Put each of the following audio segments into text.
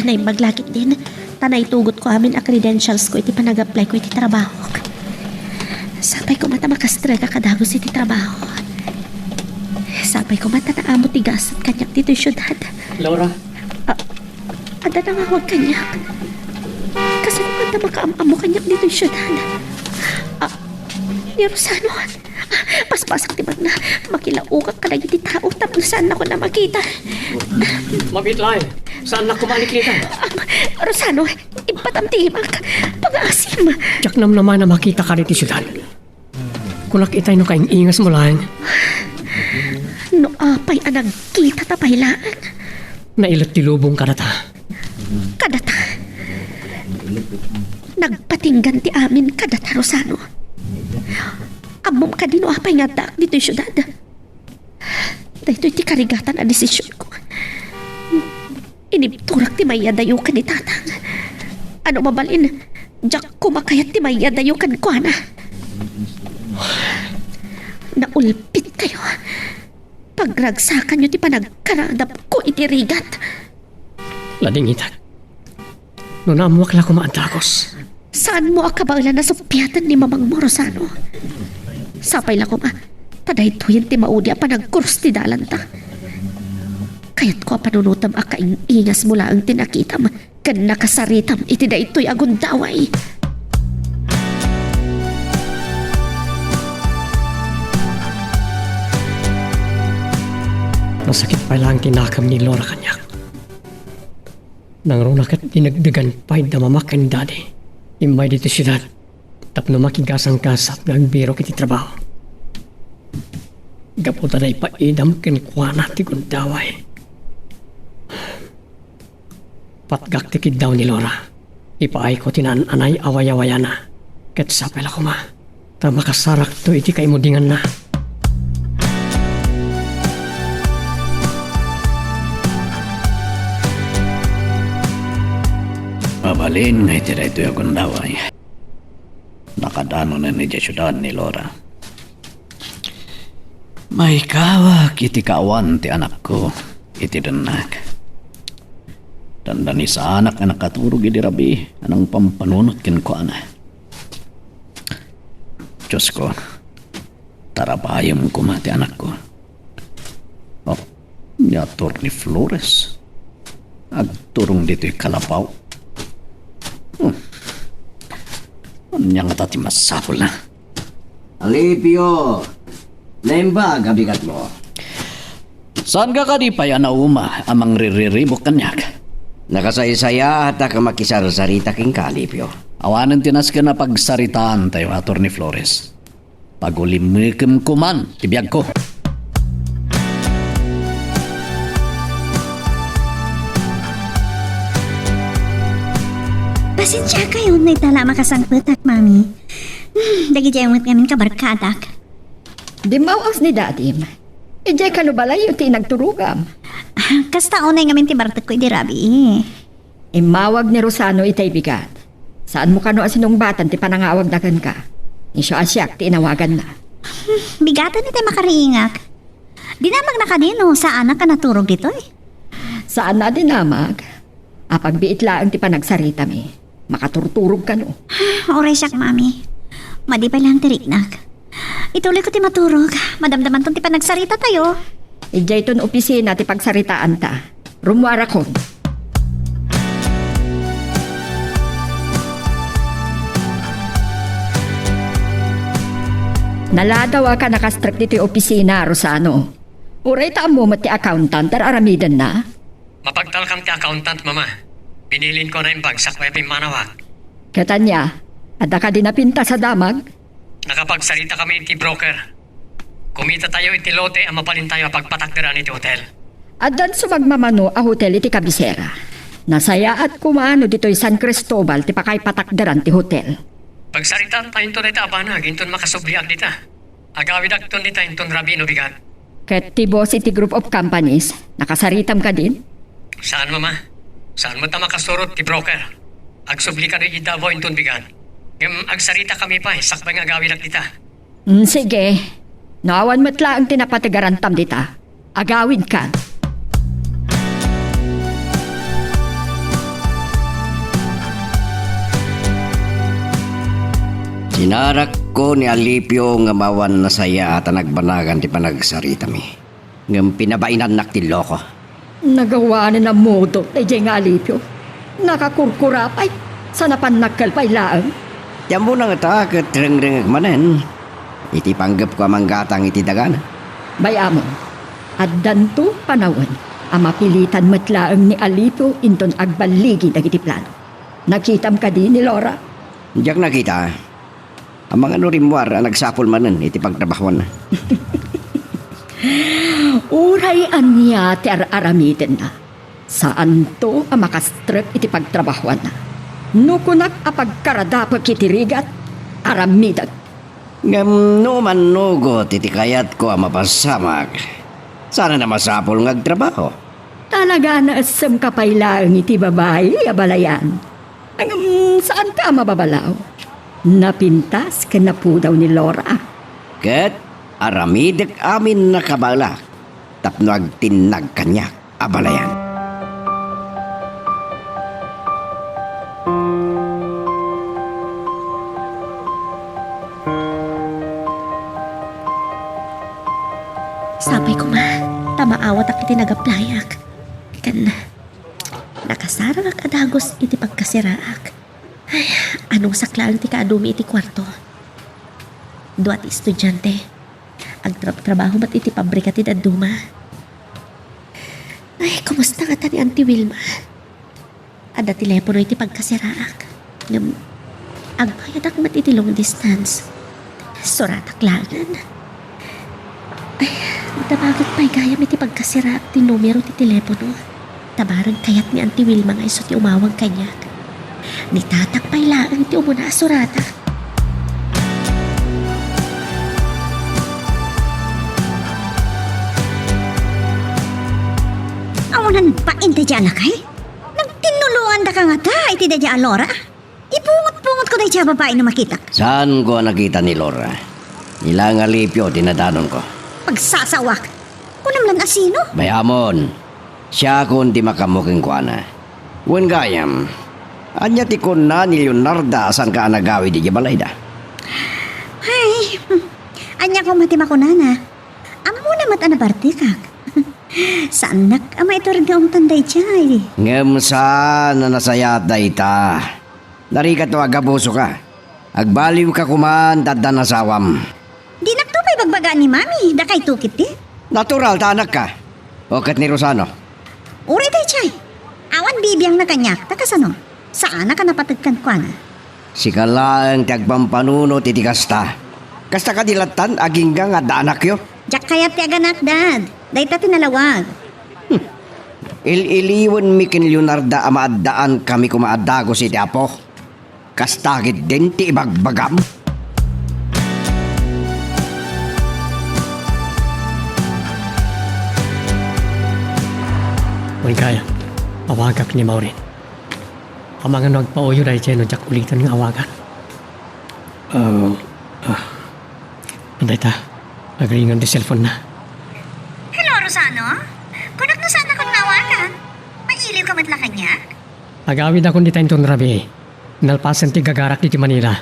nay maglakit din. Tanay tugot ko amin a credentials ko iti panag-apply ko iti trabaho. Sapay ko mata makastrega kadagos iti trabaho. Sapay ko mata na amo tigas at kanyak dito yung syudad. Laura? Ada na nga huwag kanyak. Kasi kung mata makaamamo kanyak dito yung syudad. Ni Rosano, paspasak ti na makilaukak ka lagi ti tao tapos saan ako na makita. Mabitlay, saan na kumalikita? Rosano, ipatamtimak, pag-aasim. Tiyak naman na makita ka rin ti syudad. Kung nakita no kaing ingas mo lang. No apay anag kita tapaylaan. Nailat ti lubong ka na ta. Kadata. Nagpatinggan ti amin kadata, Rosano. Amom ka din o apay nga dak dito yung syudad. Dahito iti karigatan na desisyon ko. Inibturak ti mayadayo ka ni tatang. Ano mabalin? Diyak kumakayat ti mayadayo kan ko na. Naulpit kayo. Pagragsakan nyo ti panagkaradap ko iti rigat. Lading itak. No namuwak la kumaantakos. Saan mo akabala na supyatan ni Mamang Morosano? Sapay lang ko ma, tadahituyin ti maudi pa nagkurus ti dalanta. Kaya't ko panunutam akaing ingas mula ang tinakitam, kan nakasaritam iti da ito'y agundaway. Nasakit pa lang tinakam ni Laura kanyak. Nang runakat dinagdagan pa'y damamakan ni Daddy. Imay dito siyudad. Tapno makigasang kasap ng biro kiti trabaho. Gaputa na ipaidam kinkwana ti gundaway. Patgak tikid daw ni Laura. Ipaay ko tinan-anay away-awaya na. Ket sapel ako ma. Ta makasarak to iti kay mudingan na. Mabalin na iti ito yung gundaway. Nakadano na ni Jesudan ni Laura. May kawak iti kawan ti anak ko, iti danak. Tanda ni sa anak na nakaturog iti rabi, anang pampanunot kin ko ana. Diyos ko, tarapayam ko mati anak ko. Oh, niyator ni Flores. Agturong dito'y kalapaw. Anyang tati masapol na. Alipio, lemba gabigat mo. Saan ka di pa yan na uma amang ririribok kanyak? Nakasaysaya at makisarasarita king Alipio. Awanan tinas ka na pagsaritaan tayo ator ni Flores. Pagulimikam ko man, tibiyag ko. Pasensya kayo na itala makasangpetak, mami. Dagi jayang ngamin kabarkadak. Di mawas ni dadim. Ijay kanubalay yung tinagturugam. Kasta unay ngamin ti bartek ko di rabi. Imawag ni Rosano itay bigat. Saan mo kano asinong batan ti panangawag na ka? Isyo asyak ti inawagan na. Bigatan iti makariingak. Dinamag na kanino sa anak ka naturog dito eh. Saan na dinamag? Apagbiit laang ti panagsarita mi. Makaturturog ka no. Oray siyak, mami. Madi pa lang tiriknak. Ituloy ko ti maturog. Madamdaman ton ti panagsarita tayo. Ijay ton opisina ti pagsaritaan ta. Rumwara ko. Naladawa ka nakastrap dito yung opisina, Rosano. Uray taan mo mati accountant dar aramidan na. Mapagtalkam ti accountant, mama. Binilin ko na yung bagsak may pimanawag. Katanya, ada ka din napinta sa damag? Nakapagsarita kami iti broker. Kumita tayo iti lote ang mapalin tayo pagpatakdiran iti hotel. Adan sumagmamano a hotel iti Kabisera. Nasaya at kumano dito'y San Cristobal ti pakay patakdaran ti hotel. Pagsaritaan tayo ito na iti abanag, inton makasubliag dita. Agawid akton dita inton Rabino bigat. Ket ti boss iti group of companies, nakasaritam ka din? Saan, mama? Saan mo ta makasurot ti broker? Agsubli ka rin itavo inton bigat. Ngam agsarita kami pa, sakbay nga agawid ak dita. Sige. Naawan matla ang tinapatigarantam dita. Agawid ka. Sinarak ko ni Alipio nga mawan na saya at nagbanagan ti panagsarita mi. Ngam pinabainan naktilo ko. Nagawa na ng modo na dyan nga alipyo. Nakakurkurapay. Sa napanagkalpay laang. Tiyan mo na nga ta, katreng-reng manen. Iti panggap ko amang gatang iti dagan. Bayamon, at danto panawan, ang mapilitan matlaang ni Alipio inton agbaligi dagiti plano. Nakitam ka di ni Laura? Diyak nakita. Ang mga nurimwar ang nagsapol manen iti pagtrabahuan na. Uray anya ti aramiden na. Saan to ang makastrep iti pagtrabahuan na. Nukunak a pagkaradapag kitirigat, aramidag. Ngam no manugot iti kayat ko ang mapasamag. Sana na masapol ng agtrabaho. Talaga na asam kapailang iti babae, abalayan. Ang saan ka mababalaw? Napintas ka na po daw ni Laura. Ket aramidak amin nakabalak. Tapno agtinag kanyak abalayan. Sabay ko ma, tamaawat ak iti nagaplayak. Kan, nakasarang ak adagos iti pagkasiraak. Ay, anong saklaan ti kaadumi iti kwarto? Duat estudyante. Agtrabaho mat iti pabrika ti daduma. Ay, kumusta nga ta ni Auntie Wilma? Ada telepono iti pagkasiraak. Ngam, agbayad ak mat iti long distance. Suratak langan. Ay, tabagit pa'y gayam iti pagkasiraak ti numero ti telepono. Tabaran kayat ni Auntie Wilma nga iso ti umawag kanyak. Ni tatak pa'y laang ti umuna surata. Awanan pa inte dyan lakay? Nagtinuluan da ka nga ta, iti da dyan Laura. Ipungot-pungot ko da dyan babae na makita. Saan ko nakita ni Laura? Ilang Alipio tinadanon ko. Pagsasawak. Kunam lang asino? Bayamon, siya kun di makamuking ko na. Wen gayam, anya ti kun na ni Leonarda asan ka nagawi di jabalayda. Ay, anya ko matima ko nana. Amo na mat anabarte kak. Saan ama ito rin ang tanday chay. Ngem saan na nasayat da ita. Narikat to agabuso ka. Agbaliw ka kuman dadda nasawam. Di nagtupay bagbaga ni mami, da kay tukit di. Natural ta anak ka. Okat ni Rosano. Uri day chay. Awan bibiyang na kanyak, takasano? Saan na ka napatagkan kwa na? Si kalang tagpampanuno titi kasta. Kasta ka dilatan agingga nga da anak yo. Diyak kaya ti aganak dad. Dayta tinalawag. Iliwan mi kin Leonarda amaadaan kami kumaadago si Apo. Kastagit din ti ibagbagam. Huwag kaya, awagak ni Maureen. Ang mga nagpauyo dahil siya no jak ulitan ng awagan. Anday ta, nagringan di cellphone na. Hello, Rosano? Kunak na sana kung nawagan. Mailiw ka matla kanya? Agawid ako di tayong tunrabi. Nalpasan ti gagarak di Manila.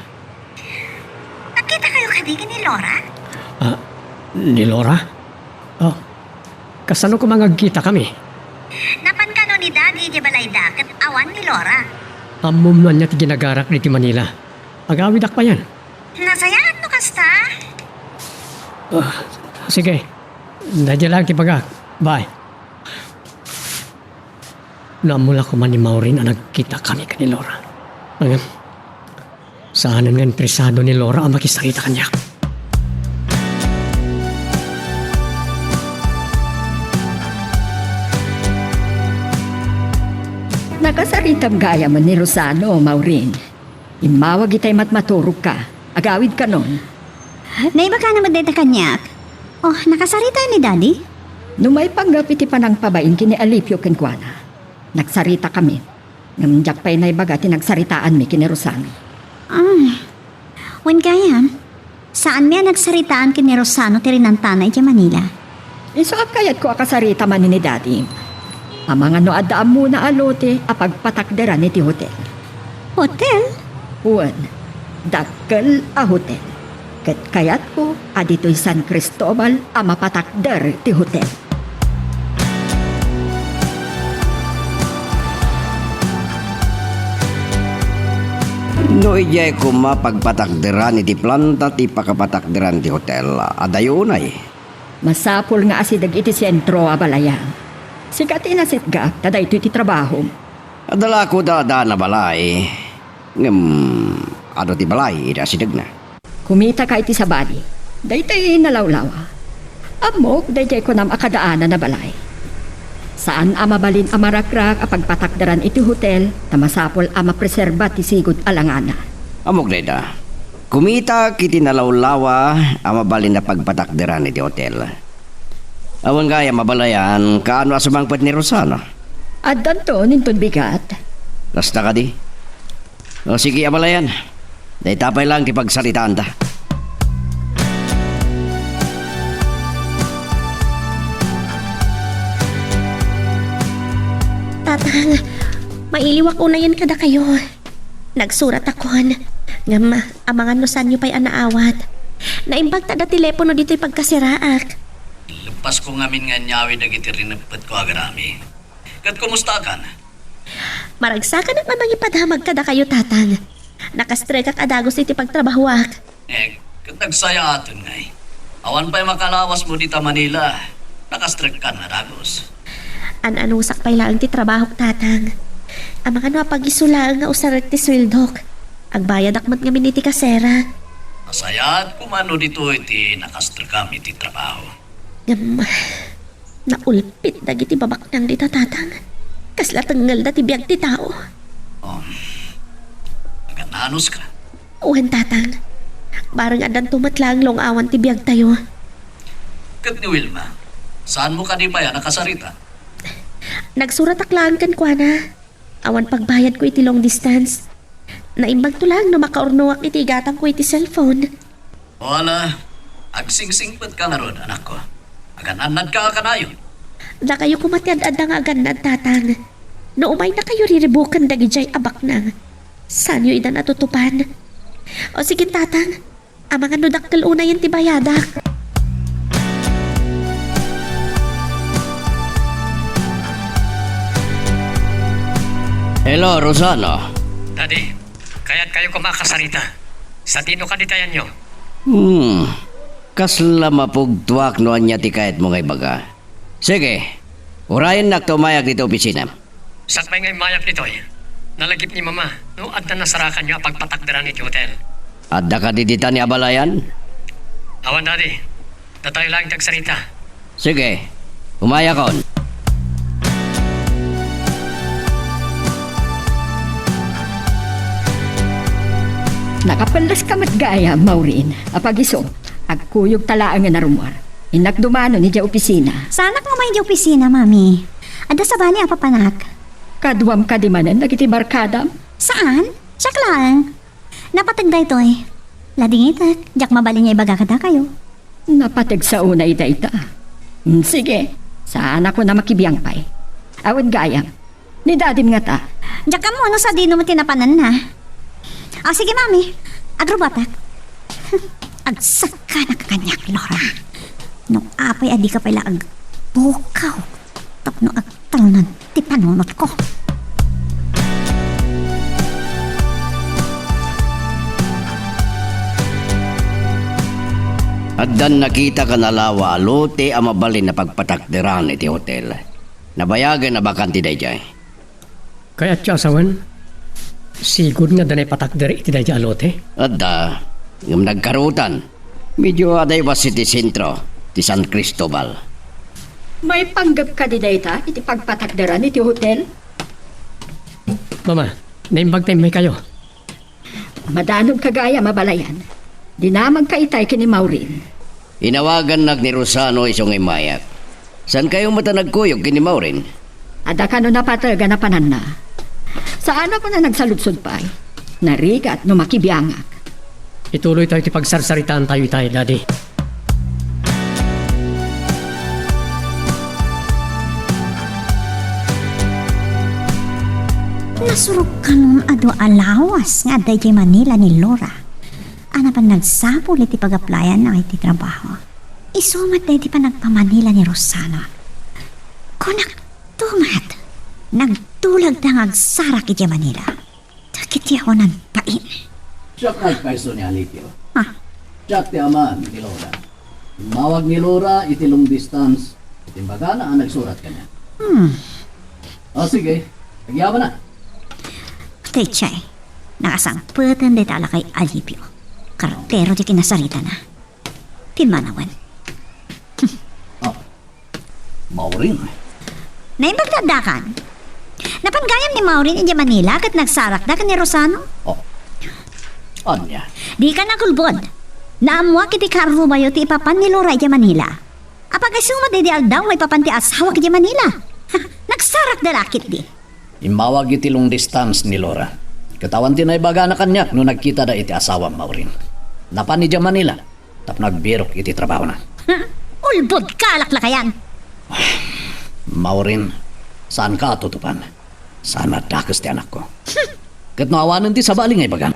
Nakita kayo kadigin ni Laura? Ni Laura? Oh, kasano ko mga kita kami? Napan ka no ni Daddy di balayda kat awan ni Laura. Amom na niya ti ginagarak di Manila. Agawid ak pa yan. Nasayaan no kasta? Sige, nadya lang ti pagak. Bye. Namula ko man ni Maureen ang nagkita kami ka ni Laura. Ang saan nga interesado ni Laura ang makisakita kanya. Nakasaritam gaya man ni Rosano, Maureen. Imawag itay matmaturog ka. Agawid ka nun. Naiba ka naman dito kanyak. Oh, nakasarita ni Daddy? Numay panggap iti panang pabain kini Alipio kenkwana. Nagsarita kami. Ngamjak pa'y naibaga tinagsaritaan mi kini Rosano. Wen kaya, saan miya nagsaritaan kini Rosano ti rinantana iti Manila? Isuap kayat ko akasarita man ni Daddy. Ang mga noadaan muna alote apagpatakderan iti hotel. Hotel? Uwan, dakkel a hotel. Ket kayat ko, adito'y San Cristobal a mapatakder ti hotel. No ijay ko mapagpatakderan iti planta ti pakapatakderan ti hotel. Adayunay. Masapul nga asidag iti sentro a balayan. Sikat inasitga, tada ito iti trabaho. Adala ko dada na balay. Ngem, ano ti balay, ida sidag na. Kumita ka iti sa bali. Daytay nalawlawa. Amok, daytay ko nam akadaanan na balay. Saan amabalin amarakrak a pagpatakdaran iti hotel na masapol ama preserba ti sigod alangana. Amok dayda. Kumita kiti nalawlawa amabalin na pagpatakderan iti hotel. Awan gaya mabalayan kaano asumangpad ni Rosana. At danto nintun bigat. Lasta ka di. O sige amalayan. Day tapay lang ti pagsalitaan ta. Tatang, mailiwak unayan kada kayo. Nagsurat akon. Ngam, amangan no sanyo pa'y anaawat. Naimbag tada telepono dito'y pagkasiraak. Lepas ko ngamin nga nyawi dagiti rinapet ko agarami. Kat kumusta kan? Maragsakan ang mamang ipadhamag kada kayo, tatang. Nakastrek ak adagos iti pagtrabahuak. Kat nagsaya aton ngay. Awan pa'y makalawas mo dita Manila. Nakastrek ka na dagos. An-anusak pa'y lang ti trabahok, tatang. Amang ano pag-isula nga usarak ti swildok. Agbayad akmat nga miniti kasera. Masayat kumano dito iti nakastrek kami iti trabaho. Ngam, naulpit dagiti babak nang dita, tatang. Kasla tanggal da ti biyag ti tao. Magananos ka. Uwan, tatang. Barang adan tumatlang long awan ti biyag tayo. Kat ni Wilma, saan mo ka di pa yan nakasarita? Nagsurat aklaan kan kwa na. Awan pagbayad ko iti long distance. Naimbag to lang no makaurnuak iti gatang ko iti cellphone. Wala, agsingsingpet ka nga ron, anak ko. Agananad ka kanayon. Da kayo kumatiad-ad nga aganad, tatang. No umay na kayo riribukan dagijay abak nang. Saan yo idan natutupan? O sige, tatang. Amang ano dakkel una yan ti bayadak. Hello, Rosano. Daddy, kaya't kayo kumakasarita. Sa tino kaditayan nyo. Kasla mapugtuak no anya ti kahit mo ngay baga. Sige, urayan nak tumayak dito opisina. Sakpay ngay mayak nito eh. Nalagip ni mama, no at na nasarakan nyo ang pagpatakdaran iti hotel. Adda ka didita ni abalayan? Awan, Daddy. Datayo lang tagsarita. Sige, umayakon. Nakapalas ka matgaya, Maureen. Apagiso, agkuyog talaan nga narumar. Inakdumano ni di opisina. Sanak mo may di opisina, mami. Ada sa bali ang papanak. Kadwam ka di manan, nagiti barkadam. Saan? Siyak lang. Napatagda ito eh. Lading itak, jak mabali niya ibaga kada kayo. Napatag sa una ita. Sige, saan ako na makibiyang pay. Awad gayang, ni dadim nga ta. Jak ka mo, no sa di naman tinapanan na. O sige, mami. Agrobatak. Agsaka na kakanyak, Laura. No apay adi ka pala ag bukaw. Tapno agtal na ti panunot ko. Addan nakita ka na lawa, lote ang mabalin na pagpatakderan iti hotel. Nabayagan na bakanti dayjay. Kaya't siya asawan, siguro nga danay patakder iti dadya alote. Adda, ngam nagkarutan. Medyo aday was iti sentro, ti San Cristobal. May panggap ka di dayta, iti pagpatakdaran iti hotel. Mama, naimbag tayo may kayo. Madanog kagaya mabalayan. Dinamag ka itay kini Maureen. Inawagan nag ni Rosano isong imayak. San kayong mata nagkuyog kini Maureen? Ada ka no napataga na panan na. Saan ako na nagsaludsod pa ay? Narigat no makibiyangak. Ituloy tayo ti pagsarsaritaan tayo itay, Daddy. Nasurok ka nun ado alawas nga aday kay Manila ni Laura. ana pa nagsapol iti pag-applyan na iti trabaho. Isumat na iti pa nagpamanila ni Rosano. Kung nagtumat, nagtulag na ngagsarak iti Manila. Takiti ako ng pain. Siya kayso ni Alipio. Ha? Siya ti aman ni Laura. Mawag ni Laura iti long distance. Timbaga na ang nagsurat kanya. O sige, nagyaman na. Techay, nakasangputan di tala kay Alipio. Kartero di kinasarita na. Timanawan. Maurin. Naimbagdadakan. Napanggayam ni Maureen iti Manila kat nagsarak da ka ni Rosano. Oh. Anya. Di ka nakulbod. Naamwa kiti karubayo ti ipapan ni Laura iti Manila. Apag asuma di aldaw may papan ti asawa iti Manila. Nagsarak da lakit di. Imawag iti long distance ni Laura. Katawan tinay baga na kanyak no nagkita da iti asawa Maurin. Napan ni Manila. Tap nagbirok iti trabaho na. Ulbod ka laklakayan. Maurin, saan ka tutupan? Sana dakas ti anak ko. Kat naawanan ti sa baling ay bagan.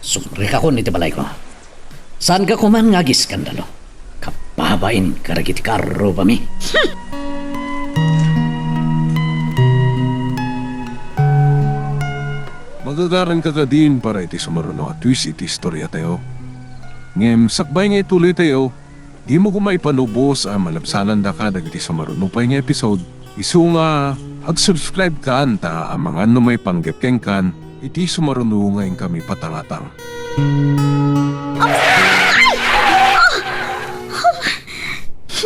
Sumri ka ko niti balay ko. Saan ka kuman nga giskandalo? Kapabain karagiti karo pa mi. Magagaran ka din para iti sumaruno at twist iti istorya tayo. Ngem, sakbay nga ituloy tayo, di mo kumaipanubos ang malabsanan da ka dagiti sumaruno pa nga episode. Isu nga, ag-subscribe ka anta ang mga may panggepkeng kan, iti sumaruno ngayon kami patangatang.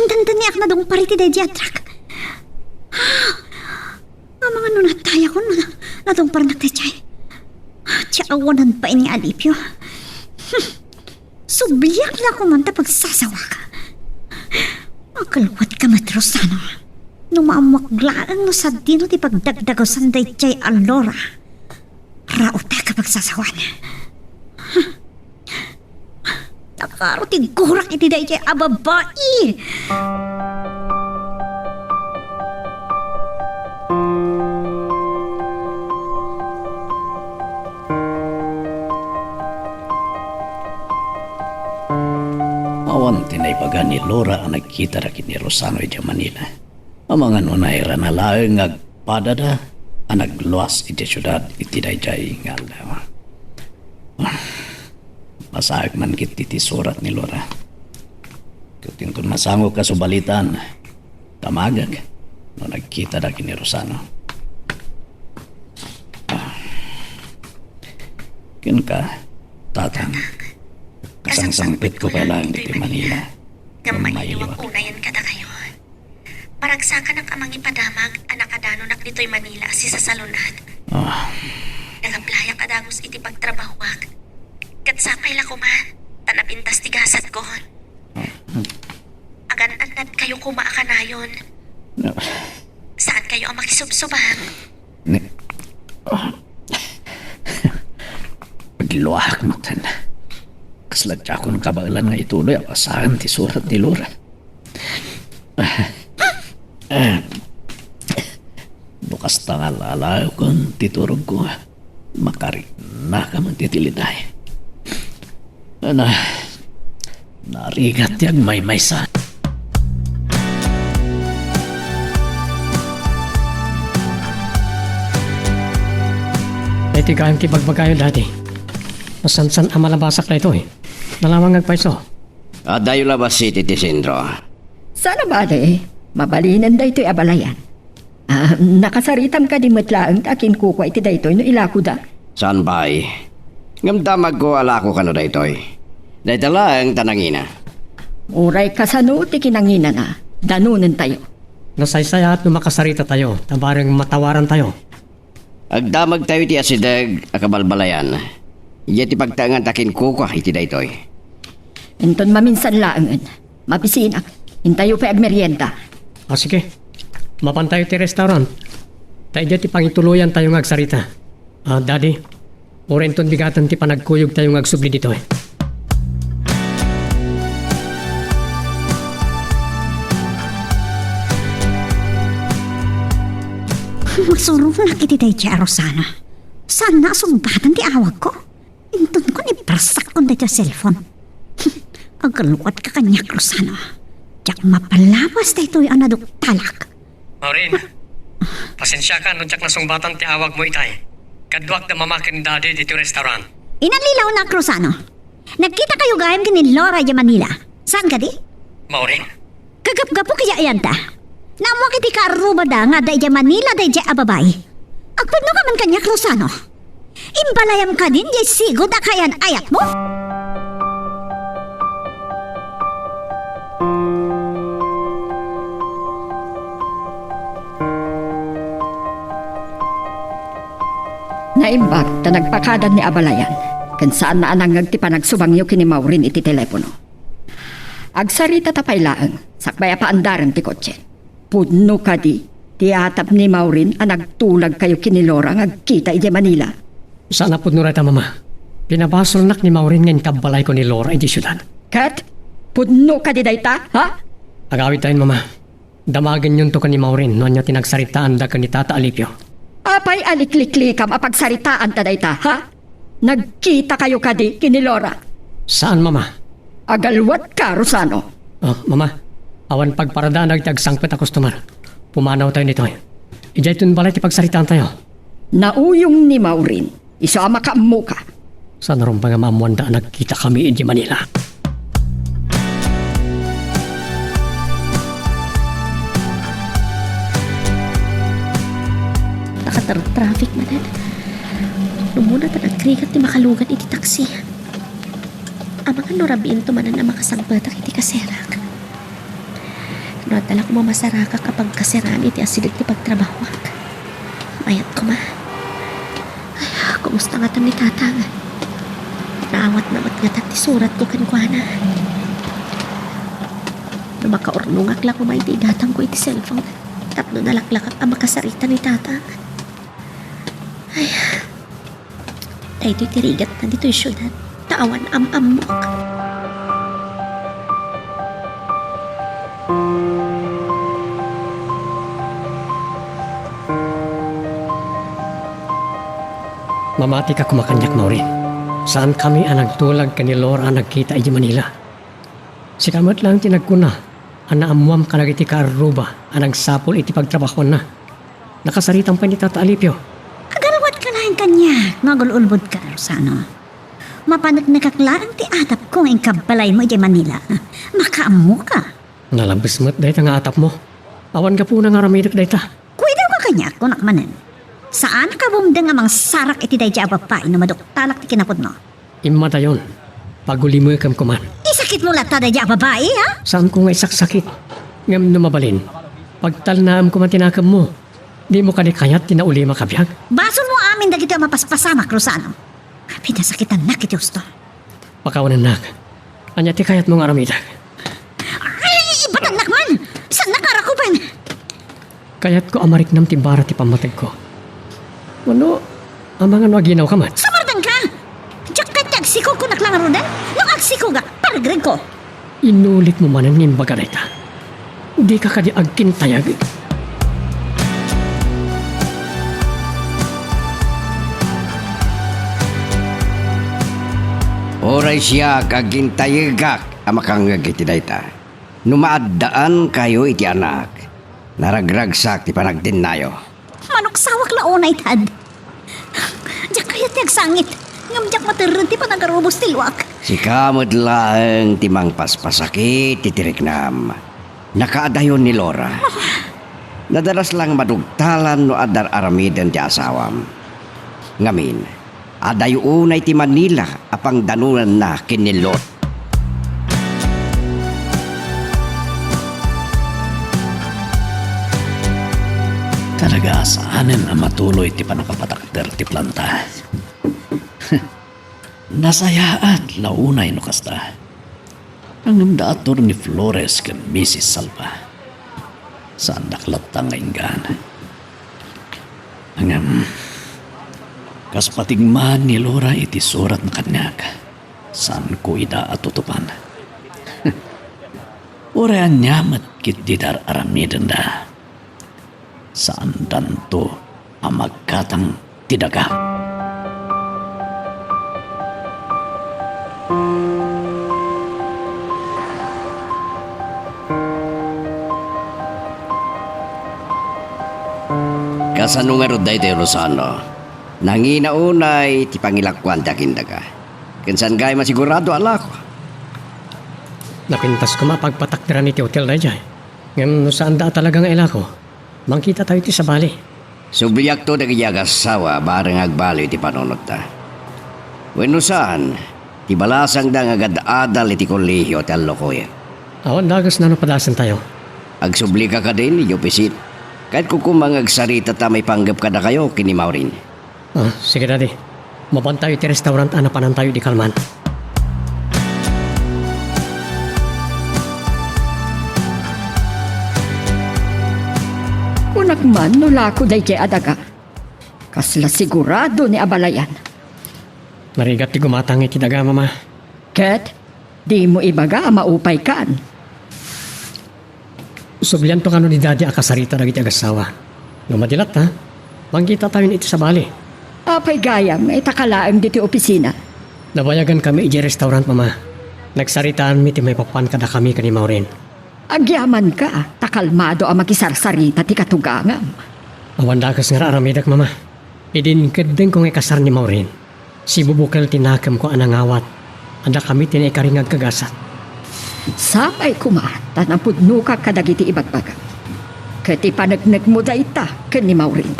Dandaniak na dong pariti day diatrak. Ang mga nunataya ko na dong parang nagtechay. Tiyawanan pa ini Alipio. Subiyak na kumanta pagsasawa ka. Makalwat ka matrosano. Numamwaglaan no sa dino ti pagdagdagaw sanday jay Alora. Rauta ka pagsasawan. Nakaro ti gurak iti day jay ababai. Awan tinaybaga ni Laura ang nagkita rakit ni Rosano iti Manila. Ang mga nunayra na laeng agpadada ang nagluwas iti syudad iti dayjay nga aldaw. Masahag man kit iti surat ni Laura. Kutin kung masangog ka subalitan, tamagag no nagkita rakit ni Rosano. Kin ka, tatang. Kasangsangpit ko pa lang dito Manila. Gamay niwag unayan kada kayo. Paragsakan ang amang ipadamag, anak kadanonak dito'y Manila, si sa salunan. Nagaplaya kadagos iti pagtrabahwag. Katsapay la ko man, tanapintas tigasat ko. Agan-anad kayo kumaakanayon. Saan kayo ang makisubsubang? Pagluwak mo tan. Kasladya ko ng kabalan nga ituloy ang asahan ti surat ni Laura. Bukas tangal alayo kung titurog ko. Makarik na ka man titiliday. Narigat yung may sa. Iti kayang tibagbagayo dati. Masansan ang malabasak na ito eh. Nalamang nagpaiso. Dayo labas si Titi Sindro. Sana bale, mabalinan da ito'y abalayan. Nakasaritam ka di matlaang akin kukwa iti da ito'y no ilako da. Saan bay? Ngamdamag ko alako ka no daytoy. Daytala ang tanangina. Uray kasano ti kinangina na, danunan tayo. Nasaysaya at numakasarita tayo. Tabarang matawaran tayo. Agdamag tayo ti asidag akabalbalayan. Iyati pagtangan takin kuko iti daytoy. Enton maminsan laangan, mapisinak, hintayo pa agmerienda. Sige. Mapan tayo ti restaurant. Tayo ti pangituluyan tayo ngagsarita. Daddy, orenton bigatan ti panagkuyog tayo ngagsubli dito eh. Masurong na kiti day jay Rosana. Saan na sumbatan ti awag ko? Intun ko ni rasakon dito sa cellphone. Agalukat ka kanya, Rosano. Diyak mapalawas dito yung anaduktalak. Maureen, pasensya ka nung tsak na sungbatan ti awag mo itay. Kadwak na mamakin dadi dito restaurant. Inalilaw na, Rosano. Nagkita kayo gayam kini Laura di Manila. Saan ka di? Maureen, Kagap-gapo kaya yan ta. Namo kiti karuba da nga da Manila da ababay. Agpano ka man kanya, Rosano. Imbalayam ka din, di sigo da kayan ayat mo. Naimbag na nagpakadan ni Abalayan, kan saan na anang ti panagsubangyo kini Maureen iti telepono. Agsarita tapay laeng, sakbaya pa andaran ti kotse. Pudno ka di, ti atap ni Maureen ang nagtulag kayo kini Laura ang agkita iti Manila. sana po nurata mama. Pinabasol nak ni Maureen ngayon kabalay ko ni Laura iti syudad. Kat, pudno ka di dayta, ha? Agawit tayo mama. Damagan yun to ka ni Maureen noon niya tinagsaritaan da ka ni Tata Alipio. Apay alikliklikam apagsaritaan ta dayta, ha? Nagkita kayo kadi kini Laura. Saan mama? Agalwat ka, Rosano. Oh, mama. Awan pagparadaan nagtagsangpet a customer. Pumanaw tayo nito. Ijay tun balay ti pagsaritaan tayo. Nauyong ni Maureen, isama ka mo ka. Sa naroon pa nga maamuanda nagkita kami in Manila. Nakatar-traffic manan. Numuna ta nagkrigat ti makalugan iti taksi. Ang mga nurabiin to manan na makasangpatak iti kaserak. Nadala ko mamasaraka kapag kaseraan iti asilig ti pagtrabawak. Mayat ko ma. Ay, kumusta nga tan ni tatang? Naawat namat nga ti surat ko kankwana. Nung makaurnungak lang ko may di datang ko iti cellphone. Tapno nalaklakak ang makasarita ni tatang. Ay, ay ito'y tirigat na dito yung syudad. Taawan amok. Mamati ka kumakanyak Maureen. Saan kami ang nagtulag ka ni Laura nagkita iti Manila? Si kamat lang tinagkuna. Ang naamuam ka nagiti karuba ang nagsapol iti pagtrabaho na. Nakasaritang pa ni Tata Alipio. Agalwat ka lang kanya, ngagululbod ka, Rosano. Mapanag nakaklarang ti atap kung ang kabalay mo iti Manila. Makaamu ka. Nalabas mo't dahil nga atap mo. Awan ka po nang aramidak dahil ta. Kuidaw ka kanya, kunak manen. Saan ka bumdang amang sarak iti day abapay na maduktalak ti kinapod mo? Imata yon. Paguli mo ikam kuman. Isakit mo lata day babae, ha? Saan ko nga isaksakit? Ngam numabalin. Pagtalnaam ko man tinakam mo. Di mo kanikayat tinauli makabiyag. Basol mo amin dagito mapaspasamak, Rosano. Pinasakitan na kiti gusto. Pakawanan nak. Anya ti kayat mong aramidak. Ay, ibatan nakman! Saan nakarakupan? Kayat ko amarik nam timbara ti pamatag ko. Ano? Amangan waginaw ka mat. Samardan ka! Diyak ka agsiko ko naklangarunan? Nung agsiko ga, paragrin ko. Inulit mo man ang imbaga na ita. Di ka kadi agkintayag. Oray siya kagintayagak amakangag iti dayta. Numaadaan kayo iti anak. Naragragsak ti panagdinayo. Manok sawak launay tad. Diyak kaya tiyag sangit. Ngam diyak matirun ti panagarubos ti luwak. Si kamot lang timang paspasakit titiriknam. Nakaadayon ni Laura. Nadalas lang madugtalan no adar aramiden ti asawam. Ngamin, adayo unay ti Manila apang danunan na kinilot. Talaga saanin na matuloy ti panakapatakder ti planta. Nasayaan launay no kasta. Ang dator ni Flores ken Mrs. Salva. Saan naklat nga inggan. Hangam kaspatigman ni Laura iti surat na kanyak. Saan ko ida atutupan. Orayan nyamat kit didar aramiden da. Saan danto ang magkatang tidaga. Kasa numero day tayo Rosano. Nanginaunay ti pangilakwan ta kindaga. Kinsan gay masigurado ala ko. Napintas ko mapagpatakdiran iti hotel na dyan. Ngayon saan da talaga nga ila ko. Mangkita tayo iti sa bali. Subliyak to nagiyagas sawa bareng agbali ti panunot ta. Wenno saan, ti balasang da nga gad-adal iti kolehiyo ti allokoy. Awan dagas na padasan tayo. Agsubli ka din, yopisit. Kahit kukumang agsarita ta may panggap ka na kayo, kini Maureen. Sige daddy. Mabantayo iti restaurant anapanan tayo di Kalman. Kunak man nula ko day kay adaga. Kasla sigurado ni abalayan. Marigat ti gumatang iti daga mama. Ket, di mo ibaga maupay kan. Sublian to kano ni daddy akasarita dagiti agasawa. No madilat ha. Mangkita tayo iti sa bali. Apay gayam, itakalaang diti opisina. Nabayagan kami iti restaurant mama. Nagsaritaan mi ti may papan kada kami kani Maureen. Agyaman ka, takalmado ang makisarsarita ti katugangam. Awan dagas nga aramidak mama. Idin kadeng kong ikasar ni Maureen. Si bubukal tinakam ko anang awat. Anda kami tinikaringag kagasat. Sabay kuma, tanapudno ka kadagiti ibagbaga. Kati panagnag mo da ita, ken ni Maureen.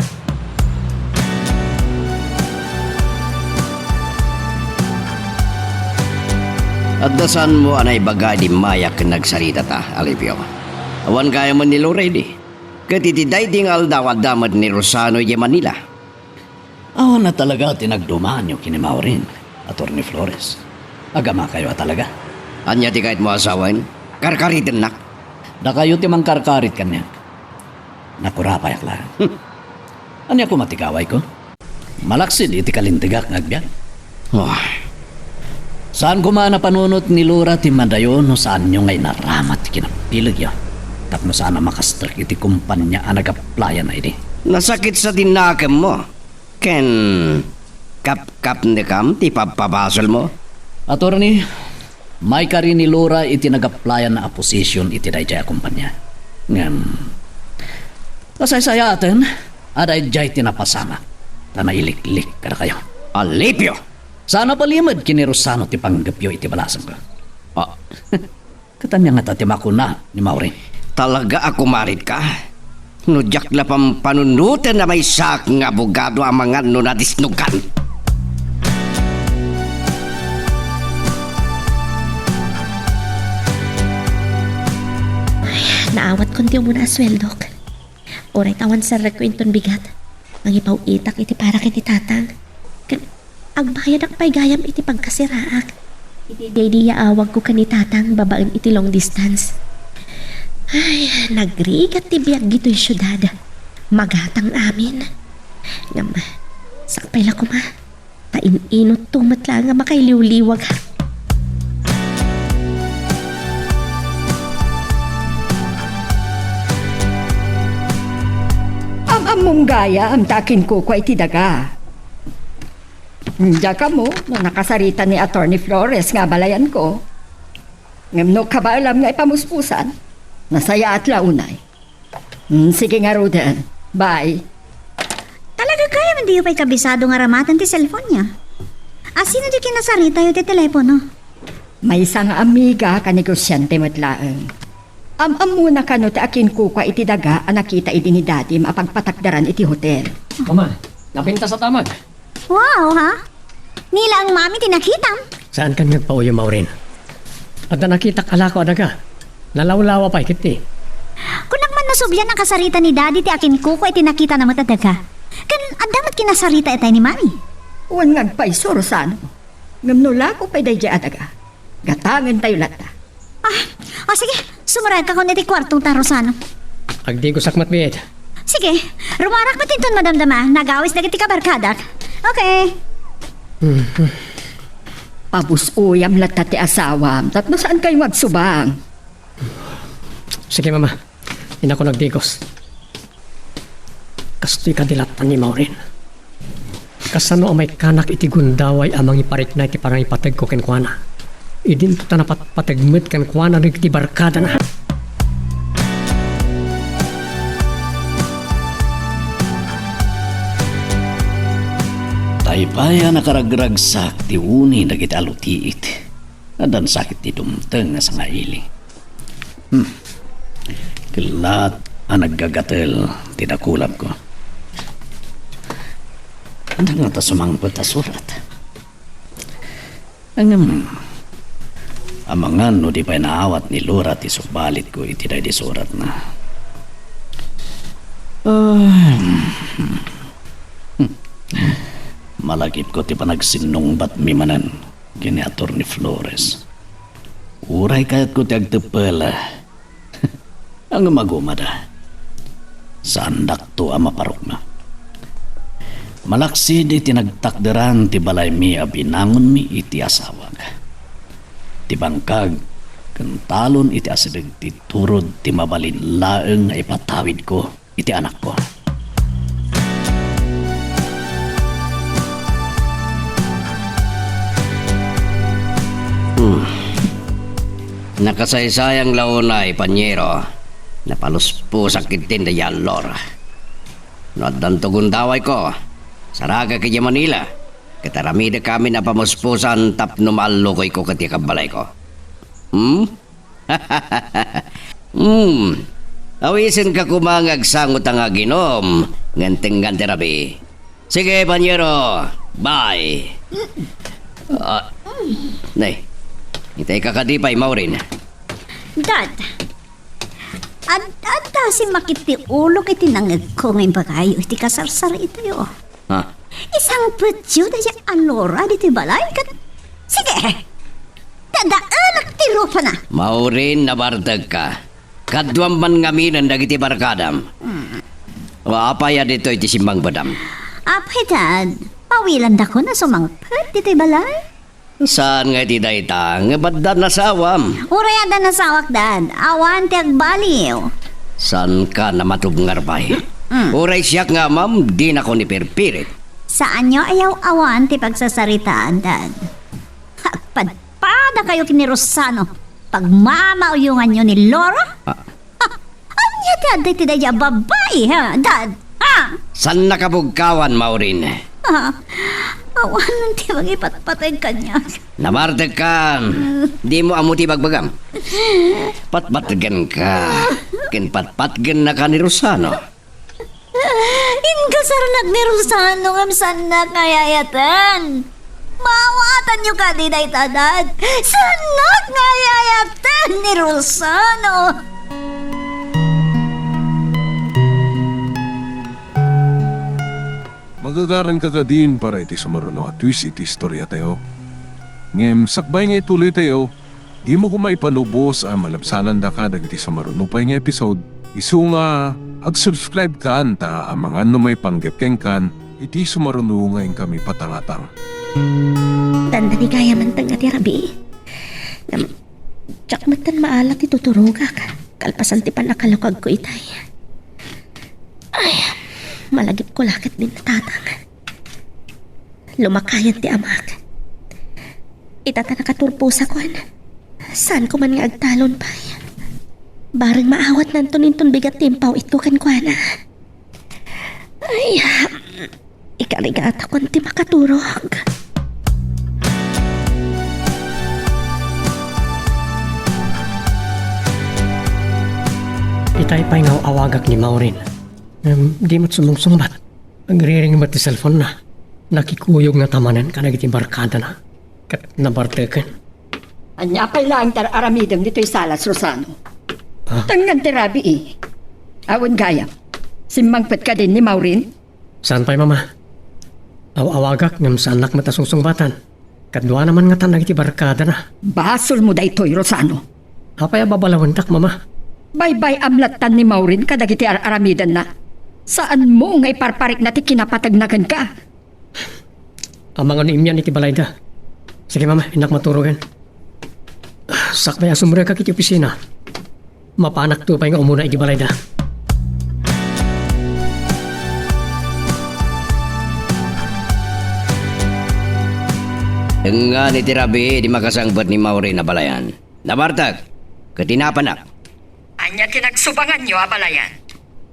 At dasan mo anay bagay di mayak nagsarita ta, Alipio. Awan kaya man ni Loredi. Katitiday ding aldawad damad ni Rosano y Manila. Awan na talaga tinagduman yung kini Maureen, Atty. Flores. Agama kayo talaga. Anya ti kahit mo asawan, karkaritin nak. Da kayo ti mangkarkarit kanya. Nakurapayak lang. Anya ko matigaway ko? Malaksid iti kalintigak ngagbian. Oh, Saan ko man napanunot ni Lura ti Madayon no saan nyo ngay naramat kinapilig ya. Tapno sana makastrak iti kumpanya ang nag-applyan na ini. nasakit sa dinakam mo. Ken, kap-kap ni kam, ti papabasol mo. Attorney, may kari ni Lura iti nag-applyan na opposition iti dayjay kumpanya. Ngam, kasay-saya atin, aday jay tinapasama. Na nailik-lik kada kayo. Alipio! Sana palimad kini Rosano ti panggapyo iti balasan ko. Ah, Katanya nga tati makuna ni Maureen. talaga ako marit ka. Nudyak na pampanunutan na may sak ng abogado ang mga nadisnugan. Naawat konti muna asweldok. Oray tawan sa rekwinton bigat. Mangipaw itak iti para kiti tatang. Agbayad ang paygayam iti pagkasiraak. Iti diya awag ko kani tatang babaan iti long distance. Ay, nagrigat ti biyag gito'y syudad. Magatang amin. Ngam, sakpay la ko ma. Tain-inot tumat lang nga makailiw-liwag ha. Among gaya, ang takin ko kwa iti daga. Diya ka mo, no nakasarita ni Atty. Flores nga balayan ko. Ngam no ka ba alam nga ipamuspusan? Nasaya at launay. Sige nga Roden. Bye. Talaga kaya man di pa'y kabisado nga ramatan ti cellphone niya. Sino di kinasarita yung ti telepono? May isang amiga ka negosyante matlaang. Am muna ka no ti akin ko kwa iti daga ang nakita iti ni Daddy mapagpatakdaran iti hotel. Mama, napinta sa tamad. Wow, ha? Nila ang mami tinakitam. Saan kan nagpauyo Maureen? At na nakita kala ko adaga. Nalawlawa pa ikiti. Kung man nasubyan ang kasarita ni Daddy ti akin kuko iti nakita na matadaga. Kan adamat kinasarita itay ni mami. Uwan ngagpay sorosan. Ngam no lako pa'y dayjay adaga. Gatangan tayo lata. Sige, sumarag ka kung iti kwartong tarosano. Agdi ko sakmat biyet. Sige, rumarak matinton madamdama. Nagawis na kiti kabarkadak. Okay. Pabus-uyam lata ti asawam. Tapno saan kayo magsubang? Sige mama, ina ko nagdigos. Kasto'y kadilatan ni Maureen. Kasano ang may kanak iti gundaway amang iparit na iti parang ipatag ko kenkwana. Idin to tanapat patagmet kenkwana rin iti barkada na. Paypaya nakaragragsak ti uni dagiti alutiit. Adan sakit ti dumteng nga sa ngailing. Kilat ang naggagatel ti nakulab ko. Ano nga ta sumangpot ta surat? Ang amangan no di pa naawat ni Lora ti subalit ko iti day di surat na. Malagip ko ti panagsinungbat mi manan giniator ni Flores. Uray kayat ko ti agtepel. Ang magumada. Sandak to ang maparok na. Malaksi di tinagtakderan ti balay mi abinangon mi iti asawag. Ti bangkag kentalon iti asideg ti turod ti mabalin laeng nga ipatawid ko iti anak ko. Nakasaysayang launay, panyero. Napaluspo sa kitin da yan, Lora. No at dantugon daway ko. Saraga kaya Manila. Kataramida kami na pamuspusan tapno malukoy ko kati kabalay ko. Awisin ka kumangag sangot ang aginom. Nganteng terapi. Sige, panyero. Bye. Nay, itay ka kadipay, Maureen. Dad, adda si makiti ulo iti nangag ko ngayon bagayo iti kasarsar ito yo. Ha? Isang putyo na siya alora diti balay kat. Sige, dadaan ti lupa na. Maureen, nabartag ka. Kadwam man ngaminan dagiti barkadam. Waapaya dito iti simbang badam. Apay dad, pawilan da ko na sumangpet diti balay. Saan nga iti dayta? Nga baddan na sawam. Urayada na sawak dad, awan ti agbaliw. Saan ka na matubngar bay? Uray siyak nga ma'am, di na ko ni perpirit. Saan nyo ayaw awan ti pagsasaritaan dad? Padpada kayo kini Rosano pag mamauyungan nyo ni Laura? Anya dad ti daya babay ha dad? Ha? Saan nakabugkawan, Maureen? Awan ti magipatpatay kanya. Nabartag ka. Di mo amuti bagbagam. Patpatgan ka. Kinpatpatgan na ka ni Rosano. Inkasarlag ni Rosano ngam saan na kayayatan. Mawatan nyo ka di day tadad. Saan na kayayatan ni Rosano? Magagaran ka ka din para iti sumaruno at twist iti istorya tayo. Ngem, sakbay nga ituloy tayo, di mo kumaipanubos ang malabsanan da ka dagiti sumaruno pa nga episode. Isu nga, ag-subscribe ka ta ang mga may panggepkeng kan, iti sumaruno ngayon kami patangatang. Tanda ni gaya man tang ati rabi. Tsak matan maalat ituturugak. Kalpasan ti panakalukag ko itay. Ay, malagip ko lakit din natatang. Lumakayan ti amak. Itata nakaturpo sa kon. Saan ko man nga agtalon pa. Barang maawat nanton inton bigat timpaw ito kan kwa na. Ay, ikaligata kon ti makaturog. Itay pa'y nga awagak ni Maureen. Di mo't sumungsungbat. Agriring mo't ti cellphone na. Nakikuyog na tamanan ka nagiti barkada na. Kat nabartekan. Anya pa'y lang aramidang dito'y salas, Rosano. Tangan terabi eh. Awan gaya. Simangpet ka din ni Maureen? Saan pa'y mama? Awagak ngam saan nak matasungsungbatan. Kadwa naman nga tan nagiti barkada na. Basol mo da ito'y, Rosano. Apay babalawantak mama. Bye-bye amlatan ni Maureen kadagiti aramidan na. Saan mo nga iparparik na ti kinapatagnagan ka? Ang mga niimyan iti balayda. Sige mama, inak maturugan. Sakbay asumura ka kiti opisina. Mapanak to pa'y nga umuna iti balayda. Nga ni Tirabi, di makasangbat ni Maureen na balayan. Nabartag, katinapanak. Anya tinagsubangan nyo, abalayan.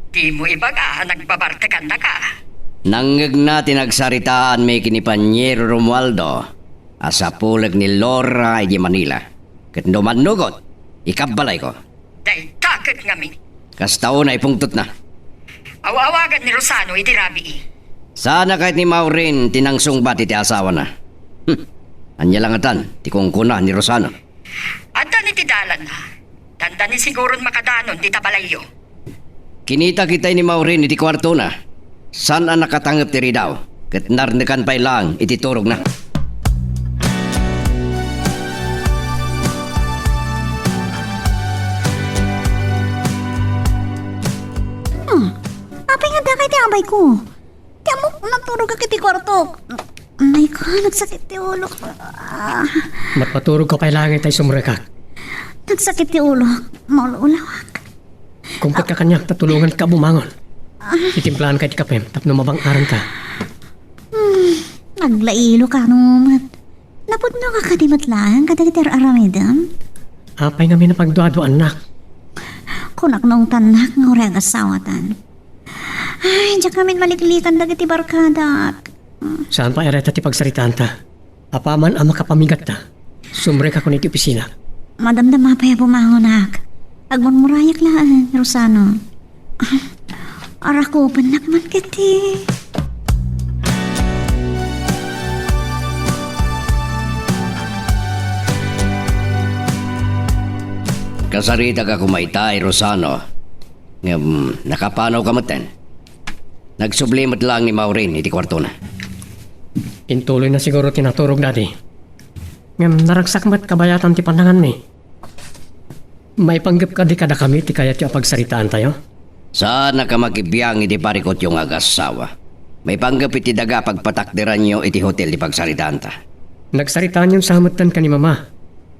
Di mo ibaga, nagbabartagan na ka. Nanggag na tinagsaritaan may kinipanyero Romualdo asa pulag ni Laura iti Manila. Kat manugot, ikabalay ko. Dahil takot nga mi. Kastao na ipungtot na. Awawagan ni Rosano iti rabi. Sana kahit ni Maureen tinangsong bat iti asawa na. Anya lang atan, ti kungkuna ni Rosano. Atan iti dalan na. Tanda ni siguron makadanon di tabalayo. Kinita kita ni Maureen iti kwarto na. San ang nakatanggap tiri daw? Kat narnikan pa lang iti turog na. Apay nga da kay ti abay ko. Ti amok natulog ka kiti kwarto. Ay ko, nagsakit ti ulo ko. Matpaturog ka pa lang tayo sumrekak. Nagsakit ti ulo. Maulawak. Kung ka kanyak, tatulungan ka bumangon. Itimplahan ka ti kapem, tapno mabang aran ka. Naglailo ka numat. Napudno ka kadimat lang, kadagiter aramidam. Apay nga may napagduado anak. Kunak nung tanak ng oreng asawatan. Ay, diyan kami maliklikan dagiti barkada. Saan pa ereta ti pagsaritaan ta? Apaman ang makapamigat ta. Sumrek ako niti opisina. Madamdam mapaya bumangonak. Agmurmurayak laan, Rosano. Arako, panakman kiti. Kasarita ka kumaitay, Rosano. Nakapanaw ka maten. Nagsublimat lang ni Maureen iti kwarto na. Intuloy na siguro tinaturog dati. Ngam naragsak mat kabayatan ti panangan ni. May panggap ka di kada kami ti kaya ti pagsaritaan tayo. Sana ka makibiyang iti parikot yung agasawa. May panggap iti daga pagpatakderan nyo iti hotel di pagsaritaan ta. Nagsaritaan yung samutan ka ni mama.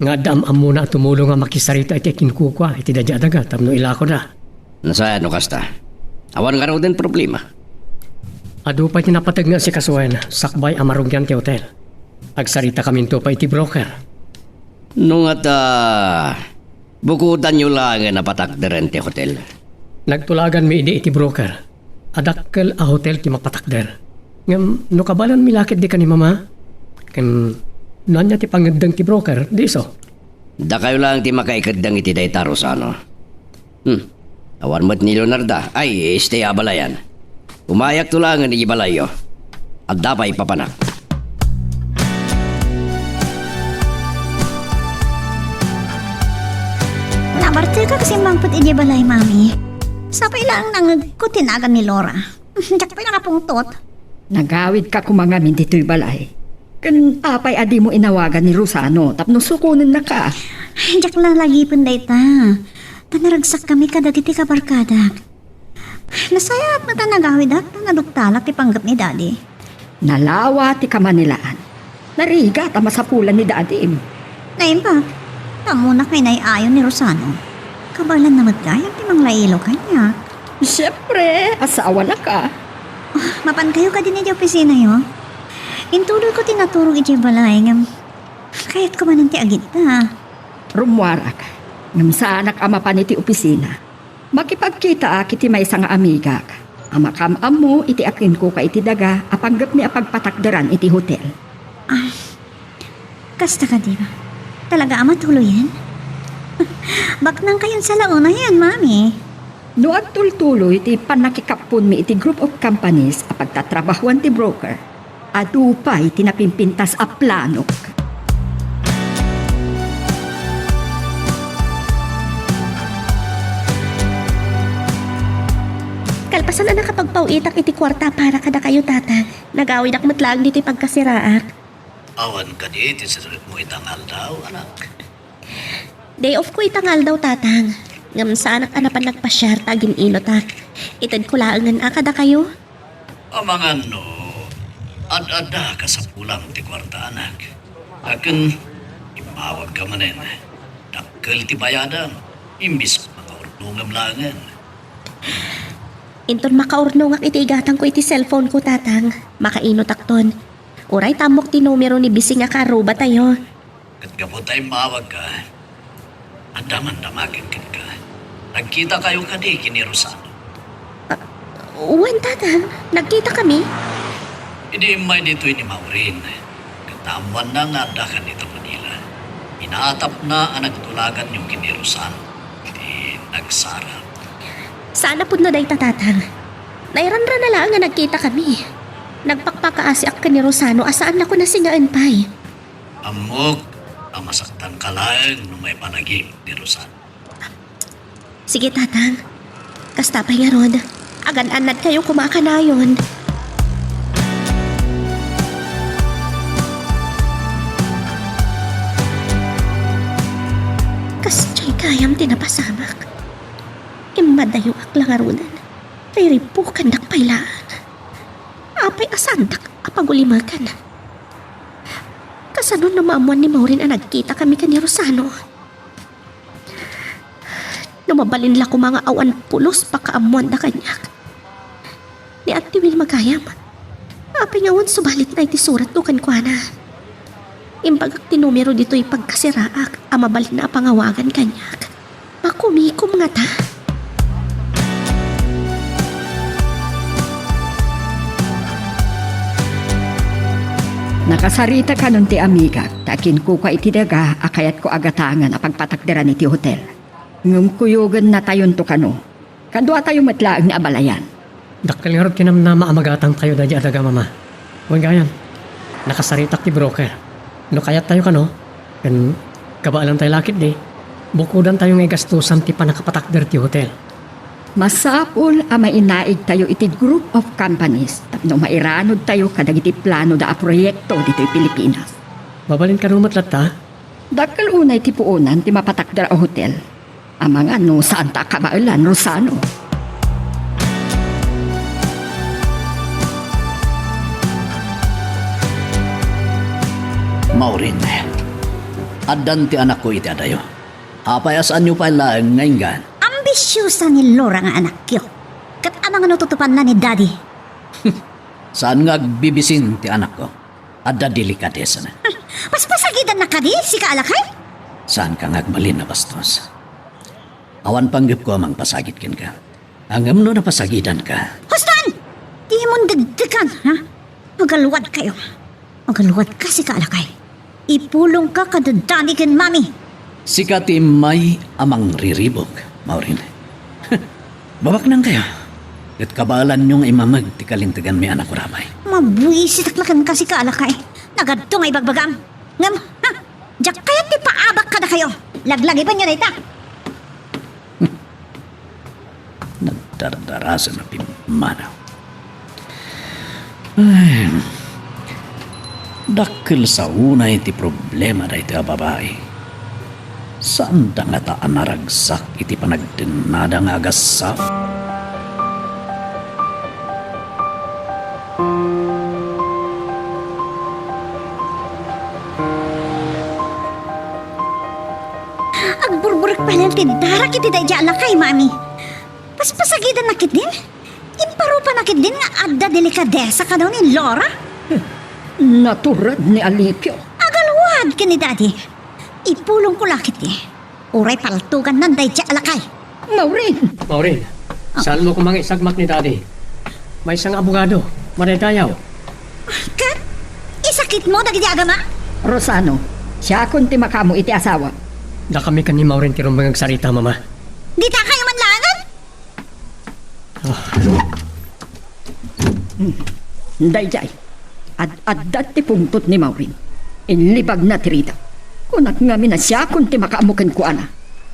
Nga daam muna at tumulong nga makisarita iti kinkukwa iti daga tapno ilako na. Nasaya no kasta. Awan nga raw din problema. Adu pa tinapatag nga si Kasuwen, sakbay amarugyan ti hotel. Agsarita kami to pa iti broker. Nung at bukudan nyo lang na patakderan ti hotel. Nagtulagan mi iti broker. Adakkel a hotel ti mapatakder. Ngam no kabalan mi lakit di ka ni mama. Ken nanya ti pangedeng ti broker, di so. Da kayo lang ti makaikadang iti dayta, Rosano. Awan mo't ni Leonarda. Ay, stay abalayan. Umayak tulangan ni Ibalayo. At dapay papanak. Nabartil ka kasi mangput iti balay, mami. Sapay lang nang kutinagan ni Laura. Diyak pa nakapungtot. Nagawid ka kumangamin dito'y balay. Kan apay adi mo inawagan ni Rosano tapno sukunin na ka. Diyak lang lagi pandayta. Tanaragsak kami kadagiti kabarkadak. Nasayap na tanagawid at tanaduktalak ti panggap ni Daddy. Nalawa ti kamanilaan. Nariga tama sa pulan ni Dadim. Nain pa, tamo na kay naiayon ni Rosano. Kabalan na matgayang ti manglailo kanya. Siyempre, asawa na ka. Mapan kayo ka din iti opisina yo. Intuloy ko tinaturog iti balay ngam. Kahit ko man ti agit na. Rumwara ka. Ngam sa anak ama pa niti opisina. Makipagkita kiti may nga amiga ka. Amakam mo iti akin ko ka iti daga apanggap ni apagpatakdaran iti hotel. Kasta ka di ba? Talaga ama tuloy yan? Baknang kayon sa launa yan, mami. No agtultuloy iti panakikapon mi iti group of companies apagtatrabahuan ti broker. Adupay tinapimpintas a planok. Kalpasan na nakapagpauitak iti kwarta para kada kayo tata. Nagawid ak matlaang dito pagkasiraak. Awan ka di, tisarap mo itangal daw, anak. Day off ko itangal daw tatang. Ngam sa anak anapan nagpasyar tagin ino ta. Itad ko laangan akada kayo. Amangan no, ad-ada ka sa pulang ti kwarta, anak. Akin, imawag ka manen. Dakkel ti bayadan, imbis mga urnungam langan. Inton makaurno nga iti igatang ko iti cellphone ko tatang. Makaino takton. Uray tamok ti numero ni Bising nga karuba tayo. Kat gabo tayo mawag ka, andaman damagin ka. Nagkita kayo kadi kini Rosano. Uwan, tatang. Nagkita kami. Hindi may dito ni Maureen. Katamuan na nga dakan dito Manila. Inaatap na ang nagtulagan yung kinirusan. Hindi nagsara. Sana po na day tatang. Nairanra na lang nga nagkita kami. Nagpakpakaasi ak ni Rosano asaan ako na singaan pay. Amok, ang masaktan ka lang nung may panagip ni Rosan. Sige tatang. Kasta pa'y nga ron. Agan-anad kayo kumakanayon. Kastiya'y kayam tinapasamak. Imadayo ak langarunan. Kay ripukan dak pailaan. Apay asandak apagulimakan. Kasanon na maamuan ni Maureen ang nagkita kami kani Rosano. Numabalin la ko mga awan pulos pakaamuan da kanyak. Ni Ate Will magayam. Apay ngawan subalit na iti surat ko kankwana. Imbagak ti numero dito'y pagkasiraak amabalin na pangawagan kanyak. Makumikom nga ta. Nakasarita ka nun ti amiga, takin ko ka iti daga, akayat ko agatangan a pagpatakderan iti hotel. Ngum kuyugan na tayon to kano. Kadwa tayo matlaang ni abalayan. Dakkel nga rin kinamnama amagatang tayo da di adaga mama. Huwag gayan. Nakasaritak ti broker. No kayat tayo kano. Kan kabaalan tayo lakit di. Bukudan tayo ngay gastusan ti panakapatakder ti hotel. Masapul a mainaig tayo iti group of companies tapno mairanod tayo kadag iti plano da a proyekto dito'y Pilipinas. Babalin ka numat ta. Dakkel unay ti puunan ti mapatakder a hotel. Amang ano saan ta kabailan Rosano. Maureen, adan ti anak ko iti adayo. Apay asaan nyo pala ngayon gan? Ambisyosa ni Laura nga anak kyo. Kat amang ano tutupan na ni Daddy. Saan nga bibisin ti anak ko? Adda delikadesa na. Mas pasagidan na ka di, si kaalakay? Saan ka ngagbalin na bastos? Awan panggap ko amang pasagit kin ka. Hanggang no na pasagidan ka. Hustan! Di mo dagdagan, ha? Magaluwad kayo. Magaluwad ka si kaalakay. Ipulong ka kada Daddy ken Mami. Sikati may amang riribog, Maureen. Babak nang kayo. At kabalan niyong imamag ti kalintigan mi anak ko ramay. Mabuisit aklakan ka si kaalakay. Nagadto nga ibagbagang. Ngam, ha? Diyak kaya ti paabak ka na kayo. Laglagi pa niyo na ita. Nagdardarasan na pimanaw. Ay, dakil sa unay ti problema na iti a babae. Saan da nga taan naragsak iti panagdinada nga agasap? Agburburik pa lang tindarak iti day dyan kay Mami. Paspasagidan nakit din. Imparupa nakit din nga adda delikadesa ka daw ni Laura. Naturad ni Alipio. Agalwad ka ni Daddy. Ipulong ko lakit eh. Uray paltugan ng day dyan alakay. Maureen! Maureen, saan mo kumang isagmak ni daddy? May isang abogado, manaytayaw. Kat, isakit mo dagi agama? Rosano, siya kun ti makamo iti asawa. Da kami kan ni Maureen ti rumbang agsarita mama. Di ta kayo manlangan? Dayjay, ad-addat ti pungtot ni Maureen. Inlibag na tirita. Kunak nga na siya kun ti makaamukan ko ana.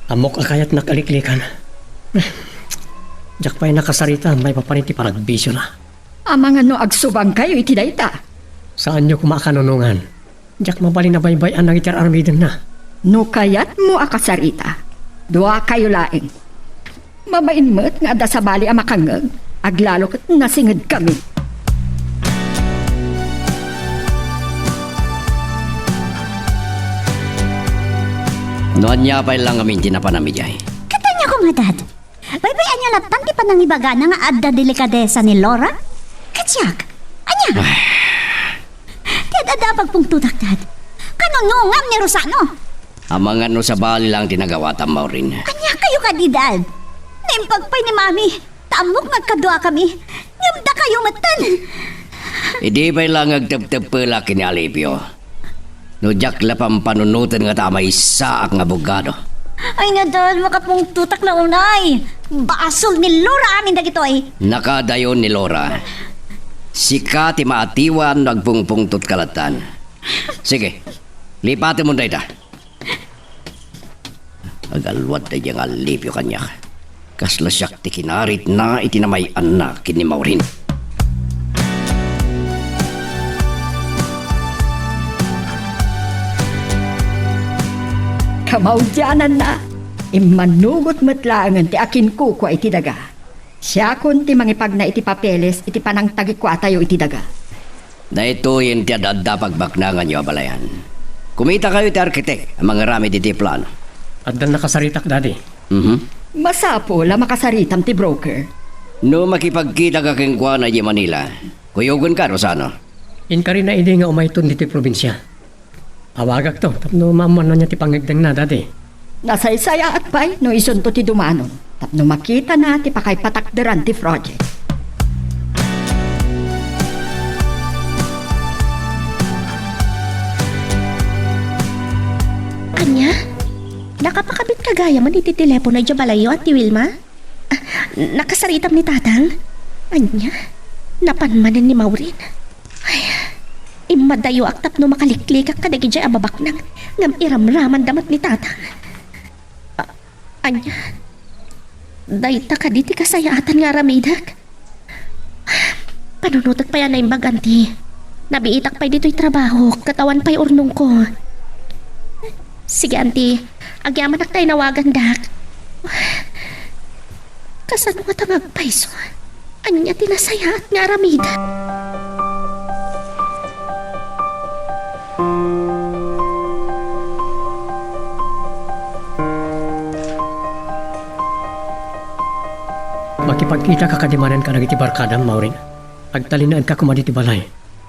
Amok akayat nakaliklikan. Diyak pa'y nakasarita, may papaniti paragbisyo na. Amang ano agsubang kayo iti dayta. Saan nyo kumakanunungan? Diyak mabali na baybayan ng itir armiden na. No kayat mo akasarita. Dua kayo laeng. Mabainmet nga da sa bali ang makangag. Aglalo kat nasingad kami. Noon niya pa lang kami tinapanamigay. Katanya ko nga, Dad. Baybayan nyo na tanti pa nang ibaga na nga adda delikadesa ni Laura? Katsyak, anya? Dad, adda pagpungtutak, Dad. Kanunungam ni Rosano. Amang ano sa bali lang tinagawatan, Maureen. Anya kayo ka di, Dad. Naimpagpay ni Mami. amok magkadua kami. Ngamda kayo matan. Hindi ba lang agtep-tep pala kini Alipio? Nujak lapang panunutan nga tama isa ang abogado. Ay nga doon, makapong tutak na unay. Basol ni Laura amin dagito ay. Nakadayon ni Laura. Sika ti maatiwan nagpungpungtot kalatan. Sige, lipatin mo dayta. Agalwat na yung Alipio kanya. Kasla siyak ti kinarit na itinamay anak kini Maureen. Kamaudyanan na. Imanugot matlaangan ti akin kuko iti daga. Siya kun ti mangipag na iti papeles iti panang tagikwatayo iti daga. Na ito yung tiyadada pagbaknangan nyo abalayan. Kumita kayo ti arkitek ang mga rami di plano. At dan nakasaritak, Daddy. Masapo la makasaritam ti broker. No makipagkita ka keng na di Manila, kuyugon ka, Rosano. In ka rin na hindi nga umayton dito probinsya. Awagak to, tapno maman na niya ti pangigdang na, Daddy. Nasaysaya at pa'y no isunto ti dumanon. Tapno makita na ti pakay patakderan ti project. Anya? Nakapakabit ka gaya man iti telepono dya balayo at ti Wilma? Nakasaritam ni tatang? Anya? Napanmanan ni Maureen? Ay, imadayo aktap no makaliklik ak kadagi dya ababak nang ngam iramraman damat ni tatang. Anya? Dayta ka di ti kasayaatan nga ramidak? Panunutak pa yan na imbaganti. Nabiitak pa'y dito'y trabaho, katawan pa'y urnong ko. Sige, auntie. Agyaman ak tayo nawagan, dak. Kasano nga tangag paiso? Anya tinasaya at nga ramida. Makipagkita ka kadimanan ka nagiti barkadam, Maureen. Agtalinaan ka kumaditi balay.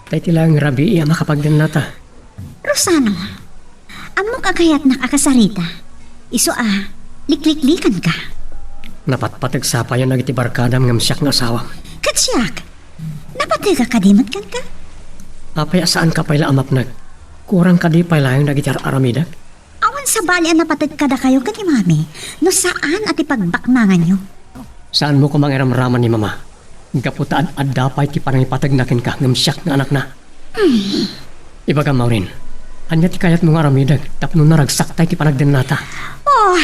Tay tilang rabi iya makapagdan nata. Rosano, amok agayat nakakasarita. Iso likliklikan ka. Napatpatag sa payan nagiti barkadam ngam siyak nga asawang. Katsyak, napatiga ka dimot kan ka? Apay saan ka payla amap nag? Kurang ka di payla yung nagiti aramida? Awan sa bali ang napatid kada kayo kan ni Mami. No saan at ipagbaknangan nyo? Saan mo kumangiramraman ni Mama? Gaputaan at dapay ti panangipatag nakin ka ngam siyak nga anak na. Ibaga, Maureen. Anya ti kayat mong aramidag tapno naragsak tayo ti panagden nata. Oh,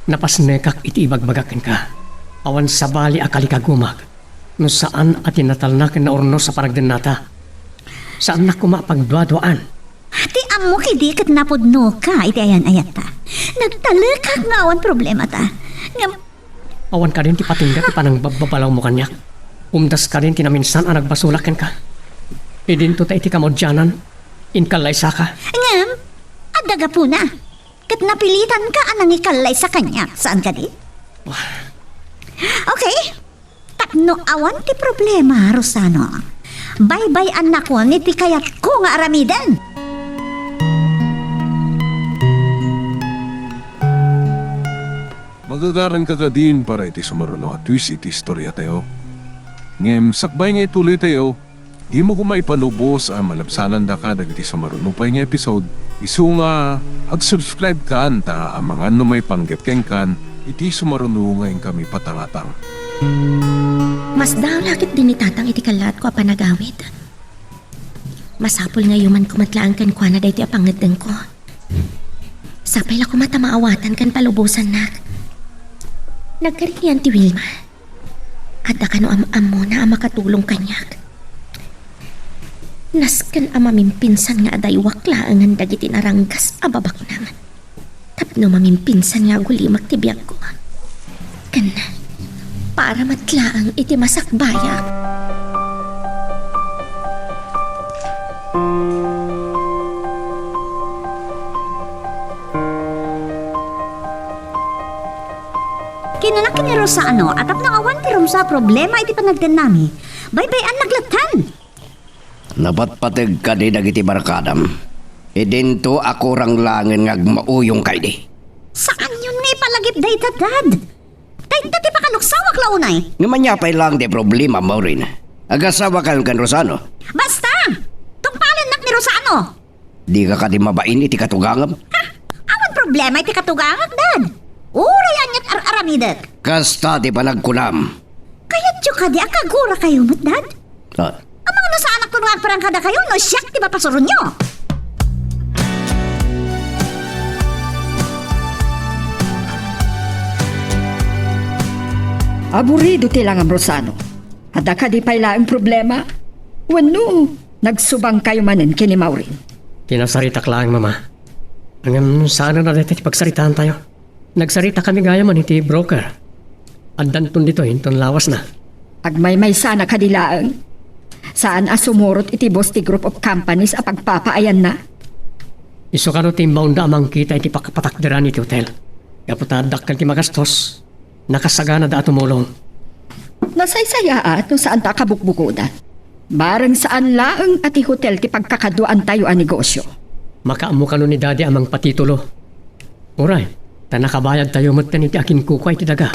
Napasnekak iti ibagbagakin ka. Awan sa bali akali kagumag. No saan at tinatalnakin na orno sa panagden nata. Saan na kumapagdwadwaan? ti amo kidi kat napudno ka iti ayan ayat ta. Nagtalakak nga awan problema ta. Ngam, Awan ka din ti patingga ti panang babalaw mo kanyak. Umdas ka din tinaminsan ang nagbasulakin ka. Idinto ta iti kamodyanan. Inkalay sa ka. ngam, adaga po na. Kat napilitan ka anang ikalay sa kanya. Saan ka di? Okay. Tapno awan ti problema, Rosano. Bye-bye anak ko, niti kayat ko nga aramidan. Magagaran ka ka din para iti sumaruno at twist iti istorya tayo. Ngem, sakbay nga ituloy tayo, di mo kumaipanubos ang malabsanan da ka dagiti sumaruno pa nga episode. Isu nga, ag-subscribe ka anta ang mga may panggepkeng kan, iti sumaruno ngayon kami patangatang. Mas daw lakit din ni tatang iti kalat ko panagawid. Masapul nga yuman kumatlaan kan kwa na dahi apangadang ko. Sapay la kumata maawatan kan palubusan na. Nagkarinyan ti Wilma. Ada ka no am mo na ang makatulong kanyak. Naskan ang mamimpinsan nga aday wakla ang dagiti naranggas ababak nang. Tapno mamimpinsan nga gulimak ti biyag ko. Kan, para matlaang iti masakbaya. Kinalaki ni Rosano at ap nangawan ti sa problema iti panagdan nami. Bye-bye ang naglatan. Napatpatag ka di dagiti barkadam. Idinto ako rang langin ngag mauyong kay di. Saan yun nga ipalagip day dad? Tay ti pa Anok sawak launay? Ngamanyapay lang di problema, Maureen. Agasawa kayo kan Rosano. Basta! Tungpalin nak ni Rosano! Di ka di mabain iti katugangam. Ha? Awan problema iti katugangag, Dad. Urayan niya't ar-aramidet. Kasta di pa nagkunam. Kaya tiyo ka di akagura kayo mo't, Dad. Ah, Ang mga no sa anak ko nung parang kada kayo, no siyak di ba pasurun nyo? Aburido ti lang ang Rosano. Hada ka di pala ang problema. Wano, nagsubang kayo manin kini Maureen. Kinasarita ka lang, Mama. Hanggang saan na dito pagsaritaan tayo? Nagsarita kami gaya man iti broker. Andan dito, hinton lawas na. Agmay-may sana kadilaang. Saan asumurot iti boss ti group of companies a pagpapaayan na? Iso ka no timbaw da amang kita iti pakapatakderan iti hotel. Kaputadak kan ti magastos. Nakasagana da tumulong. Nasaysaya at no saan ta kabukbukudan. Barang saan laang ati hotel ti pagkakaduan tayo ang negosyo. Makaamo ka no ni Daddy amang patitulo. Uray, ta nakabayad tayo matan iti akin kukway ti daga.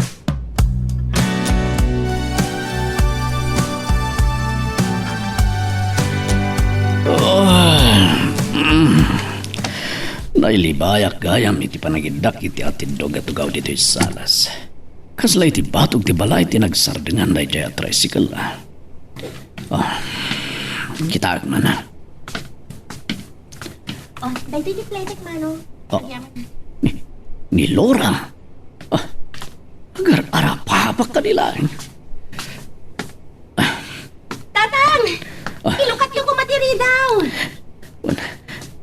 Nailibayak gayam iti panagidak iti atindog at ugaw dito salas. Kasla iti batog ti balay iti nagsardengan na iti tricycle. Kita man na. Oh, dahil di playtek, Mano. Ni Laura. Agar arapapak ka nila. Tatang! Ilukat yung kumatiri daw!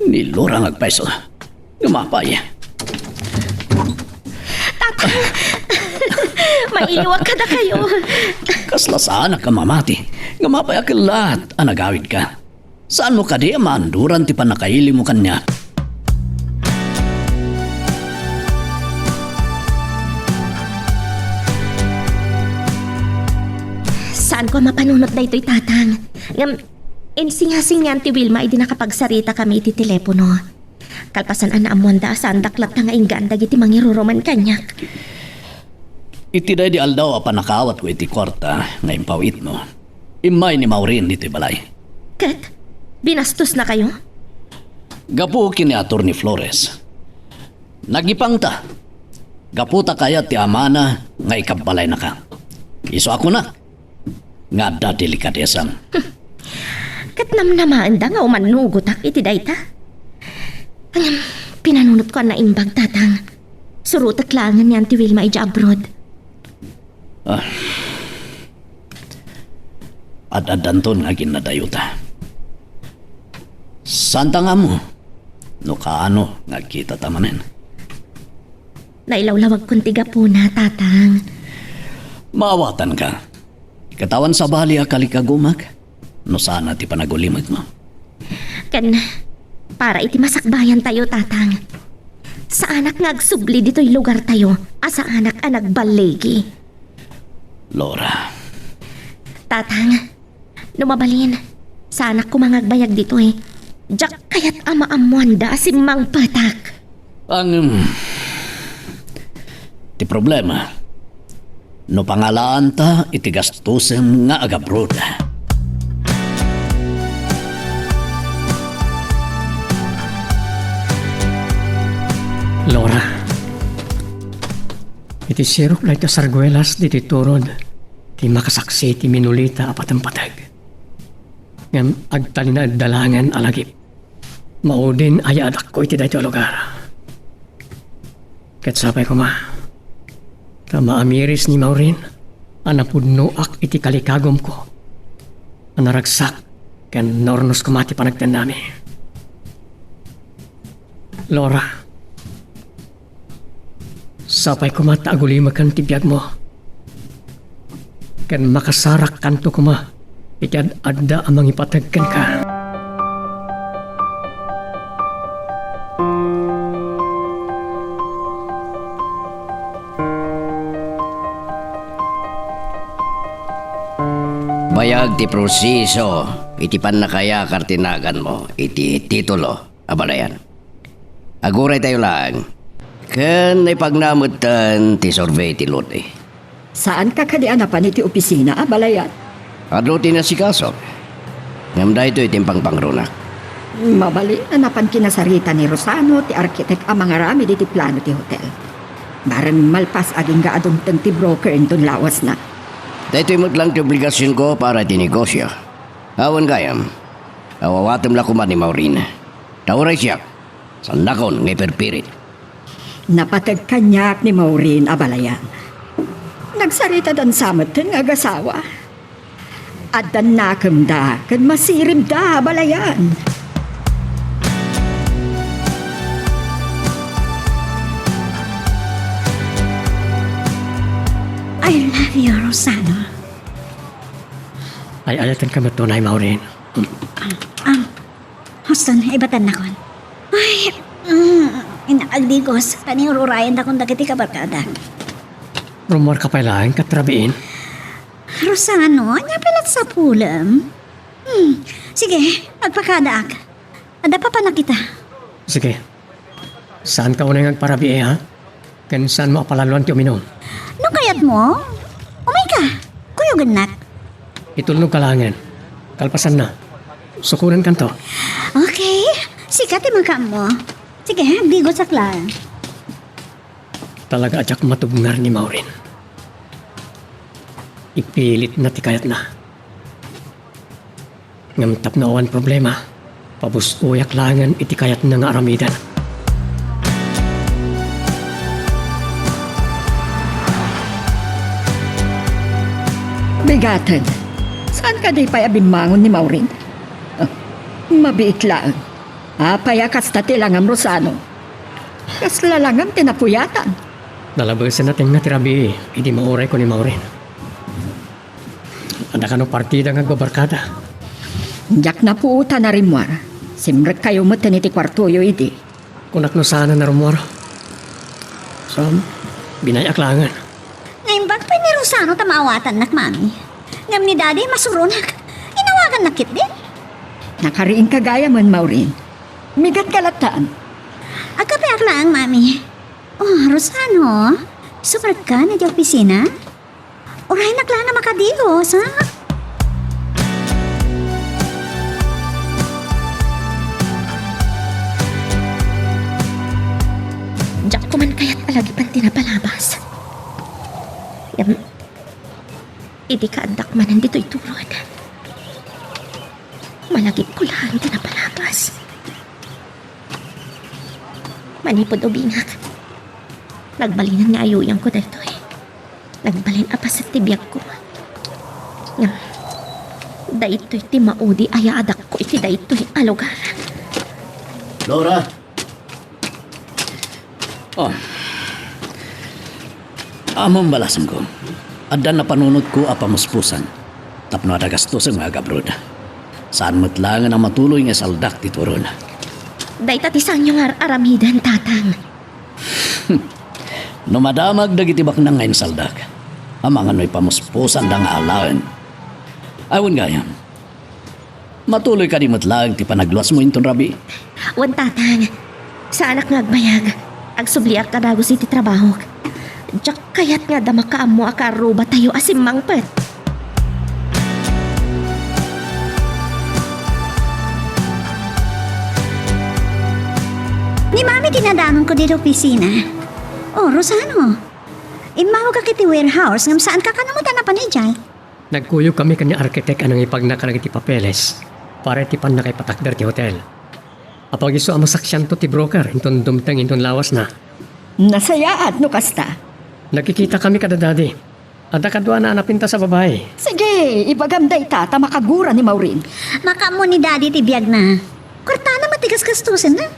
Ni Laura ngagpaiso. Gamapay. Mailiwag ka na kayo. Kasla saan ka mamati. Gamapay akilat. Anagawid ka. Saan mo ka di maanduran ti panakaili mo kanya? Saan ko mapanunot na ito'y tatang? Insingasing ti Wilma ay di nakapagsarita kami iti telepono. Kalpasan an amwanda saan daklat na nga inggandag iti mangiruroman kanyak. Iti day di aldaw a panakawat ko iti kwarta nga impawit mo. Imay ni Maureen dito'y balay. Kat, binastos na kayo? Gapu kini ator ni Flores. Nagipang ta. Gaputa kaya ti amana nga ikabalay na ka. Iso ako na. Nga da delikadesam. Kat namnamaan da nga umanugutak iti dayta. Pinanunot ko na imbag tatang. Surutak langan niyan ti Wilma ija abroad. Adadanton nga ginadayuta. Santa nga mo. No kaano nga kita tamanen. Nailawlawag kong tiga po na tatang. Maawatan ka. Katawan sa bali akali ka gumag. No sana ti panagulimag mo. Kan, para iti masakbayan tayo tatang. Sa anak nga agsubli dito'y lugar tayo. Asa anak nagbalegi. Laura. Tatang, lumabalin. Sa anak ko mangagbayag dito eh. Diyak kaya't ama-amwanda si Mang Patak. Ti problema. No pangalaan ta iti gastusem nga agabrod. Laura. Iti sirok na ito sarguelas diti turod. Ti makasaksi ti minulita apat ang patag. Ngam agtali na dalangan alagip. Maudin ayadak ko iti dayto lugar. Kat sapay ko ma. Tama amiris ni Maureen. Anapudno ak iti kalikagom ko. Anaragsak. Kan nornos ko mati panagtan nami. Laura. Sapay ko mata agulima kan tibiyag mo. Kan makasarak kanto ko ma. Iti adda amang ipatagkan ka. Bayag ti proseso, iti pan na kaya kartinagan mo, iti titulo, abalayan. Aguray tayo lang. Kan ipagnamutan ti survey ti lote. Saan ka kadianapan iti opisina, balayan? Adlo tinasikaso. Ngam da ito itimpang pangrunak. Mabali na napan kinasarita ni Rosano, ti arkitek ang mga rami di ti plano ti hotel. Barang malpas aging gaadong tang ti broker intun lawas na. Dahito imot lang ti obligasyon ko para ti negosyo. Awan gayam. Awawatam la kuman ni Maureen. Tauray siya. Sandakon ngay perpirit. Napatag kanyak ni Maureen abalayan. Nagsarita dan samaten nga gasawa. At dan nakam da, kan masirib da abalayan. I love you, Rosano. Ay ayatan ka matunay, Maureen. Huston, ibatan na kon. Ay, inaagdigos. Taning rurayan na kung dagiti kabarkada. Rumor ka pailahan katrabiin. Rosano, anya pilat sa pulam. Sige, magpakadaak. Ada pa na kita. Sige. Saan ka unang agparabi ha? Kan saan mo apalaluan ti uminom? No kayat mo? Umay ka. Kuyo ganak. Itulnog kalangan. Kalpasan na. Sukuran kanto. Okay. Sikat makam mo. Sige, agdigos sa klan. Talaga adyak matubngar ni Maureen. Ipilit na ti kayat na. Ngamtap na awan problema. Pabusuyak langan iti kayat na nga aramidan. Bigatan, saan ka di pa abinmangon ni Maureen? Mabiit lang. Payakas na tilangam Rosano. Kasla langam tinapuyatan. Nalabasan natin nga tirabi. Hindi mauray ko ni Maureen. Ada ka no partida nga gobarkada. Jak na puuta na rimwar. Simrek kayo mo tiniti kwartuyo iti. Kunak no sana na rumor. So, binayak langan. Ngayon ba't pa ni Rosano tamawatan nak mami? Ngam ni daddy masurunak. Inawagan na kit din. Nakariin kagaya man, Maureen. Migat kalataan. Agkapayak lang, mami. Oh, Rosano. Super ka na di opisina? Oray nakla na makadigos, ha? Diyak ko man kaya't alagi pan tinapalabas. Idi ka andak man nandito ituron. Malagip ko lang tinapalabas. Manipod o bingak. Nagbalinan nga ayuyang ko dito eh. Nagbalin apas sa tibiyag ko. Nga, daytoy ti maudi ayaadak ko iti daytoy alugaran. Laura! Oh. Among balasam ko. Adan na panunod ko apamuspusan. Tapno ada gastos ang mga gabrod. Saan matlangan ang matuloy nga saldak ti turon. Dayta ti sanyo nga aramidan tatang. No madamag dagiti baknang ngayon saldak. Ang mga no'y pamuspusan da nga alawan. Awan gayam. Matuloy ka di matlang ti panagluwas mo inton rabi. Wan tatang, sa anak nga agbayag, agsubliak ka dagos iti trabaho. Diyak kayat nga damakaam mo akaruba tayo asim mangpet. Ni mami tinadanon ko dito opisina. Oh, Rosano. Imaho ka kiti warehouse ngam saan ka kanamutan na panijay? Nagkuyog kami kanya arkitek anong ipagnakarag ti papeles para ti pan nakaipatakder ti hotel. Apag iso ang masaksyan to ti broker inton dumtang inton lawas na. Nasayaat no kasta. Nakikita kami kada dadi. Ada kadwa na anapinta sa babae. Sige, ibagamday ta makagura ni Maureen. Makamo ni daddy ti biyag na. Kwarta na matigas kastusin na.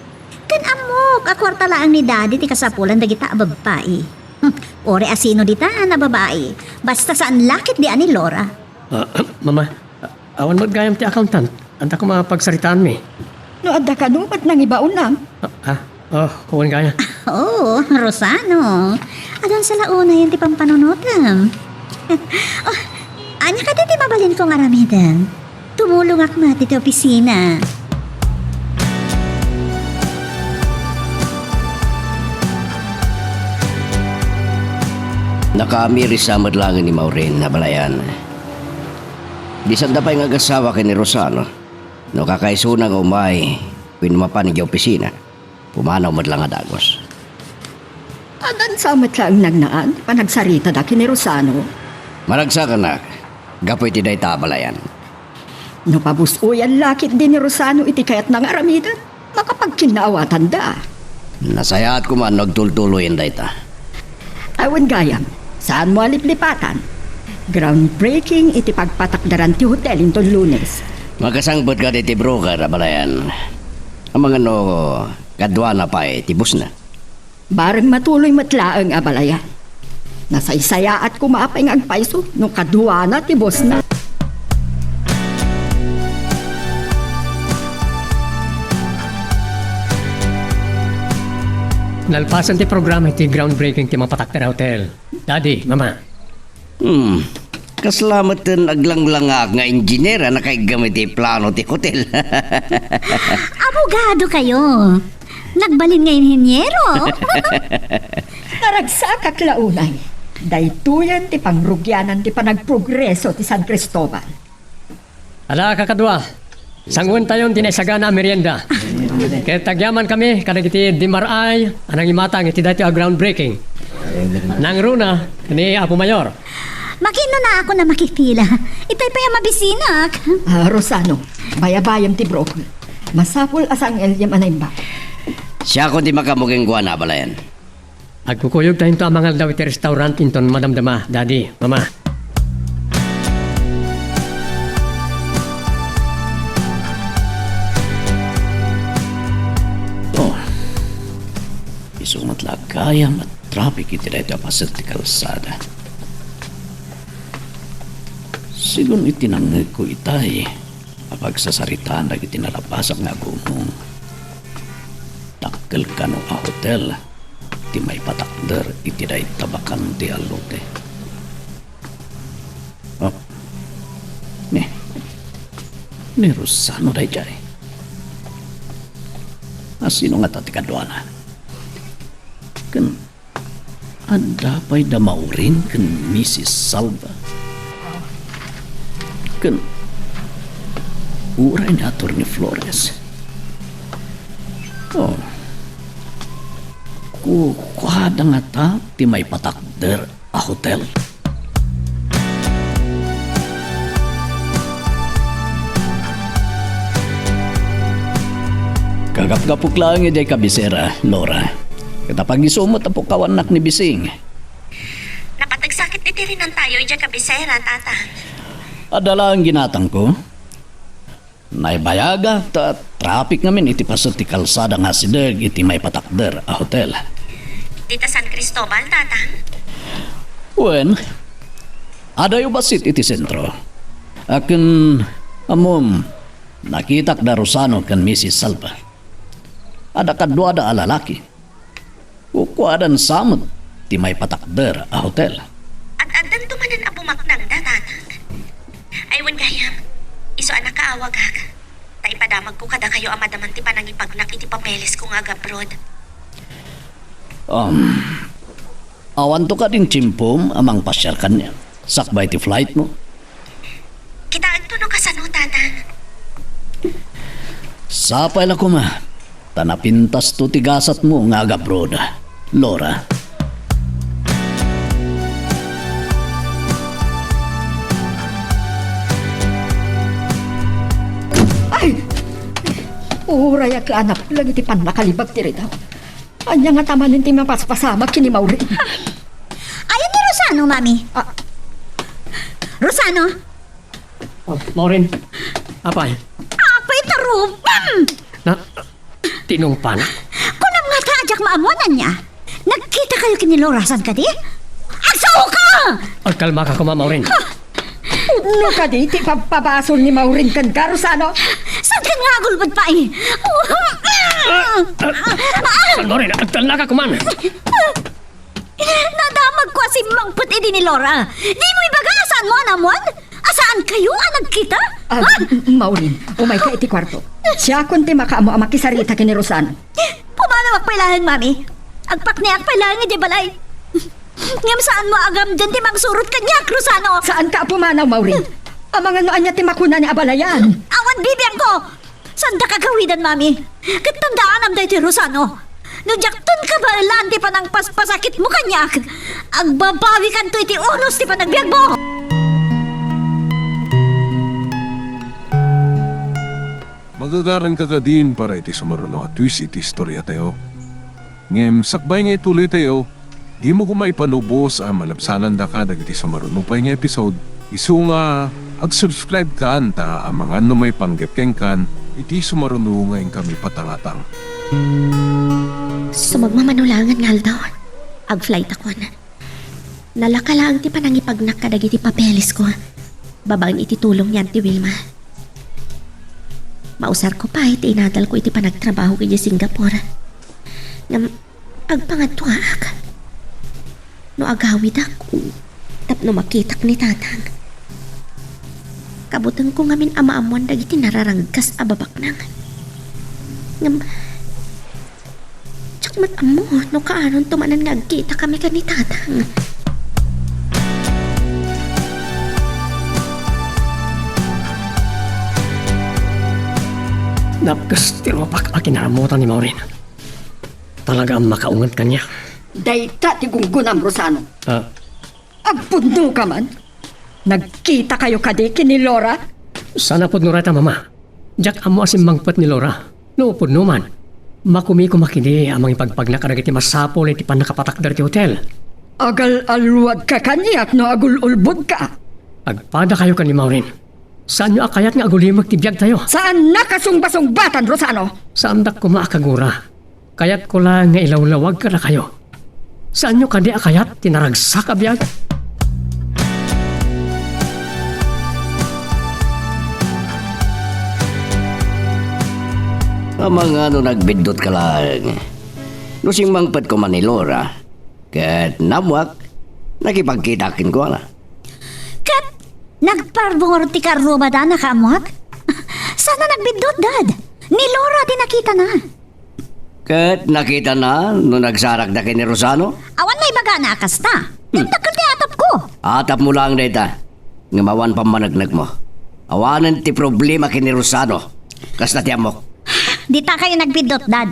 Kan amok, akwarta lang ni daddy ti kasapulan dagita a babae. Ore asino dita na babae. Basta saan lakit di ani Laura. Mama, awan magayam ti accountant. Anta ko mapagsaritaan mi. No adda ka no, ba't nang ibaon Kuwan gaya. Oh, Rosano. Adan sa launa yan ti pampanunutam. Oh, anya ka ti mabalin kong aramidan. Tumulong ak mati ti opisina. Nakaamiri sa madlangan ni Maureen na balayan. Bisan da pa yung agasawa kay ni Rosano. No kakaisuna nga umay, pinumapan ng opisina. Pumanaw madlang nga dagos. Adan sa matlang nagnaan, panagsarita da kini Rosano. Maragsa ka na, gapoy ti day tabalayan. No pabusuyan lakit din ni Rosano iti kayat ng aramidan. Makapagkinaawatan da. Nasayaat ko man nagtultuloyin day ta. Awan gayam, saan mo aliplipatan? Groundbreaking iti pagpatakdaran ti hotel intong Lunes. Magkasangbot ka ti broker na balayan. Ang mga no, kadwa na pa tibus na. Bareng matuloy matlaang abalayan. Nasaysaya at kumapay nga agpaiso nung kadwa na ti boss na. Nalpasan ti programa ti groundbreaking ti Mapatakter Hotel. Daddy, Mama. Kaslamatan aglang-langak nga engineer na kaigamit ti plano ti hotel. Abogado kayo. Nagbalin nga inhenyero. Naragsa kaklaunay. Daytoyan ti pangrugyanan ti panagprogreso ti San Cristobal. Ala kakadwa, sangun tayon tinesagana merienda. Kaya tagyaman kami, kadagiti Dimaray, anang imatang iti dati a groundbreaking. Nang runa, ni Apo Mayor. Makino na ako na makipila. Itay pa yung mabisinak. Rosano, bayabayam ti broker. Masapul asang elyam anay ba? Siya ko di makamuging guwan na balayan. Agkukuyog tayo to ang mga daw iti restaurant inton madamdama, Daddy, Mama. Oh, isumat lagayam at traffic iti dito pasat ti kalsada. Sigun itinangag ko itay, papagsasaritaan na itinalabasak nga gumong. Takkel ka no a hotel, ti may patakder iti day tabakan ti alote. Oh, ni Rosano day jay. Asino nga tati kadwana? Kan, anda pa'y da Maureen kan Mrs. Salva. Kan, uray na ator ni Flores. Oh, kukuhada nga ta ti may patakder a hotel. Kagap-gapok lang iti kabisera, Laura. Katapag isumot ang pukawanak ni Bising. Napatagsakit iti rin ang tayo, dyan kabisera, tata. Adala ang ginatang ko. Naibayaga ta traffic ngamin iti pasot ti kalsada nga sideg iti may patakder a hotel. Dita San Cristobal, tata. Wen, adayo basit iti sentro. Akin, amom, nakitak da Rosano kan Mrs. Salva. Ada kadwa da alalaki. Ukwadan samot ti may patakder a hotel. At adan tumanan abumaknang da, tata. Aywan gayam, iso anak kaawag hag. Tay padamag ko kada kayo amadaman ti panangipagnak iti papeles kong agabrod. Awan to ka din chimpom amang pasyar kanya. Sakbay ti flight mo. Kitaan to no kasano, tata. Sapay la kuma. Tanapintas to tigasat mo nga agabrod. Laura. Ay! Uray at anak, lagi ti pan nakalibag ti ritaw. Anya nga tamanin ti mapaspasama kini Maureen. Ayan ni Rosano, mami. Rosano? Oh, Maureen. Apay. Apay tarupam! Na, tinungpan. Kunam nga taajak maamuanan niya. Nagkita kayo kini Laura, san ka di? Agsaw ka! Agkalma ka kuma, Maureen. No ka di, ti pagpabasol ni Maureen kan ka, Rosano. Saan ka nga gulbad pa eh? San Maureen, agtalna ka kuman. Nadamag ko si Mangput edi ni Laura. Di mo ibaga saan mo anamuan? Asaan kayo ang nagkita? Maureen, umay ka iti kwarto. Siya kunti makaamo ang makisarita kini Rosano. Pumalawak pailangan, mami. Agpak niya ang pailangan di balay. Ngam saan mo agam dyan ti magsurot kanyak, Rosano? Saan ka pumanaw, Maureen? Ang mga noan niya timakuna ni Abalayan. Awan bibiyang ko! Saan da kagawidan, mami? Katandaan am ti Rosano. No jakton ka ba lanti pa ng paspasakit mo kanyak? Ang babawi kan to iti unos ti panagbiag mo! Magagaran ka din para iti sumaruno at twist iti istorya tayo. Ngem sakbay nga ituloy tayo, di mo kumay panubos ang malabsanan da ka dagiti sumaruno pa nga episode. Isu nga ag-subscribe ka anta ang mga ano may panggepkeng kan iti sumaruno nga kami patangatang. Sumagmamanulangan nga daw. Ag-flight ako na. Nalaka lang ti panangipagnak kadag iti papeles ko. Babaeng iti tulong niyan ti Wilma. Mausar ko pa iti inadal ko iti panagtrabaho kaya Singapore. Ngam agpangadtuaak. No agawid ako. Tapno makitak ni tatang. Kabutan ko ngamin amaamuan dagiti nararanggas ababak nang. Ngam tsak mat amo no kaanon tumanan nga agkita kami ni tatang. Napkas tiropak akin naramutan ni Maureen. Talaga ang makaungat kanya. Dayta ti gunggunam, Rosano. Ah, Agpundo ka man. Nagkita kayo kadiki ni Laura? sana po nurata mama. Jak amo asim mangpet ni Laura. No po man. Makumi ko makini amang ipagpagnakadag iti masapol iti panakapatak dari ti hotel. Agal-alwad ka kanyak no agul-ulbod ka. Agpada kayo kan ni Maureen. Saan nyo akayat nga agulimag ti biyag tayo? Saan nakasungbasungbatan, Rosano? Saan dak ko maakagura? Kayat ko lang nga ilawlawag ka na kayo. Saan nyo kadi akayat tinaragsak a biyag? Ang mga ano nagbindot ka lang. Nusing mangpat ko man ni Laura. Kat namuak, nakipagkitakin ko na. Kat, nagparbor ti karuma da na kamuak? Sana nagbindot, Dad. Ni Laura din nakita na. Kat nakita na nung nagsarak na kay ni Rosano. Awan may baga na akas na. Nagtakal ti atap ko. Atap mo lang dita. Ngamawan pa managnag mo. Awanan ti problema kay ni Rosano. Kas na ti amok. Di ta kayo nagbindot, Dad.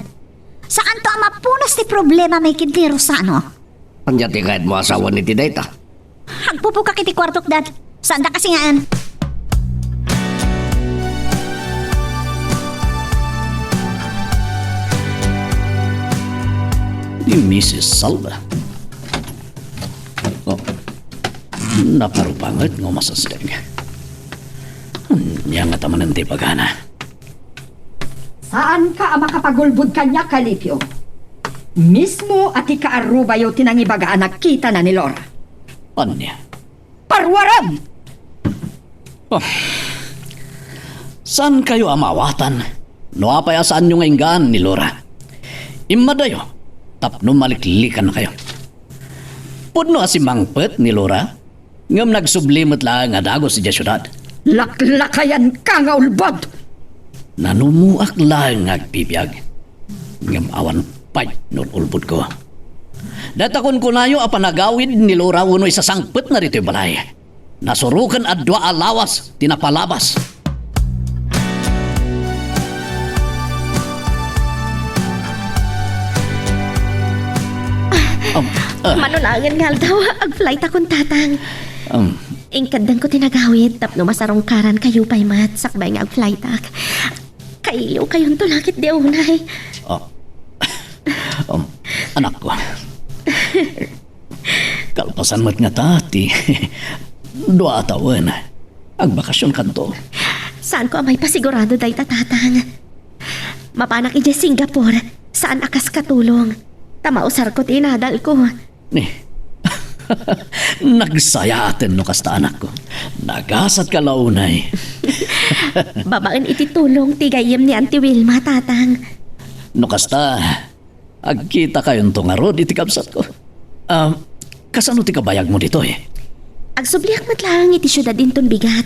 Saan to ang mapunas ti problema may kindi Rosano? Anya ti kahit mo asawa ni ti dayta. Hagpupo ka kiti kwartok, Dad. Saan da kasi ngaan? Ni Mrs. Salva. Oh, naparupangat ng masasdag. Yang nga tamanan ti pagana. Saan ka ang makapagulbod kanya, Kalipyo? Mismo at ikaarubayo tinangibagaan nakita na ni Laura. Anya? Parwaram! Oh. Saan kayo amawatan? No apaya saan nyo ngayon ni Laura? Imadayo, tapno maliklikan na kayo. Pudno asimangpet ni Laura, ngam nagsublimot lang nga dago si syudad. Laklakayan ka nga ulbod! Nanumuak lang agpibiyag. Ngam awan pay nun ulbod ko. Datakon ko nayo apanagawid ni Laura unoy sa sangpet na rito balay. Nasurukan at dua alawas, tinapalabas. Manulangan nga daw. Ag-flight akong tatang. Ingkadan ko tinagawid. Tapno masarongkaran kayo pa'y mat. Sakbay nga ag-flight ak. Kailiw kayong tulakit di unay. Anak ko. Kalpasan mat nga tati. Dua taon. Agbakasyon kanto. Saan ko amay pasigurado day tatatang? Mapanak ije Singapore. Saan akas katulong? Tamausar ko tinadal ko. Ni. Nagsayatan no kasta anak ko. Nagasat ka launay. Babaan ititulong tigayem ni Auntie Wilma tatang. No kasta, agkita kayong tungarod iti kapsat ko. Kasano ti kabayag mo dito eh? Agsubliak mat lang iti syudad inton bigat.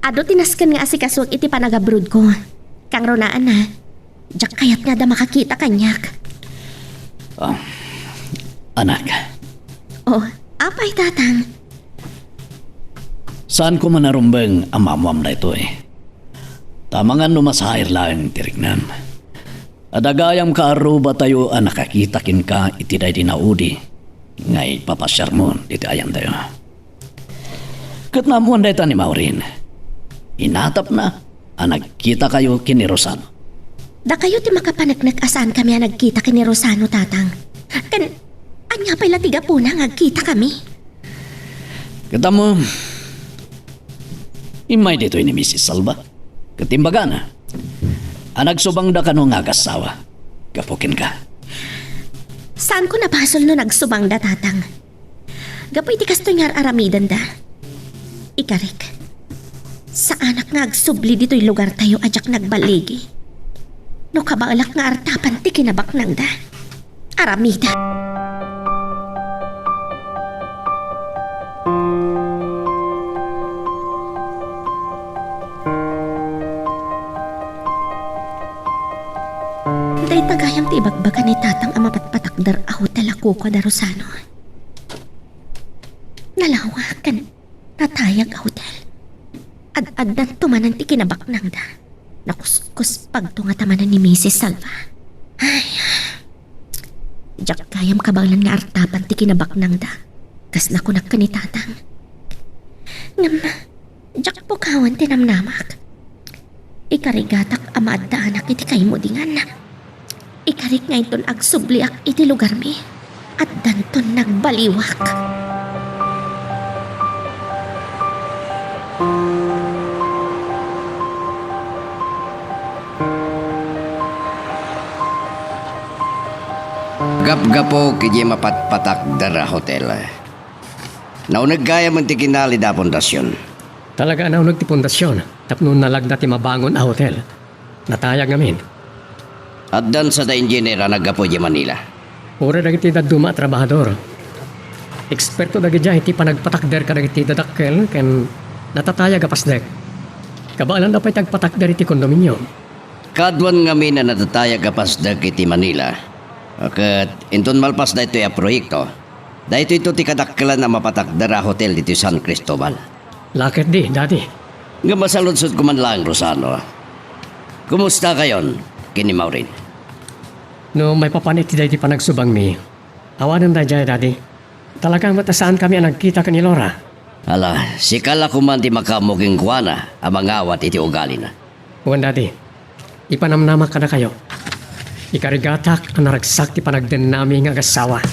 Ado tinaskan nga asikaswag iti panagabrod ko. Kang ronaan na. Diyak kayat nga da makakita kanyak. Anak, Oh, apay tatang. Saan ko man narumbeng ang mamam na ito eh. Tamangan numasahir lang tirignan. Adagayam ka aruba tayo ang nakakitakin ka itiday dinaudi. Ngay papasyar mo, dito ayan tayo. Katnamuan na ito ni Maureen. Inatap na ang nagkita kayo kini Rosano. Da kayo ti makapanagnak asaan kami ang nagkita kini Rosano tatang. Anya pa'y latiga po na nagkita kami. Kita mo, imay dito ni Mrs. Salva. Katimbaga na. Ang nagsubang da ka nung agasawa. Kapukin ka. Saan ko napasol no nagsubang da tatang? Gapoy ti kasto nga aramidan da. Ikarik. Sa anak nga agsubli dito'y lugar tayo ajak nagbaligi. No kabaalak nga artapan ti kinabak nang da. Aramida. Day tagayam ti ibagbaga ni tatang ang mapatpatakdar a hotel ako ko da Rosano. Nalawakan, natayag a hotel. Ad-adan tumanan ti kinabak nang da. Nakuskus pagtunga tamanan ni Mrs. Salva. Ay, jak kayam kabanglan nga artapan ti kinabak nang da. Kas nakunak ka ni tatang. Ngam, jak po kawan tinamnamak. Ikarigatak amaad da anak iti kay mo dingan na. Ikarik nga iton agsubliak iti lugar mi. At danton nagbaliwak. Gap-gapo kiji mapatpatak dara hotel. Naunag gaya man ti kinali da pundasyon. Talaga na unag ti pundasyon. Tapno nalagda ti mabangon a hotel. Natayag ngamin. At dan sa da engineer ang naggapo di Manila. Ura dagiti daduma trabahador. Eksperto dagiti iti panagpatakder ka dagiti dadakkel ken natatayag a pasdek. Kabaalan daw pa'y tagpatakder iti kondominyo. Kadwan nga na natatayag kapasdag iti Manila. Kat inton malpas da ito ya proyekto. Da ito ti kadakkelan na mapatakdara hotel dito San Cristobal. Lakit di, dati. Nga masaludsod ko man lang, Rosano. Kumusta kayon, kini Maureen? No may papanit ti di panagsubang mi. Awanan da jay dati. Talagang matasaan kami ang nagkita ka ni Laura. Ala, sikala ko man ti makamuging kuwana ang mga awat iti ugali na. Huwag dati. Ipanamnama ka na kayo. Ikarigatak ang naragsak ti panagden namin nga asawa.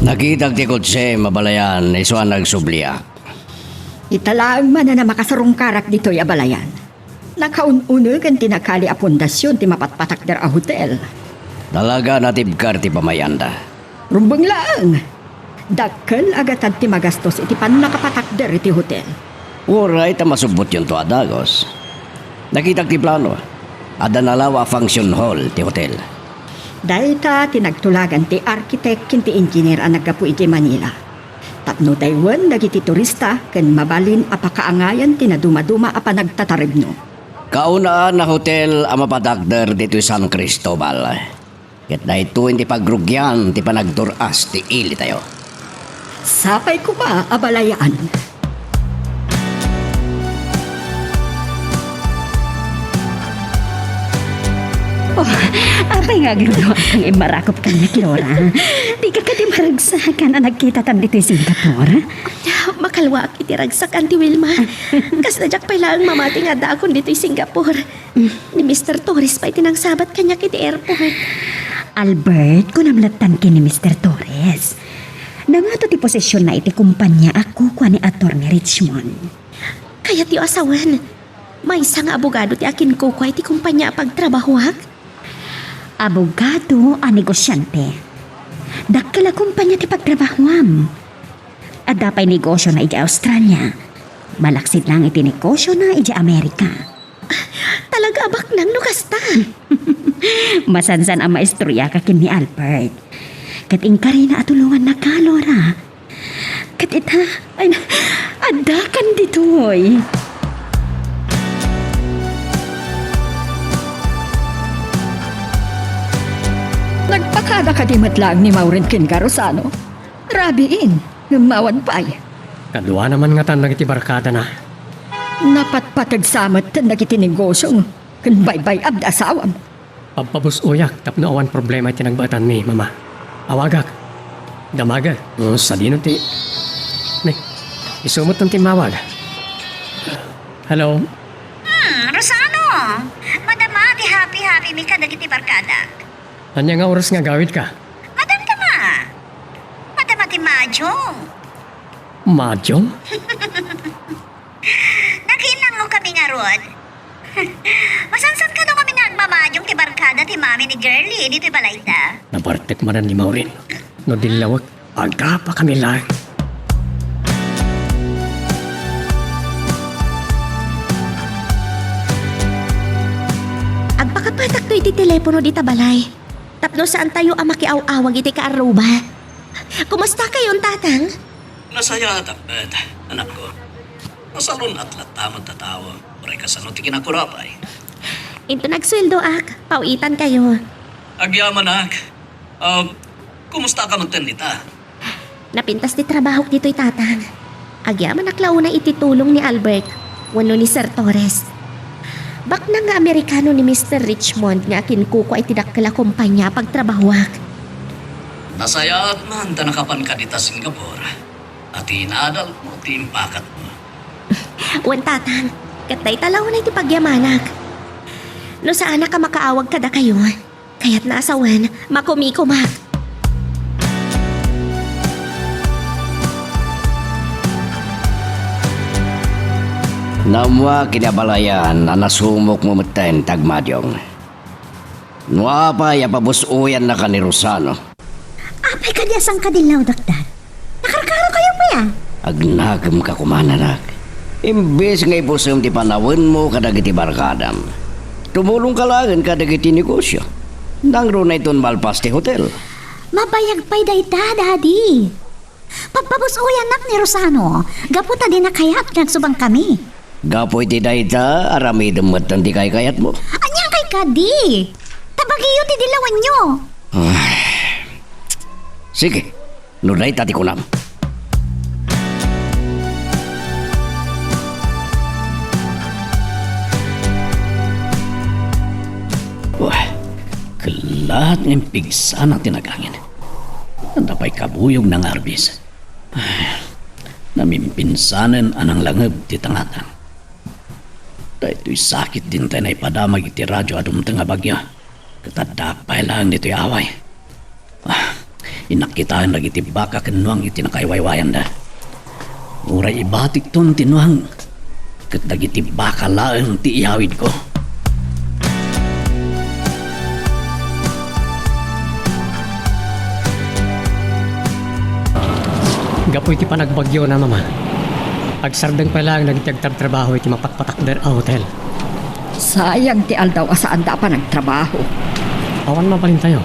Nakitag ti kutse mabalayan iso ang nagsubliak. Italaang man na makasarong karak dito'y abalayan. Nakaununag ang tinakali a pundasyon ti mapatpatakder a hotel. Talaga natibkar ti pamayanda. Rumbang lang. Dakkel agatan ti magastos iti pan nakapatakder iti hotel. Uray, masubot yun to adagos. Nakitag ti plano. Ada nalawa function hall ti hotel. Dahita tinagtulagan ti architect kinti engineer ang naggapu iti Manila. Tapno Taiwan dagiti turista ken mabalin apakaangayan tinaduma-duma apa nagtataribno. Kaunaan na hotel ang mapadagder dito San Cristobal. Ket na ito hindi pagrugyan ti panagduras ti ili tayo. Sapay ko pa abalayaan. Oh, apay nga agludo ang imarakop ka niya, Kilora. Di ka di maragsakan ang nagkita tam dito Singapore. Makalwak iti ragsakan ti Wilma. Kas najak pa lang mamati nga dakon dito'y Singapore. Ni Mr. Torres pa itinang sabat kanya kiti airport. Albert, kunamlatan ki ni Mr. Torres. Nangato ti posisyon na iti kumpanya ako kwa ni Atty. Richmond. Kaya ti asawan. May isang abogado ti akin ko kwa iti kumpanya pagtrabahuak. Abogado a negosyante. Dakkala kumpanya ti pagtrabahuam. At dapay negosyo na iti Australia. Malaksid lang iti negosyo na iti Amerika. Talaga abak nang nukasta. Masansan ang maestroya kakin ni Albert. Kat ingkari na atulungan na ka, Laura. Kat ita, ay, adakan ditoy. Nagpakada ka di matlang ni Maureen Kingarosano. Rabiin, ngamawan pa'y. Kadwa naman nga tan nagiti barkada na. Napatpatag samat tan nagitinegosyo. Kan baybay abda asawam. Pagpabus uyak tapno awan problema tinagbatan mi, mama. Awagak. Damagag. O, sa dino ti... Ne, isumot ng timawag. Hello? Rosano! Madama, ti happy mi ka dagiti barkada. Anya nga oras nga gawid ka? Madam tama. Madama ti Majong. Madyong? Nakilang mo kami nga rod. Masansan ka no kami nagmamadyong ti barkada ti mami ni Girlie, dito balayta. Nabartek manan ni Maureen. No dilawag, aga pa kami lang. Agpakapatak to iti telepono di tabalay. Tapno saan tayo ang makiaw-awag iti kaaruba. Kumusta kayon, tatang? Nasaya tapet, anak ko. Nasalun at latamad na tao. Pare ka sa ti kinakurapay. Into nagsweldo ak, pauitan kayo. Agyaman, anak. Kumusta ka magtandita? Napintas ti trabaho dito'y tatang. Agyaman naklauna ititulong ni Albert, wano ni Sir Torres. Bak na nga Amerikano ni Mr. Richmond nga kinkuko ay tidakala kumpanya pagtrabahwak. Nasaya at man tanakapan ka dita Singapore. At inaadal mo ti impakat mo. Wan tatang, katay talaw na iti pagyamanak. No saan ka makaawag kada kayo, kaya't naasawan, makumikumak. Namwa kinabalayan na nasumok mo meten tagmadyong. Nuapa ya pabusuyan na ka ni Rosano. Apay ka sang kadilaw, dakdan. Nakarkaro kayo pa ya? Agnagam ka kumananak. Imbes nga ibusum ti panawin mo kadagiti barkadam. Tumulong ka lang kadagiti negosyo. Nangro na iton malpas ti hotel. Mabayag pa'y dayta, daddy. Pagpabusuyan nak ni Rosano, gaputa din na kayat nagsubang kami. Gapoy ti dayta, aramidem matan ti kayat mo. Anyang kay kadi? Tabagiyo ti dilawan nyo. Sige, nuday tati ko nam. Wah, kelat ng pigsan ang tinagangin. Nandapay kabuyog ng arbis. Namimpinsanan anang langab ti tangatang. Dahito'y sakit din tayo na ipadamag iti radyo adum nga bagyo. Katadapay lang dito'y away. Inakitaan lagi iti baka kanuang iti nakaiwaywayan da. Uray ibatik ton tinuang. Katag iti baka lang ti iawid ko. Gapoy ti panagbagyo na, mama. Agsardang pa lang nagtagtrabaho iti mapatpatakder a hotel. Sayang ti aldaw asaan da pa nagtrabaho. Awan mapalin tayo.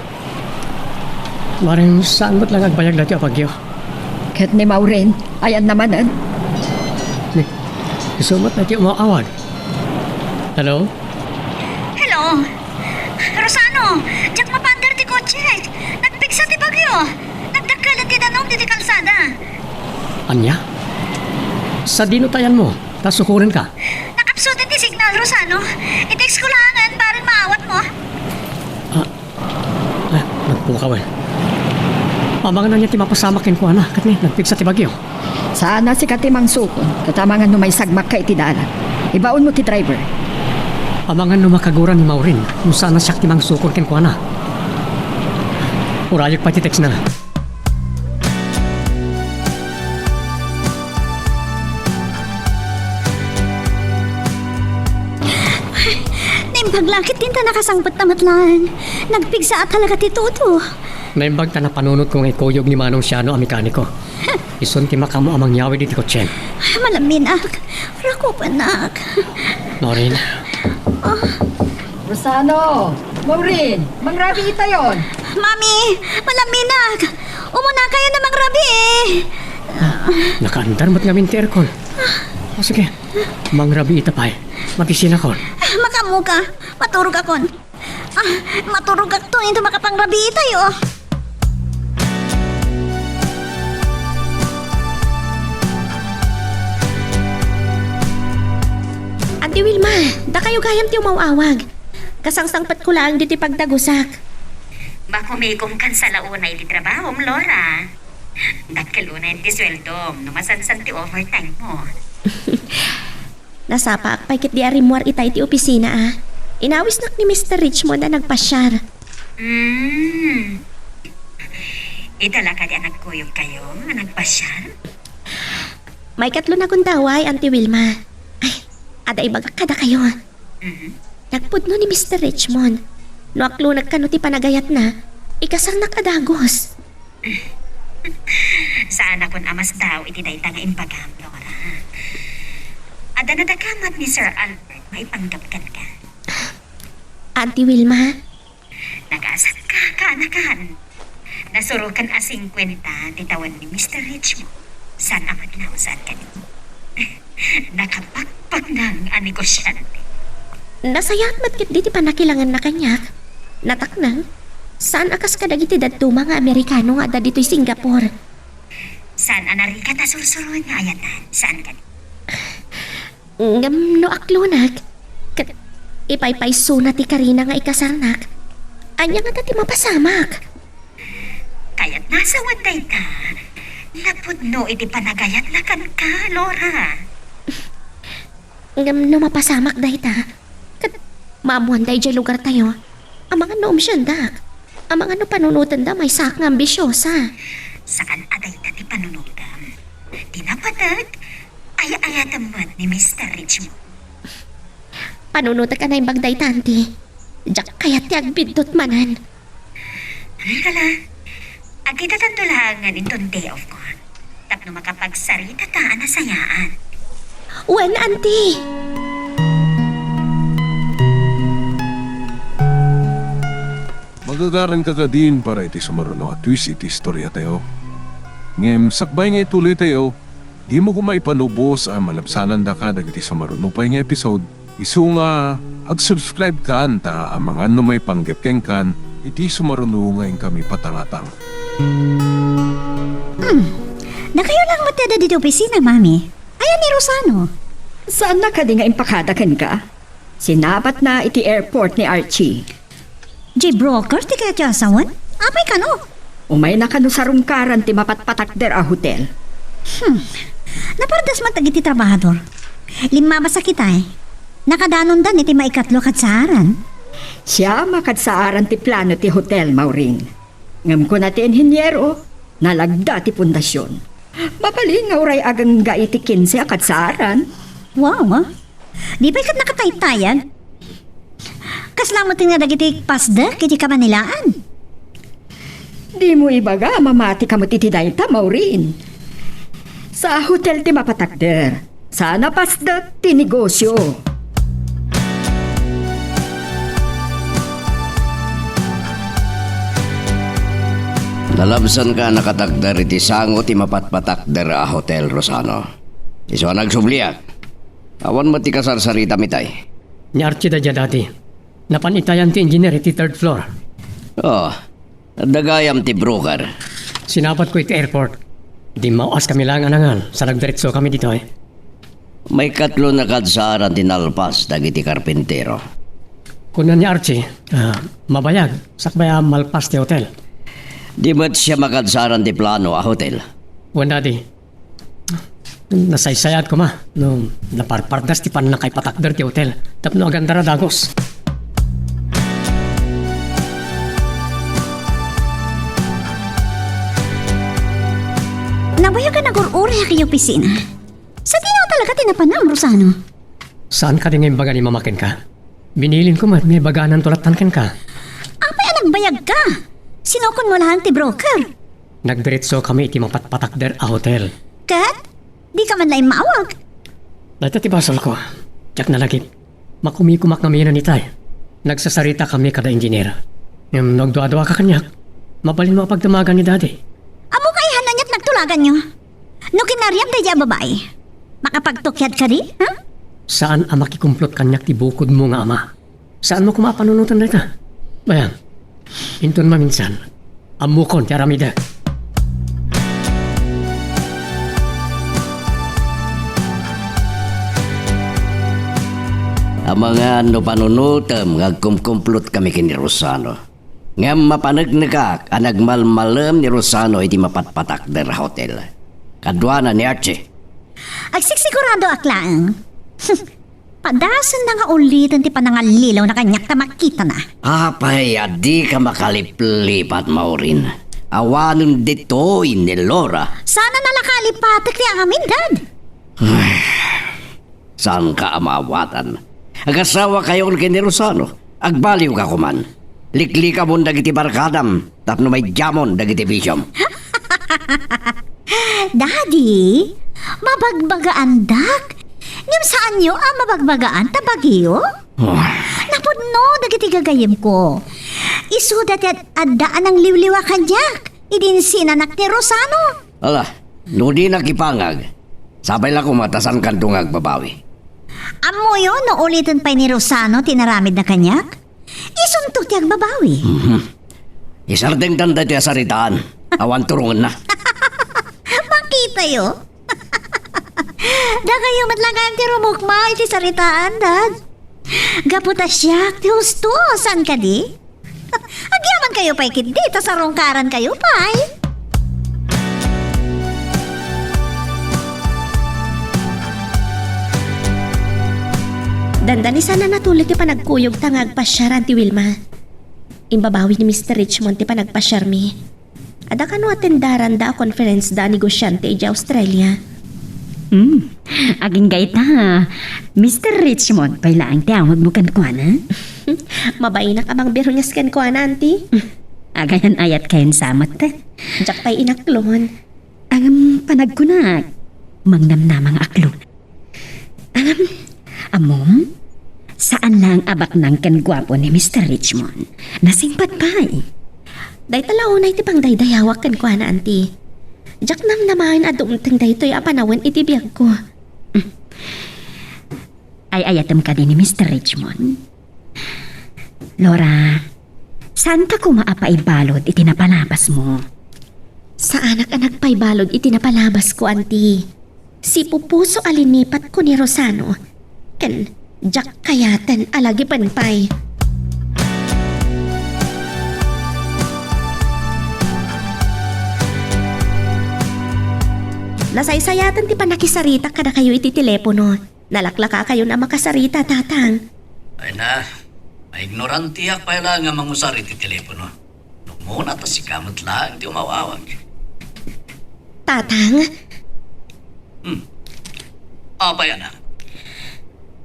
Maring saan ba't lang agbayag dati a bagyo? Ket ni Maureen, ayan namanan. Ni, isumat na ti umaawag. Hello? Hello? Rosano, jak mapander ti kotse. Nagpiksa ti bagyo. Nagdakalan ti danong ti kalsada. Anya? Sa dinutayan mo, tasukurin ka. Nakapsutin ti signal, Rosano. I-text ko langan para maawat mo. Nagpukawan. Mamangan na niya ti mapasamakin ko, anak. Katni, nagpigsa ti bagyo. Sana si katimang sukon, katamangan no may sagmak ka iti dalan. Ibaon mo ti driver. Amangan no makaguran ni Maureen, kung saan na siya timang sukon kin ko, anak. Urayag pa ti text na. Paglakit din ta nakasangpat tamatlan. Nagpigsa at talaga ti Tuto. Naimbag ta na panunot kong ikuyog ni Manong Siano ang mekaniko. Ison ti makamo amang yawi di ti kotsen. Malamin ak. Rako panak. Maureen, Rosano! Maureen! Mangrabi ita yon! Mami! Malamin ak. Umuna kayo na mangrabi eh. nakaandar mo't ngamin ti aircon. O sige, mangrabi ita pa eh. Mapisina ko. Makamuka. Maturog akon. Maturog ak to, hindi makapangrabi tayo. Ante Wilma, da kayo gayam ti umawawag. Kasangsangpat ko lang diti pagdagusak. Makumigom kan sa launay di trabaho, Laura. Nagkalunay ti sweldom, numasansan ti overtime mo. Nasapak, paikit di arimuar itay ti opisina ah. Inawis nak ni Mr. Richmond na nagpasyar. Idala ka di anak kuyog kayo, nagpasyal. May katlo na kundaway, Ante Wilma. Ay, ada ibagak kada kayo. Nagpudno ni Mr. Richmond. No aklo nagkano ti panagayat na, ikasang nakadagos. Saan akong amas daw, itiday nga imbagam, Laura. Ada nadagamat ni Sir Albert, maipanggapkan ka. Ante Wilma, Nag-asat ka, kaanakan. Nasurukan a 50, titawan ni Mr. Richmond. Saan amat na saan ka ni? Nakapagpag ng anegosyante. nasayat matkit di ti panakilangan na kanyak. Nataknang, saan akas kadagiti dadto mga Amerikano nga da dito'y Singapore? Saan anari ka ta sursuron nga ayatan? Saan ka ni? Ngam no aklonag. Kat ipaypayso na ti Karina nga ikasarnak. Anya nga ti mapasamak. Kaya't nasa waday ka. Lapod no, iti panagayat na kan ka, Laura. Ngam no mapasamak dahi ta. Kat maamuan dahi dyan lugar tayo. Ang mga noom siyandak. Ang mga no panunutan da may sak nga ambisyosa. Saan aday na ti panunodam? Tinapatag, ay-ayatan mo ni Mr. Richmond. Panunutan ka na yung bagday tanti. Diyak kaya ti agbidot manan. Kala, agita tandulangan itong day off ko. Tapno makapagsarita taan na sayaan. Wen, auntie! Magagaran ka ka din para iti sumaruno at twist iti istorya tayo. Ngem, sakbay nga ituloy tayo, di mo kumaipanubos ang malabsanan da ka dagiti sumaruno pa nga episode. Isu nga, ag-subscribe ka anta ang mga may panggepkeng kan, iti sumaruno ngayon kami patangatang. Na kayo lang matada dito opisina, mami. Ayan ni Rosano. Saan na ka di nga impakadakan ka? Sinabat na iti airport ni Archie. Broker, ti kaya ti asawan? Apay ka no? Umay na kano sa rungkaran ti mapatpatak der a hotel. Napardas matag iti trabahador. Lima ba sa kita eh? Nakadanon dan iti maikatlo kat saaran. Siya makadsaaran ti plano ti hotel, Maureen. Ngam ko na ti inhinyero, nalagda ti pundasyon. Mabalin nga uray agang ga iti 15 akadsaaran. Wow, ah. Di ba ikat nakataytayan? Kaslamot nga dagiti pasda kiti kamanilaan. Di mo ibaga, mamati ka mo ti dayta, Maureen. Sa hotel ti mapatakder, sana pasda ti negosyo. Nalabsan ka nakatagdar iti sango ti mapatpatakder a Hotel Rosano. Iso nagsubliak. Awan mo ti kasarsarita mitay. Ni Archie da dyan dati. Napanitayan ti engineer iti third floor. Oh, dagayam ti broker. Sinapat ko iti airport. Di mawas kami lang anangal sa nagdiretso kami dito eh. May katlo na kadsaran tinalpas dagiti karpintero. Kunan ni Archie, mabayag, sakbaya malpas ti hotel. Di ba't siya makadsaran ti plano a hotel? Wan dati, nasaysayat ko ma, no, naparpardas ti pan na kay patakder ti hotel. Tapno agandara dagos. Nabayo ka nag-uri kayo opisina. Sa di na talaga tinapanam, Rosano. Saan ka din ngayon baga ni mamakin ka? Binilin ko may baganan tulatan ken ka. Apay anang bayag ka. Sinukon mo lang ti broker. Nagdiretso kami iti mapatpatakder a hotel. Kat, di ka man lang maawag. Dati ti basol ko, tiyak na lagip. Makumikumak na miyan nitay. Nagsasarita kami kada engineer. Yung nagdua-dua ka kanyak, mabalin mo pagdamagan ni daddy. Amo kay hananyat nagtulagan nyo. No kinariam tayo dya babae. Makapagtukyat ka di, ha? Saan ang makikumplot kanyak ti bukod mo nga ama? Saan mo kumapanunutan na ita? Bayang, intun maminsan, amukon ti Aramida. Ang mga no panunutem nga kumkumplot kami kini Rosano. Nga mapanagnikak ang nagmalmalam ni Rosano iti mapatpatak der hotel. Kadwa na ni Archie. Agsigsigurado aklang. Padasan na nga ulitin ti panangalilaw na kanyak ta makita na. Apay, di ka makaliplipat maurin. Awanon dito ni Laura. Sana nalakalipatak ti amin, Dad. Saan ka amawatan? Agasawa kayo kini Rosano. Agbaliw ka kuman. Likli ka mo dagiti barkadam. Tapno may jamon dagiti bisyom. Daddy, mabagbagaan dak. Ngam saan nyo ang mabagbagaan tabagiyo? Napudno dagiti gagayem ko. Isudat at addaan ang liwliwa kanyak. Idin sinanak ni Rosano. Ala, no di nakipangag. Sabay lang kumatasan kantungag babawi. Amo yun, no ulitin pa ni Rosano tinaramid na kanyak. Isuntok tiyag babawi. Isardeng tanda tiya saritaan. Awan turungan na. Makita yo. Da kayo matlagaan ti rumukma iti saritaan, Dad. Gaputa siya, ti husto, saan ka di? Agyaman kayo pa'y kindi, tas arongkaran kayo pa'y. Dandani sana natuloy ti panagkuyog tangag pasyaran ti Wilma. Imbabawi ni Mr. Richmond ti panagpasyar mi. Ada kano atendaran da conference da negosyante iti Australia. Aging gaita, Mr. Richmond, pailaang tiyawag mo kan kuha na? Mabainak amang biro niya skan ko ananti. Agayan ayat kayan samat ta. Jak pa'y inaklon. Ang panagkunak, mangnamnamang aklon. Amom, saan lang abak ng kangwapo ni Mr. Richmond? Nasingpat pa eh. Day talaunay ti pang daydayawak kan ko ananti. Jak namnamahin adumting daytoy apanawan iti biyag ko. Ay ayatam ka din ni Mr. Richmond. Laura, saan ka kumaapaibalod iti napalabas mo? Sa anak-anak pa'y balod iti napalabas ko, anti. Si Pupuso alinipat ko ni Rosano. Ken, jak kayatan alagi panpay. Nasaysayatan ti panakisarita kada kayo iti telepono. Nalaklaka kayo na makasarita, tatang. Ay na, ignorantiyak pa lang nga mangusari ti telepono. Nung muna ta si kamot lang ti umawawag. Tatang, Apay anak.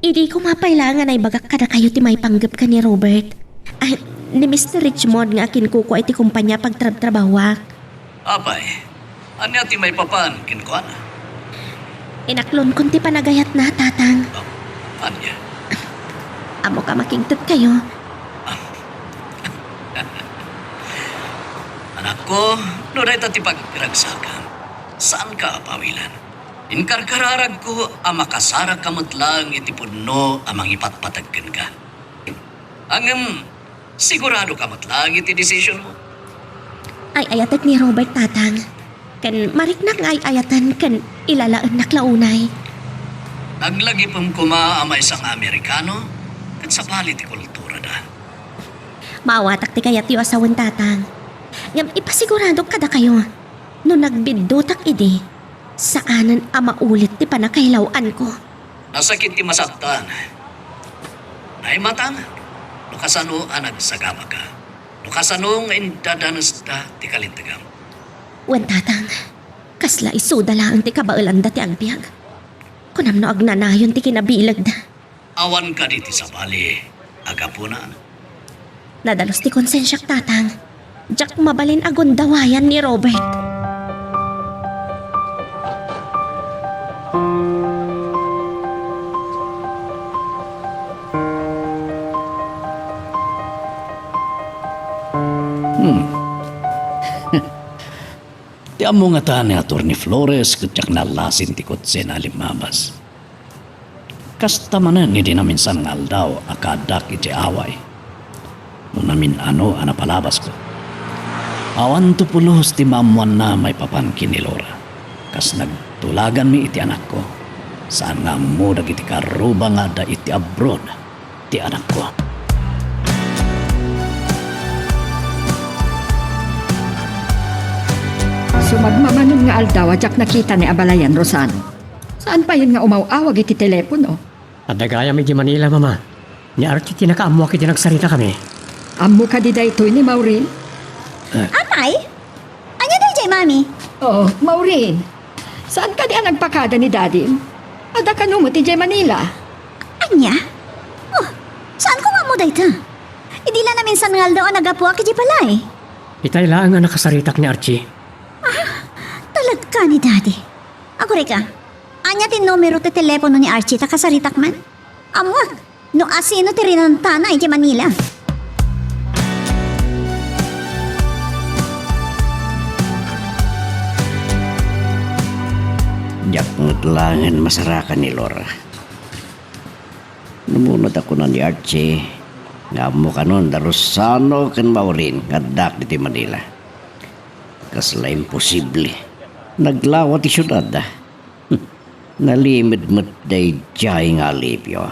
hindi ko mapailangan ay bagak kada kayo ti may panggap ka ni Robert. Ay, ni Mr. Richmond nga akin kuko iti kumpanya pagtrabawak. Apay, anya ti may papan kinkuan. Inaklon kon ti panagayat na, tatang. Anya? Amo ka makingtot kayo. Anak ko, nuray ti pagkiragsakan. Saan ka pawilan? Inkarkararag ko ang makasara kamot lang iti puno amang ipatpatagkan ka. Ang sigurado kamot lang iti decision mo. Ay ayatat ni Robert, tatang. Kan mariknak nga ay ayatan kan ilalaan na klaunay. Naglagi pong kuma ang isang Amerikano at sa bali ti kultura da. Maawatak ti kayat yu asawan, tatang. Ngam ipasigurado kada kayo. No nagbiddotak idi, saanan ang maulit ti panakailawan ko. Nasakit ti masaktan. Naimatang, lukasano ang nagsagama ka. Lukasano nga indadanas da ti kalintagam. Wan, tatang. Kasla isuda lang ti kabailan da ti agbyag. Kunam no agnanayon ti kinabilag da. Awan ka diti sa bali, agapunan. Nadalos ti konsensyak, tatang. Jak mabalin agon dawayan ni Robert. Ti amo nga ta ni Atty. Flores kutyak nalasin ti kutse na limabas. Kasta manan hindi na minsan ngaldaw akadak iti away. Unamin ano ana palabas ko. Awan to pulos ti mamuan na may papangkin ni Laura. Kas nagtulagan mi iti anak ko. Saan nga mo dagiti karuba nga da iti abroad ti anak ko. Sumagmamanon nga aldaw, ajak nakita ni Abalayan, Rosano. Saan pa yun nga umawawag iti telepono? At dagaya mi di Manila, mama. Ni Archie tinakaamwa kiti nagsarita kami. Ammo ka di daytoy ni Maureen? Amay? Anya daw jay, mami? Oo, Maureen. Saan ka di ang nagpakada ni Daddy? Ada ka mo ti Manila. Anya? Oh, saan ko nga mo dayta? Idila namin sa ngal daw ang nagapuwa kiti palay. Itay lang ang nakasaritak ni Archie. Talag ka ni Daddy. Ako reka, anya tin numero ti telepono ni Archie ta kasaritak man? Amwag, no asino ti rinantana iti Manila. Diyak ngutlangan masarakan ni Laura. Numunod ako na ni Archie. Nga mo kanon da Rosano kan Maureen nga dak diti Manila. Kasla imposible. Naglawa ti syudad da. Nalimid day jay nga Alipio.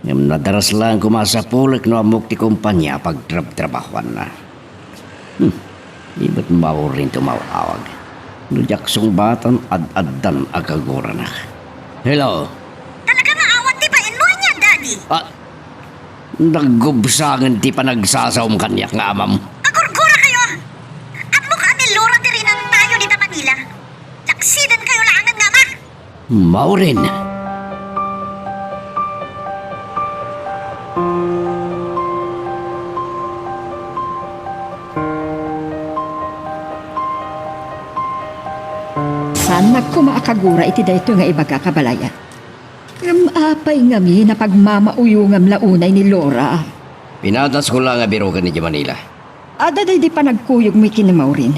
Ngam nadaras lang kumasapulak no amok ti kumpanya pagtrabahuan na. Di ba't Maureen tumawawag? Nujaksong batan ad-addan agagura na. Hello? Talaga maawan ti pain mo niya, Daddy. Naggubsangan ti pa nagsasawang kanyak nga amam. Agurgura kayo. At mukha ni Laura ti rin ang tayo dito Manila. Laksidan kayo langan nga ma. Maureen. Saan nagkumaakagura iti dayto nga ibaga kabalayan? Apay nga mi na pagmamauyungam launay ni Laura. Pinatas ko lang nga biro ka ni Manila. Ada day di pa nagkuyog mi kini Maureen.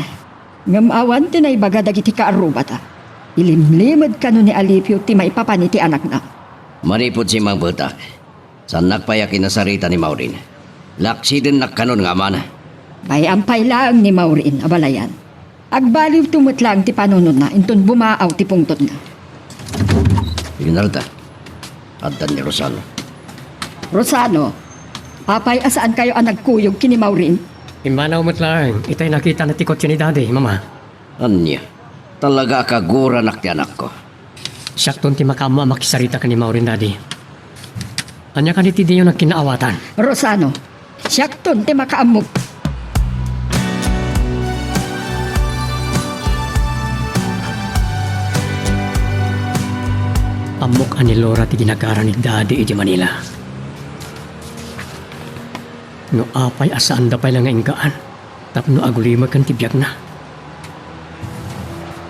Ngam awan ti na ibaga dagiti kaarubata. Ilimlimad ka ni Alipio ti maipapani ti anak na. Maripot si Mang Butak. San nagpayakin na sarita ni Maureen. Laksi din nagkanon nga man. Bayampay lang ni Maureen, abalayan. Agbaliw tumutlang ti panunod na, inton bumaaw ti pungtot na. Ignalta. Addan ni Rosano. Rosano, apay asaan kayo ang nagkuyog kini Maureen? Imanaw mo't lang. Itay nakita na tikot siya ni Daddy, mama. Anya. Talaga kagura nak ti anak ko. Siyakton ti makama makisarita ka ni Maureen, Daddy. Anya ka ni Tidiyo nagkinaawatan. Rosano, siyakton ti makaamog. Amok ani Laura ti ginagara ni Daddy iti Manila. No apay asaan da pay lang nga ingkaan. Tapno agulimag kan tibiyag na.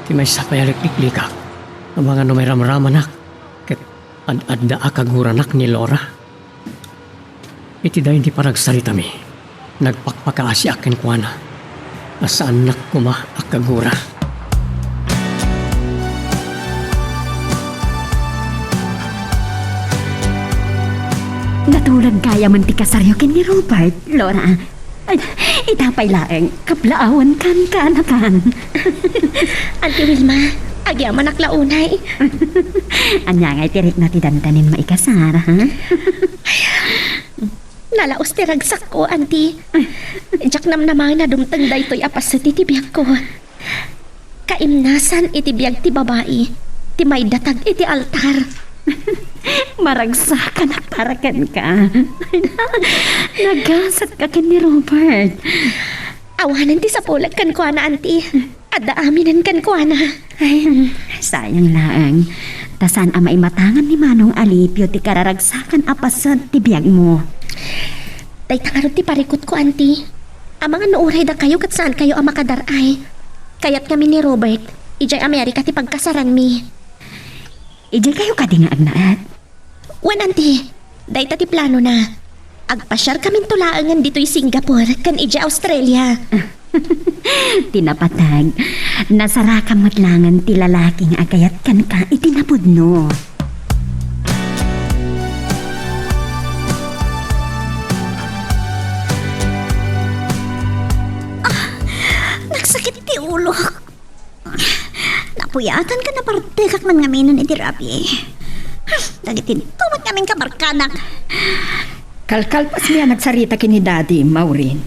Ti may sapay alikliklikak. Ang mga no may ramramanak. Ket ad-adda akaguranak ni Laura. Iti da hindi paragsarita mi. Nagpakpakaasi akin kwa na. Asaan nak kuma akagura. Natulag kaya man ti kasaryo ken ni Robert, Laura. Ay, itapay laeng, kaplaawan kan kanakan. Auntie Wilma, agyaman aklaunay. Anya nga itirik na ti dantanin maikasara, ha? Nalaos ti ragsak ko, Auntie. Diyak namnamang na dumtang daytoy apas sa titibiyag ko. Kaimnasan itibiyag ti babae. Ti may datag iti altar. Maragsakan at parakan ka. Nagasat ka ken ni Robert. Awanan ti sapulag kan ko na, Auntie. Adda aminan kan ko na. Ay, sayang laang. Tasan ang maimatangan ni Manong Alipio ti kararagsakan apas sa tibiyag mo. Tay tangarot ti parikot ko, Auntie. Ang mga nauray da kayo kat saan kayo ang makadaray. Kayat kami ni Robert, ijay Amerika ti pagkasaran mi. Ijay kayo ka di nga agnaat. Wan, Auntie, day ti plano na. Agpasyar kami tulaangan dito'y Singapore, kan ijay Australia. Tinapatag. Nasara ka matlangan ti lalaking agayat kan ka itinapudno. Puyatan ka na partekak man nga minon iti Rabi. Dagitin tumat kaming kabarkanak. Kalkalpas niya nagsarita kini Daddy, Maureen.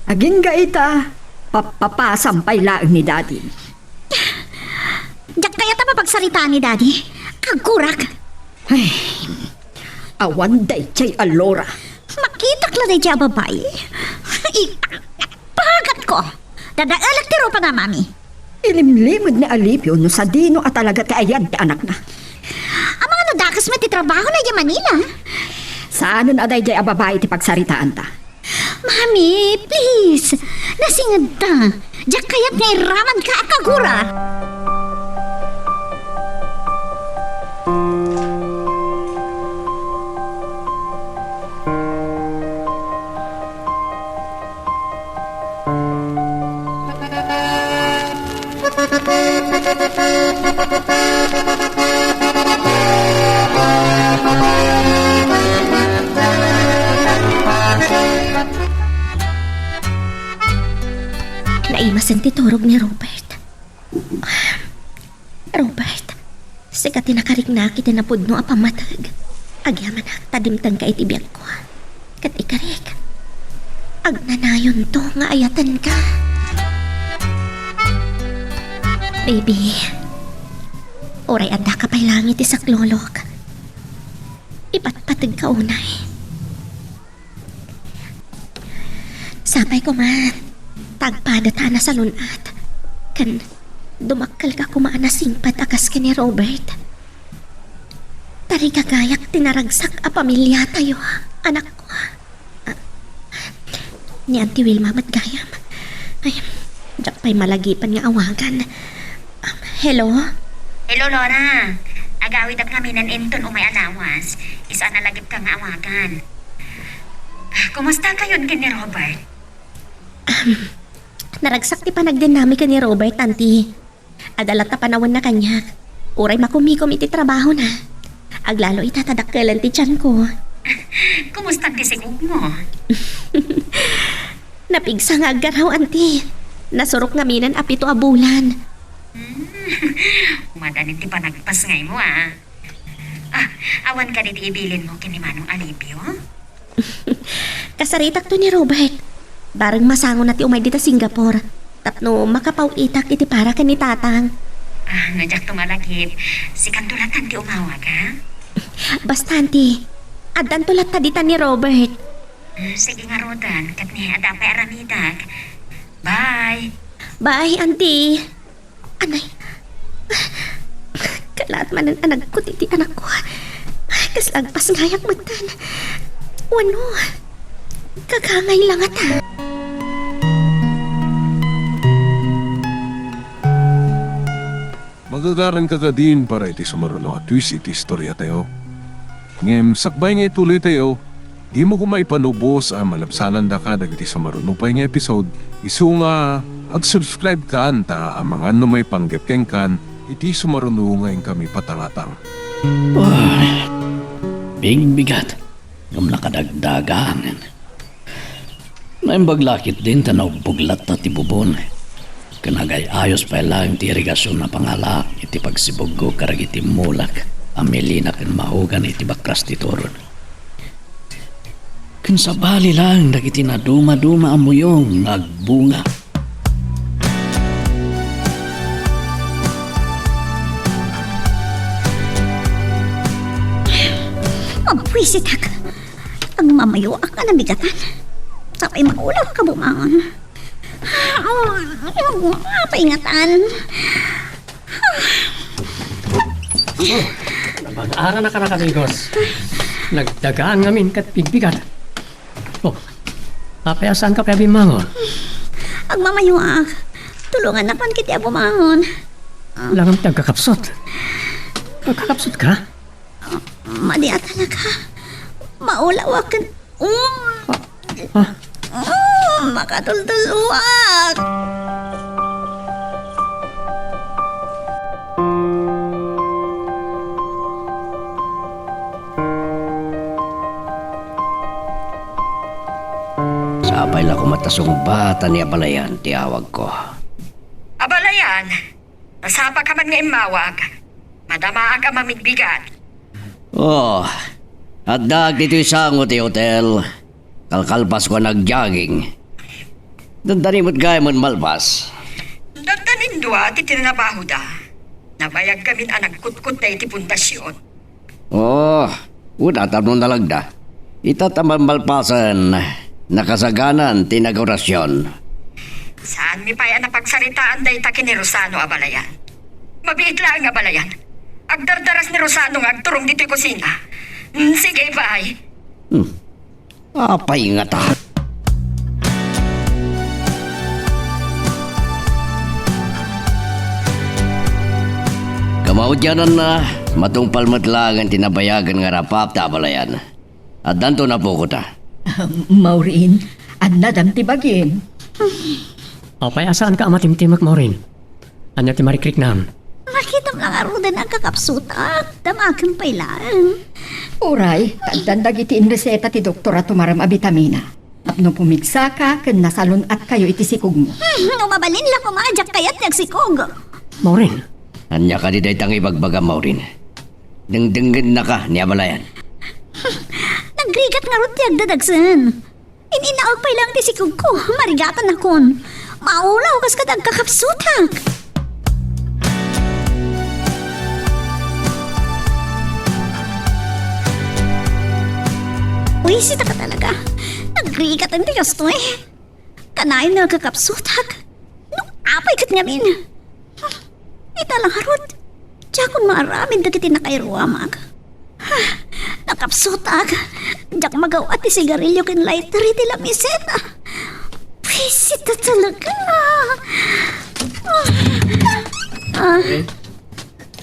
Aging gaita, papasampay laang ni Daddy. Diyak kaya ta papagsarita ni Daddy. Kagurak. Ay, awan day chay Alora. Makitak lang na dyan babae. Pagat ko. Dadaalak tiro pa na, mami. Ilimlimod na alipyo no sa dino at talaga ti ayad ti anak na. Ang mga nadakas mo ti trabaho na dyan Manila. Saan nun aday jay ababae ti pagsaritaan ta? Mami, please. Nasingad ta. Diyak kaya't nga iraman ka akagura. Naimasan ti turog ni Robert. Robert, sikat tinakarik na kita na pudno a pamatag. Agyaman ak tadimtang ka itibiyag ko. Kat ikarik. Agnanayon to nga ayatan ka. Baby, oray adda ka pa'y langit isak lolok. Ipatpatag ka unay. Sapay ko man, tagpadata na sa lunat. Kan, dumakkal ka kumaan na singpat akas ka ni Robert. Tari kagayak tinaragsak a pamilya tayo, anak ko. Ni Auntie Wilma matgayam. Ay, diyak pa'y malagipan nga awagan. Hello? Hello, Laura. Agawid ang kami ng enton umay alawas. Isa na lagip ka nga awagan. Kumusta kayo ni Robert? Naragsak ti panagdinamik ka ni Robert, Auntie. Adalat na panawan na kanya. Uray makumikom iti trabaho na. Aglalo itatadakkelan ti tiyan ko. Kumusta ang disigog mo? Napigsa nga agaraw, Auntie. Nasurok nga minan apito a bulan. Umaganit ti panagpas ngay mo, awan ka din ibilin mo kini Manong Alipio? Kasaritak to ni Robert. Barang masango na ti umay dita Singapore. Tapno makapaw-itak iti para ka ni tatang. Nadyak tumalagip. Si Kantulatan ti umawag, ha? Basta, Auntie. Adan tulat ta dita ni Robert. Sige nga, Rodan. Kat ni adapay aramidag. Bye! Bye, Auntie. Anay. Kalat man ang anak ko, titi anak ko. Kaslagpas ngayak matan. Wano. Kagangay lang ata. Magagaran ka din para iti sumaruno at twist iti istorya tayo. Ngem, sakbay nga ituloy tayo, di mo kumaipanubos ang malabsanan da ka dagiti sumaruno pa nga episode, iso nga ag-subscribe ka anta ang mga may panggap keng kan, iti sumaruno ngayon kami patangatang. Bigat. Ngam nakadagdagan. May baglakit din tanaw buglat na tibubon. Kanagay ayos pa lang ti irigasyon na pangala iti pagsibog ko karag iti mulak. Amelina kan mahugan iti bakras ti toron. Kan sabali lang dagiti na duma-duma amuyong nagbunga. Mabwisit ka. Ang mamayo ka na bigatan. Sapay maulaw ka bumangon. Paingatan. Mag-ara na ka na kamigos. Nagdagaan ngamin kat bigbigat. Oh, papayasan ka pa bimangon. Ang mamayo tulungan na pan kiti bumangon. Langam tagkakapsot. Pagkakapsot ka? Madiat talaga. Maulaw ka. Makatultuluwak. Sabay lang kumatasong bata ni Abalayan, tiawag ko. Abalayan! Nasapa ka man nga imawag. Madamaan ka mamigbigat. Oh, at dag dito isang hotel. Kalkalpas ko nag-jogging. Dandanimot gaya mo malpas. Dagdanin dua ti tinabaho da. Nabayag kami ang nagkutkut na iti pundasyon. Oh, una tanong nalagda. Itataman malpasan. Nakasaganan tinagorasyon. Saan mi pa'y napagsaritaan da ita ni Rosano abalayan? Mabiit lang nga abalayan. Agdardaras ni Rosano nga agturong dito'y kusina. Sige, bye. Apay nga ta. Kamao dyanan na matungpal matlagan tinabayagan nga rapap tabalayan. At danto na po ko ta. Maureen, ang nadamtibagin. Apay asaan ka amatimtimak mo rin? Anya ti marikrik nam. Nakita mo lang arudan ang kakapsutak. Damagan pa ilaan. Uray, tagdandag iti reseta ti doktora tumaram a bitamina. No pumigsa ka, kan nasalon at kayo iti sikog mo. Umabalin lang kumadyak kayat nagsikog. Maureen, Anya ka di daytang ibagbaga Maureen. Dengdenggen na ka ni abalayan. Nagrigat nga ron tiyag dadagsan. Ininaog pa ilang tisikog ko. Marigatan akon. Maulaw kas katag kakapsutak. Wisita ka talaga. Nagrigat ang tigas to eh. Kanain na kakapsutak. Nung apay kat ngamin. Ita lang harot. Diyakon maaramin dagiti na kay Ruamag. Nakapsutak. Diyak magaw at sigarilyo kin lighter iti lamiseta. Wisita talaga.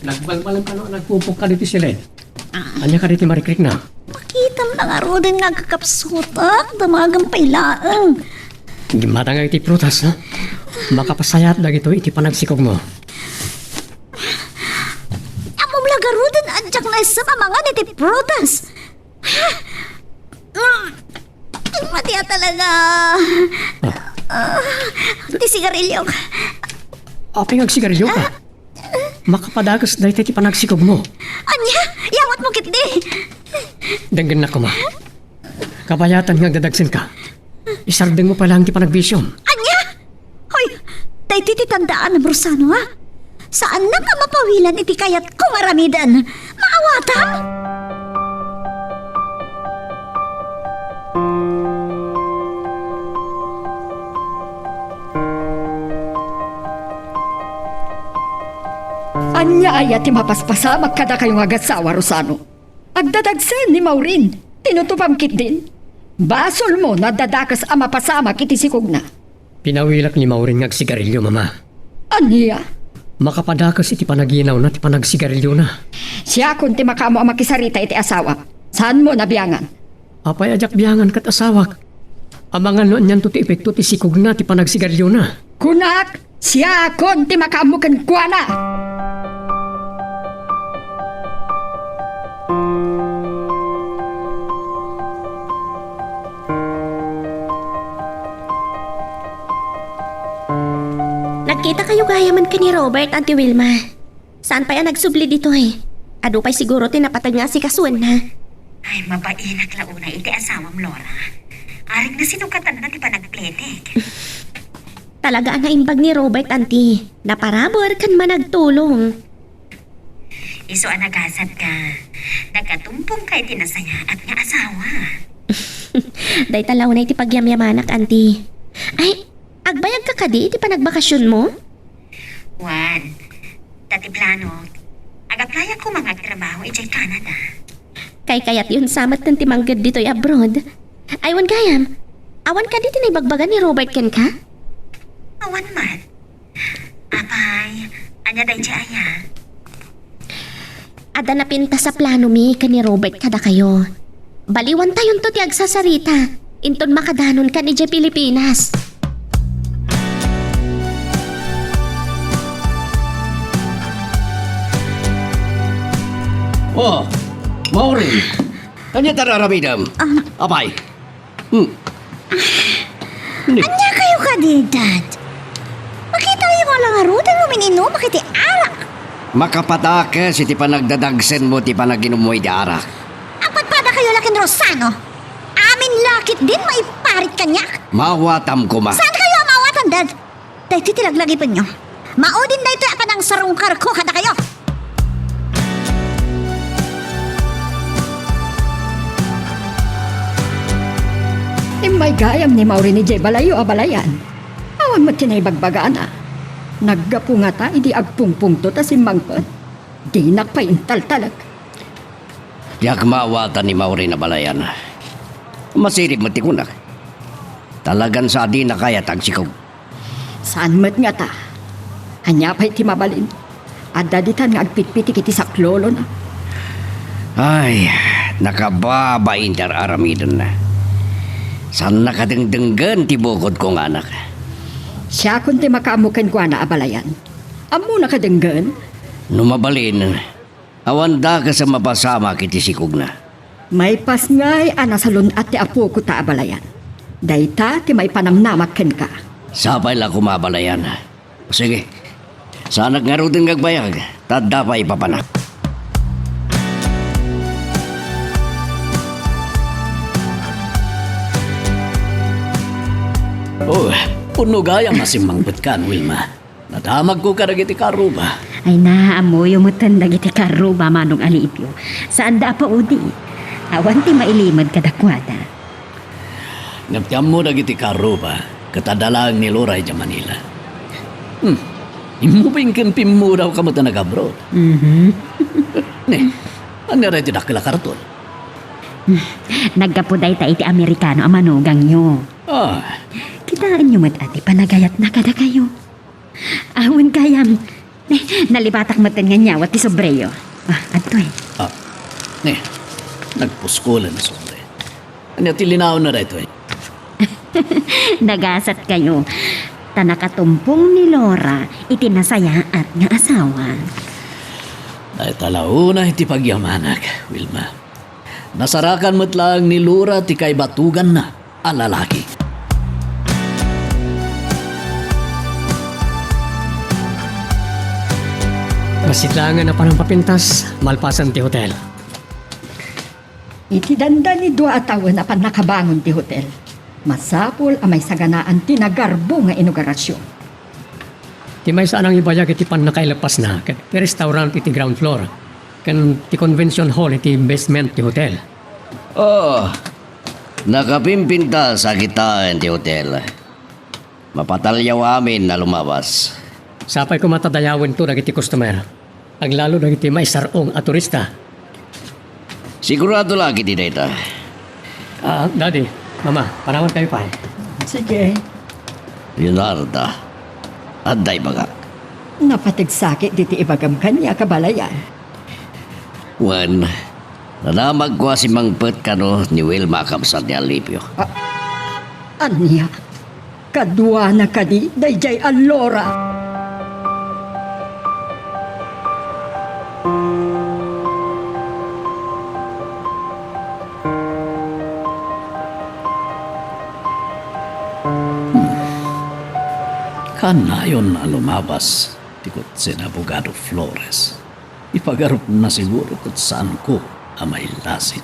nagbalbalan ka no, nagpupok ka dito sila. Anya ka dito marikrik na. Makita mo na nga rodin nga kakapsutak. Damagang pailaang. Gimata nga iti prutas, ha? Makapasayat na ito iti panagsikog mo. Amom lagarudan adyak na sa mga niti prutas. Matiya talaga. Di sigarilyo. Apay agsigarilyo ka. Makapadagas na iti panagsikog mo. Anya, yawat mo kitdi. Denggan na ko ma. Kabayatan nga dadagsin ka. Isardeng mo pala ang ti panagbisyom. Anya! Hoy, day tititandaan ng Rosano, ha? Saan na ka mapawilan iti kayat kumaramidan? Maawatan? Anya ay ati mapaspasa magkada kayong agasawa, Rosano. Agdadagsan ni Maureen. Tinutupamkit din. Basol mo na dadakas ang mapasamak iti sikog na. Pinawilak ni Maureen nga agsigarilyo, mama. Anya? Makapadakas iti panaginaw na ti panagsigarilyo na. Siya kung ti makamo ang makisarita iti asawa. Saan mo nabiyangan? Apay ajak biyangan kat asawak. Amangan no anyan to ti epekto ti sikog na ti panagsigarilyo na. Kunak! Siya kung ti makamo kan kuwana! Nagkita kayo gayaman ka ni Robert, Auntie Wilma. Saan pa yan nagsubli dito eh? Ado pa'y siguro tinapatag nga si Kasuan na. Ay, mabainak launa iti asawam Laura. Aring na sinukatan na ti pa nagpletek. Talaga ang naimbag ni Robert, Auntie. Naparabor kan managtulong. Iso anagasad ka. Nagkatumpong kay tinasaya at nga asawa. Day talaw na iti pagyamyamanak, Auntie. Ay, agbayag ka kadi iti panagbakasyon mo? Juan, dati plano, agaplaya ko mga trabaho iti Canada. Kay kayat yun samat ng timanggad dito'y abroad. Aywan gayam, awan ka dito na ibagbagan ni Robert ken ka? Awan man. Apay, anya day aya. Ada napinta sa plano mi ka ni Robert kada kayo. Baliwan tayon to ti agsasarita. Inton makadanon ka ni Pilipinas. Oh, Maureen. Anya tararamidam. Apay. Anya kayo kadidat? Makita yung mga langarudan mo minino, makiti Makapatakes iti panagdadagsen mo ti panaginom mo iti arak. Apat pa na kayo lakin Rosano. Amin lakit din maiparit kanya. Mawatam ko ma. Saan kayo amawatan, Dad? Dahil titilaglagipin nyo. Maudin na ito akan ang sarungkar ko kada kayo. May gayam ni Mauri ni Jay Balayo abalayan. Awan mo tinaybagbagaan ah. Naggapo nga ta, idi agpungpung to ta si Mangpot. Di nakpaintal talag. Yak maawatan ni Mauri na balayan. Masirip matikunak. Talagan sa di na kaya tagsikog. Saan mat nga ta? Hanya pa'y timabalin. At daditan nga agpitpitik iti saklolo na. Ay, nakababain dar aramidan na. Saan nakadengdenggan ti bukod kong anak? Siya kunti makaamukan ko na abalayan. Amo nakadenggan? Numabalin, awanda ka sa mapasama kiti sikog na. May pas nga'y anasalon at ti apo ko ta abalayan. Dayta ti may panamnamakan ka. Sapay lang kumabalayan. Sige, sana nga rin gagbayag, tadda pa ipapanak. Oh, puno gaya masimangbet kan, Wilma. Nadamag ko karagiti karuba. Ay naamoy umutan dagiti karuba manong alipyo. Saan da pa udi? Awan ti mailimad kadakwada. Ngaptiam mo dagiti karuba, katadalang ni Loray dya Manila. Imubing kimpim mo daw ka mata nag-abroad. Ne, ano rin tinakila karton? Nagkapuday ta iti Amerikano ang manugang nyo. Ah, Kitaan nyo mat ati panagayat na kada kayo. Awan kayam. Nalibatak matan nga nyawat ti sobreyo. Ato eh. ne, nagpuskolan na sobre. Ano tilinaw na rin ito eh. Nagasat kayo. Tanakatumpong ni Laura iti nasaya at nga asawa. Dahil talauna iti pagyamanak, Wilma. Nasarakan mo't lang ni Laura ti kay batugan na ang lalaki. Masitlangan na pa ng papintas, malpasan ti hotel. Iti danda ni dua atawa na pan nakabangon ti hotel. Masapol ang may saganaan ti nagarbo nga inugarasyon. Ti may saan ang ibayag iti pan nakailapas na, kat ti restaurant iti ground floor, kan ti convention hall iti basement ti hotel. Oh, nakapimpinta sa kitaan ti hotel. Mapatalyaw amin na lumabas. Sapay ko matadayawin to dagiti customer. Aglalo dagiti may sarong at turista. Sigurado lagi di data. Daddy, mama, parawan kayo pa. Sige, Leonardo, aday baga. napatigsakit diti ibagam kanya kabalayan. Juan, nanamag ko si Mangpet kano ni Wilma kapsat ni Alipio. Anya, kadwa na kadi dayjay Alora. Kanayon na lumabas, tikot sin Abogado Flores. Ipagarup na siguro kung saan ko amay lasin.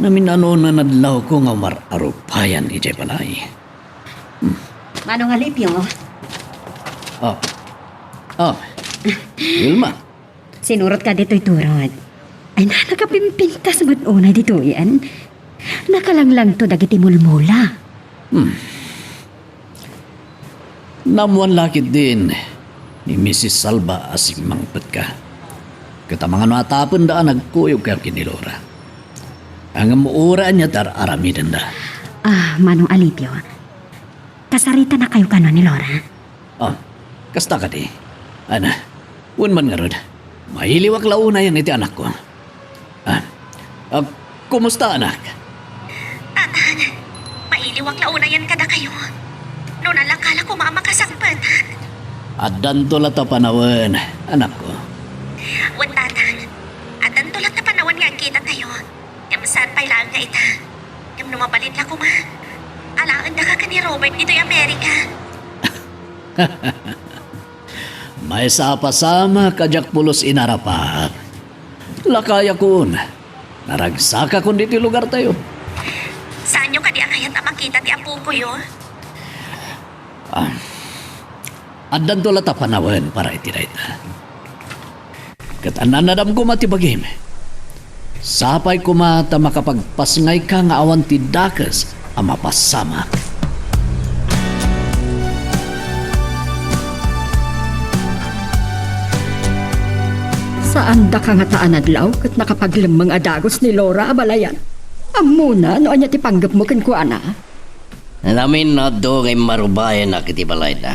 Naminano na nadlaw ko nga mararupayan ijay balay. Manong alipyo, Wilma, sinurot ka dito'y turod. Ay nakakapimpintas mo't una dito yan. Nakalanglang to dagiti mulmula. namuan lakit din ni Mrs. Salva asimang ka. Katamangan matapon da nagkuyog ka kinilora. Ang muura niya tar aramidan da. Manong alipyo, kasarita na kayo kano ni Laura? Kasta ka di. Ana, man nga rod. Mahiliwak launa yan iti anak ko. Kumusta anak? Tatan, mailiwag launa yan kada kayo. Noon alakala ko mamakasangpan. At dantolat na panawan, anak ko. Wan tatan, at ang tulat na panawan nga kita tayo. Yung saan pa ilang nga ita. Yung numabalin lang ko ma. Alaan na ka ni Robert dito'y Amerika. May sapasama kajak pulos inarapat. Lakaya kun. Naragsaka kun dito lugar tayo. Saan nyo kadi akayat na makita ti apo ko yun? Addan to lata panawan para itinayta. Kat ananadam ko matibagim. Sapay ko mata makapagpasngay ka nga awan ti dakas ang mapasama. Saan da ka nga taan adlaw kat nakapaglamang adagos ni Laura abalayan? Amuna, no anya ti panggap mo kan kuana? Namin na do ngay marubayan na kitibalay na.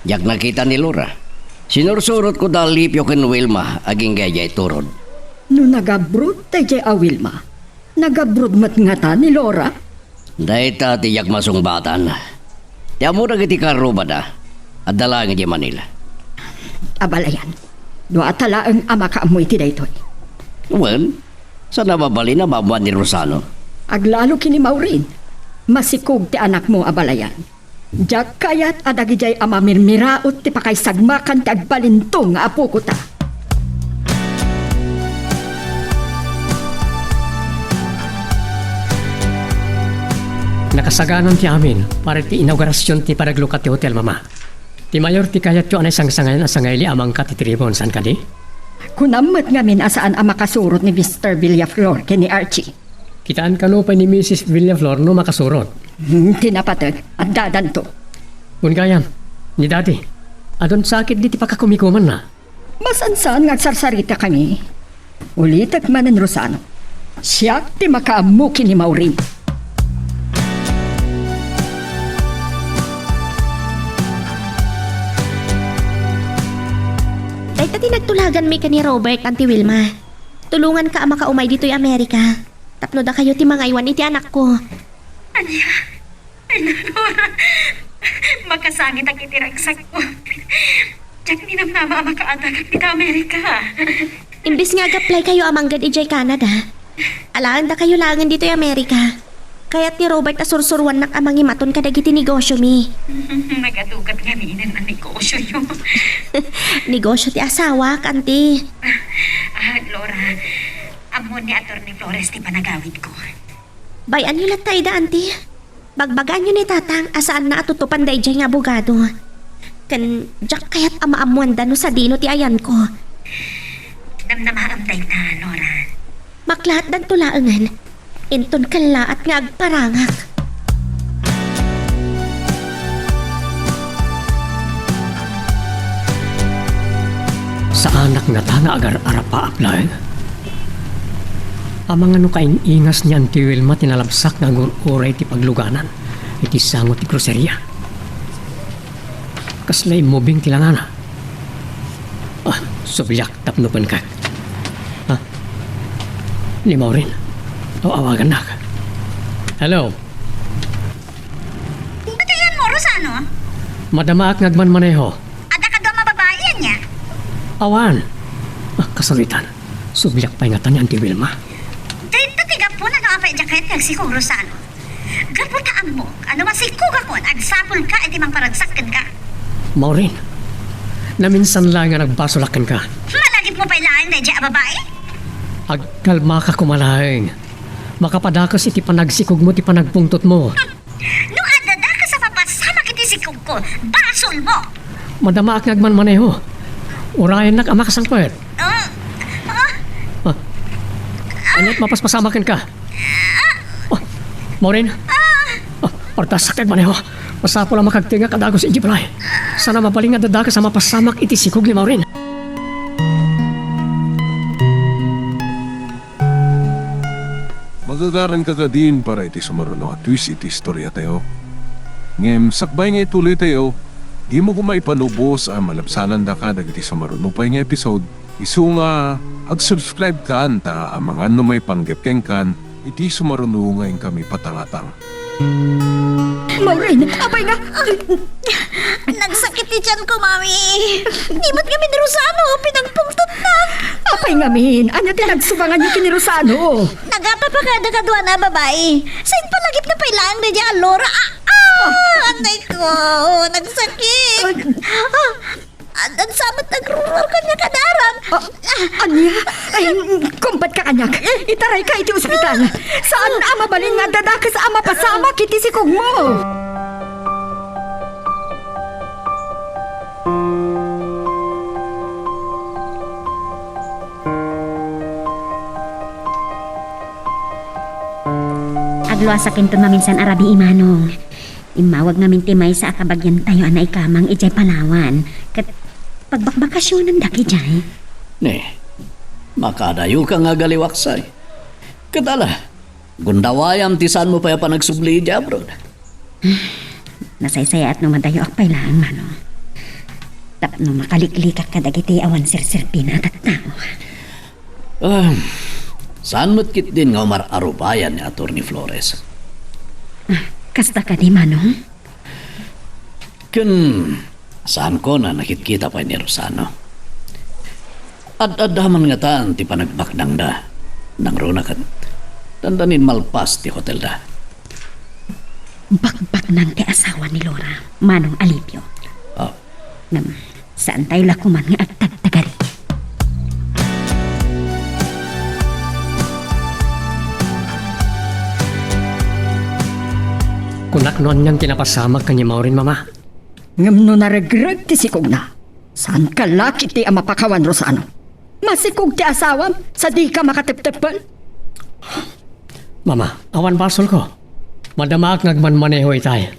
Jak nakita ni Laura. Sinursurot ko dalipyo ken Wilma aging gaya turod. No nagabrod tayo jay Wilma. Nagabrod mat nga ta ni Laura? Dahil ta tiyak masong batan. Tiyak mo na kiti karubada. At dalangin di Manila. Abalayan. No atala ang ama ka amoy ti daytoy. Well, sa nababali na mabuan ni Rosano. Aglalo kini Maureen. Masikog ti anak mo abalayan. Jak kayat adagi jay ama mirmiraot ti pakay sagmakan ti agbalintong nga apo ko ta. Nakasaganan ti amin para ti inaugurasyon ti panaglukat ti hotel, mama. Ti mayor ti kayat yo anay sangsangayan asangayli amang katitribon san kadi? Kunamat nga min asaan ang makasurot ni Mr. Villaflor kini Archie. Kitaan ka no pa ni Mrs. Villaflor no makasurot. Tinapatag at dadan to. Ungayan, ni dati, adon sakit di ti pakakumikuman na. Masansan nga sarsarita kami. Ulitak man ang Rosano. Siya ti makaamuki ni Maureen. Dahil tati nagtulagan may ka ni Robert anti Wilma. Tulungan ka ama ka umay dito'y Amerika. Tapno da kayo ti mga iwan iti anak ko. Anya? Ay, Nora. Makasangit ang itiragsak ko. Diyak ninamnama makaatagak kita Amerika. Imbis ngaag-apply kayo amanggad ijay Canada. Alaan da kayo langan dito'y Amerika. Kaya't ni Robert asursurwan nak amang imaton kadagiti negosyo mi. Nagadugat nga ninin ang negosyo yun. Negosyo ti asawa, kanti. Laura, amon ni Atty. Flores ti panagawid ko. Bayan nyo latay da, anti. Bagbagan nyo ni tatang asaan na atutupan da ijay nga abogado. Kan, jak kaya't amaamuan da no sa dino ti ayan ko. Namnamaamday ta, Laura. Maklahat dan tulaangan. Inton kala at nga agparangak. Sa anak nga tanga agar arapa apply. Amang ano kaing ingas niyan ti Wilma tinalabsak nga uray ti pagluganan. Iti sangot ti groceria. Kaslay mubing tilangana. Subilyak tapnupan ka. Limaw rin. Awagan na ka. Hello. Batayan mo, Rosano? Madamaak ngagman maneho. Ada ka daw mababayan niya. Awan. Kasawitan. Subilyak pa ingatan ni Auntie Wilma. Dito tiga po na nakapay dyan kahit nagsikong Rosano. Gaputaan mo, ano masikog ako, agsapol ka, iti mang paragsakan ka. Maureen. Naminsan lang nga nagbasulakan ka. Malagip mo pa ilaan na dyan, babae? Agkalma ka kumalahing. Makapadakas iti panagsikog mo, ti panagpungtot mo. Nung adada ka sa papasama kiti sikog ko, basol mo! Madamaak ngagman maneho. Urayan nak ama kasangpet. Anyat mapaspasamakan ka. Maureen. Ortas sakit maneho. Masapo lang makagtinga kadagos iji palay. Sana mapaling adada ka sa mapasamak iti sikog ni Maureen. Magagaran ka ka din para iti sumaruno at twist iti istorya tayo. Ngem, sakbay nga ituloy tayo, di mo kumay panubos ang malabsanan da ka dagiti sumaruno pa nga episode. Isu nga, ag-subscribe ka anta ang mga may panggapkeng kan, iti sumaruno ngayon kami patangatang. Maureen, abay nga! Nagsakit ni tiyan ko, mami. Di ba't kami ni Rosano pinagpungtot na? Apay nga min, anya tinagsubangan niyo kini Rosano. Nagapapakada ka doon na babae. Saan palagip na pailang na dyan, Laura? Anay ko, nagsakit. Ang samat nagrurur ka niya kadaran. Anya? Ay, kumpat ka anak. Itaray ka iti ospital. Saan ama balin nga dadakas ama pasama kiti sikog mo? Agluasakin to maminsan arabi imanong. Imawag namin timay sa akabagyan tayo anay kamang ijay Palawan. Kat pagbakbakasyonan daki jay. Ne, makadayo ka nga galiwaksay. Kadala, gundawayam tisan mo pa pa nagsubli di abroad. Nasaysaya at numadayo ak pailaan manong. Tapno makaliklikak kadagiti awan sirsirpina at tao. Saan mo't kit din nga umararubayan ni Atty. Flores? Kasta ka di manong? Saan ko na nakitkita pa ni Rosano? Ad-adaman nga taan ti panagbakdang da. Nang runakat. Dandanin malpas ti hotel da. Bakbak nang ti asawa ni Laura, manong Alipio. Oh, Saan tayo lakuman nga agtagtagari? Kunak noon niyang kinapasamak kanya Maureen, mama. Ngam no naregreg ti sikog na. Saan ka laki ti ama pakawan Rosano? Masikog ti asawam sa di ka makatip-tipal? Mama, awan basol ko. Madamaak ngagmanmaneho itay.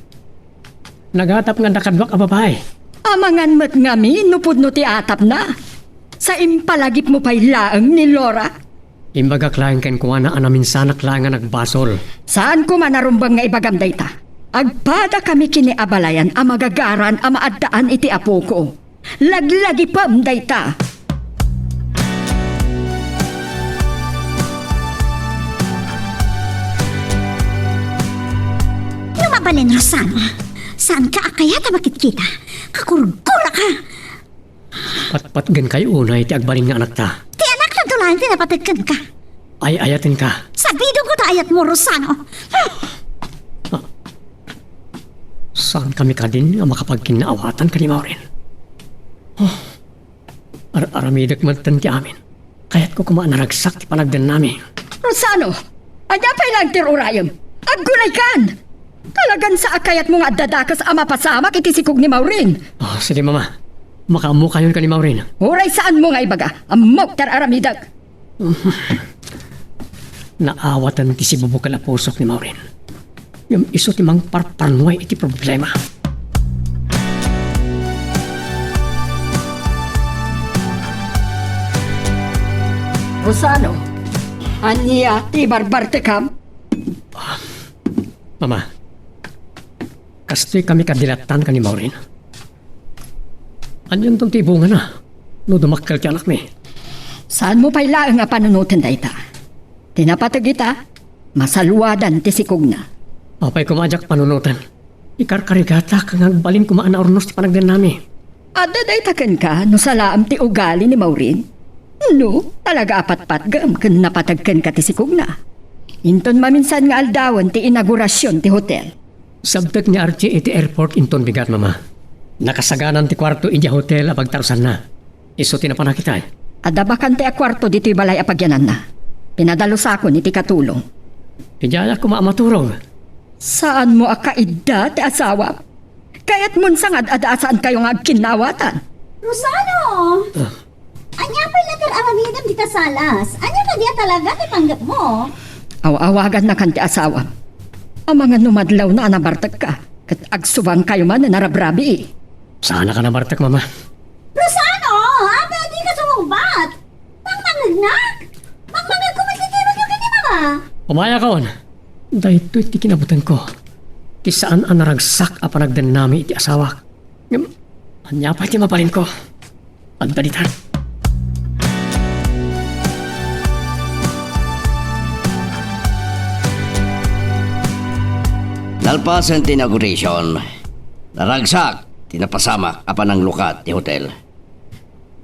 Naghatap nga nakadwak a babae. Amangan mat ngami nupod no ti atap na. Sa impalagip mo pa'y laang ni Laura. Imbaga klaing ken kuwana anamin sanak lang nga nagbasol. Saan ko manarumbang nga ibagam dayta? Agpada kami kini abalayan a magagaran a maaddaan iti apo ko. Laglagi pam dayta. Lumabalin, Rosano. Saan ka akaya ta makikita? Kakurgula ka! Patpatgan kayo unay ti agbalin nga anak ta. Ti anak na dulayan tinapatikan ka. Ay ayatin ka. Sabido ko ta ayat mo, Rosano. Saan kami ka din nga makapagkinaawatan ka ni Maureen? Aramidak man ti amin. Kaya't ko kumaan naragsak ti panagdan namin. Rosano, anya pa'y lang tirurayam. Aggunay kan! Talagan sa akayat mo nga dadakas ama pasama kiti sikog ni Maureen. Oh, sige mama. Makaamu kayon ka ni Maureen. Huray saan mo nga ibaga? Amok tar aramidag. Naawatan ti si bubukal a pusok ni Maureen. Yung iso ti mang parparnuay iti problema. Rosano, anya ti barbarte kam? Mama, kastoy kami kadilatan ka ni Maureen. Anyan tong tibungan na. No dumakkel ti anak mi. Saan mo pa'y laang nga panunutan dayta? Tinapatag ita, masaluwadan ti sikog na. Apay kumadyak panunutan. Ikarkarigata kang agbalin kumaan na ornos ti panagdan nami. Ada daytakan ka no salaam ti ugali ni Maureen? No, talaga apat-pat gam kun napatagkan ka ti sikog na. Inton maminsan nga aldawan ti inaugurasyon ti hotel. Sabtag ni Archie iti airport inton bigat mama. Nakasaganan ti kwarto iti hotel apag tarusan na. Iso tinapanakita eh. Adabakan ti akwarto dito'y balay apagyanan na. Pinadalo sa ako iti katulong. Tijayak ko maamaturong. Saan mo akaida ti asawa? Kaya't munsang adasaan kayo nga agkinawatan. Rosano! Anya pa later aramidam dita salas. Anya ka diya talaga ti panggap mo? Awawagan na kan ti asawa. Ang mga numadlaw na anabartag ka. Kat agsubang kayo man na narabrabi. Sana ka na Bartak mama. Rosano! Aba, di ka sumubat! Pangmangagnak! Pangmangag kumasikirog yung kanimama! Umaya ka on. Dahito iti kinabutan ko. Kisaan ang naragsak a panagdan nami iti asawa. Anya pa iti mapalin ko. Pagdalitan. Nalpasan ti inauguration. Naragsak, tinapasamak apan ang lukat ti hotel.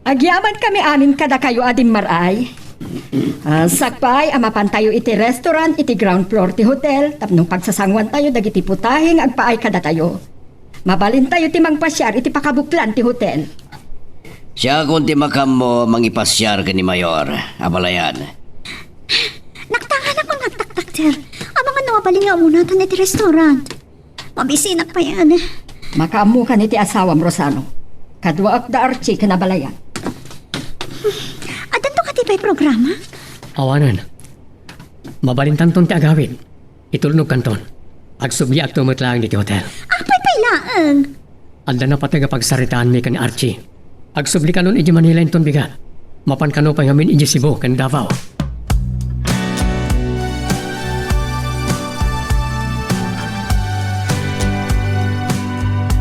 Agyaman kami amin kada kayo adim maray. Sakpay, amapan tayo iti restaurant, iti ground floor ti hotel, tapnong pagsasangwan tayo, dagiti putahing, agpaay kada tayo. Mabalin tayo ti mangpasyar, iti pakabuklan ti hotel. Siya kung ti makam mo mangipasyar ka ni Mayor, abalayan. Naktangan ako nagtaktak, sir. Ang mga nawabaling nga muna ito niti restaurant. Mabisina pa yan. Makaamu ka ni ti asawam Rosano. Kadwa ak da Archie kanabalayan. At ito ka ti pa'y programa? Awanan. Mabalintan ton ti agawid. Itulnog kanton. Agsubli ak tumutlang diti hotel. Apay pa'y laang. Alda na pati pagsaritaan mi kan Archie. Agsubli kanon iji Manila inton bigat. Mapan kano pa ngamin iji Cebu kan Davao.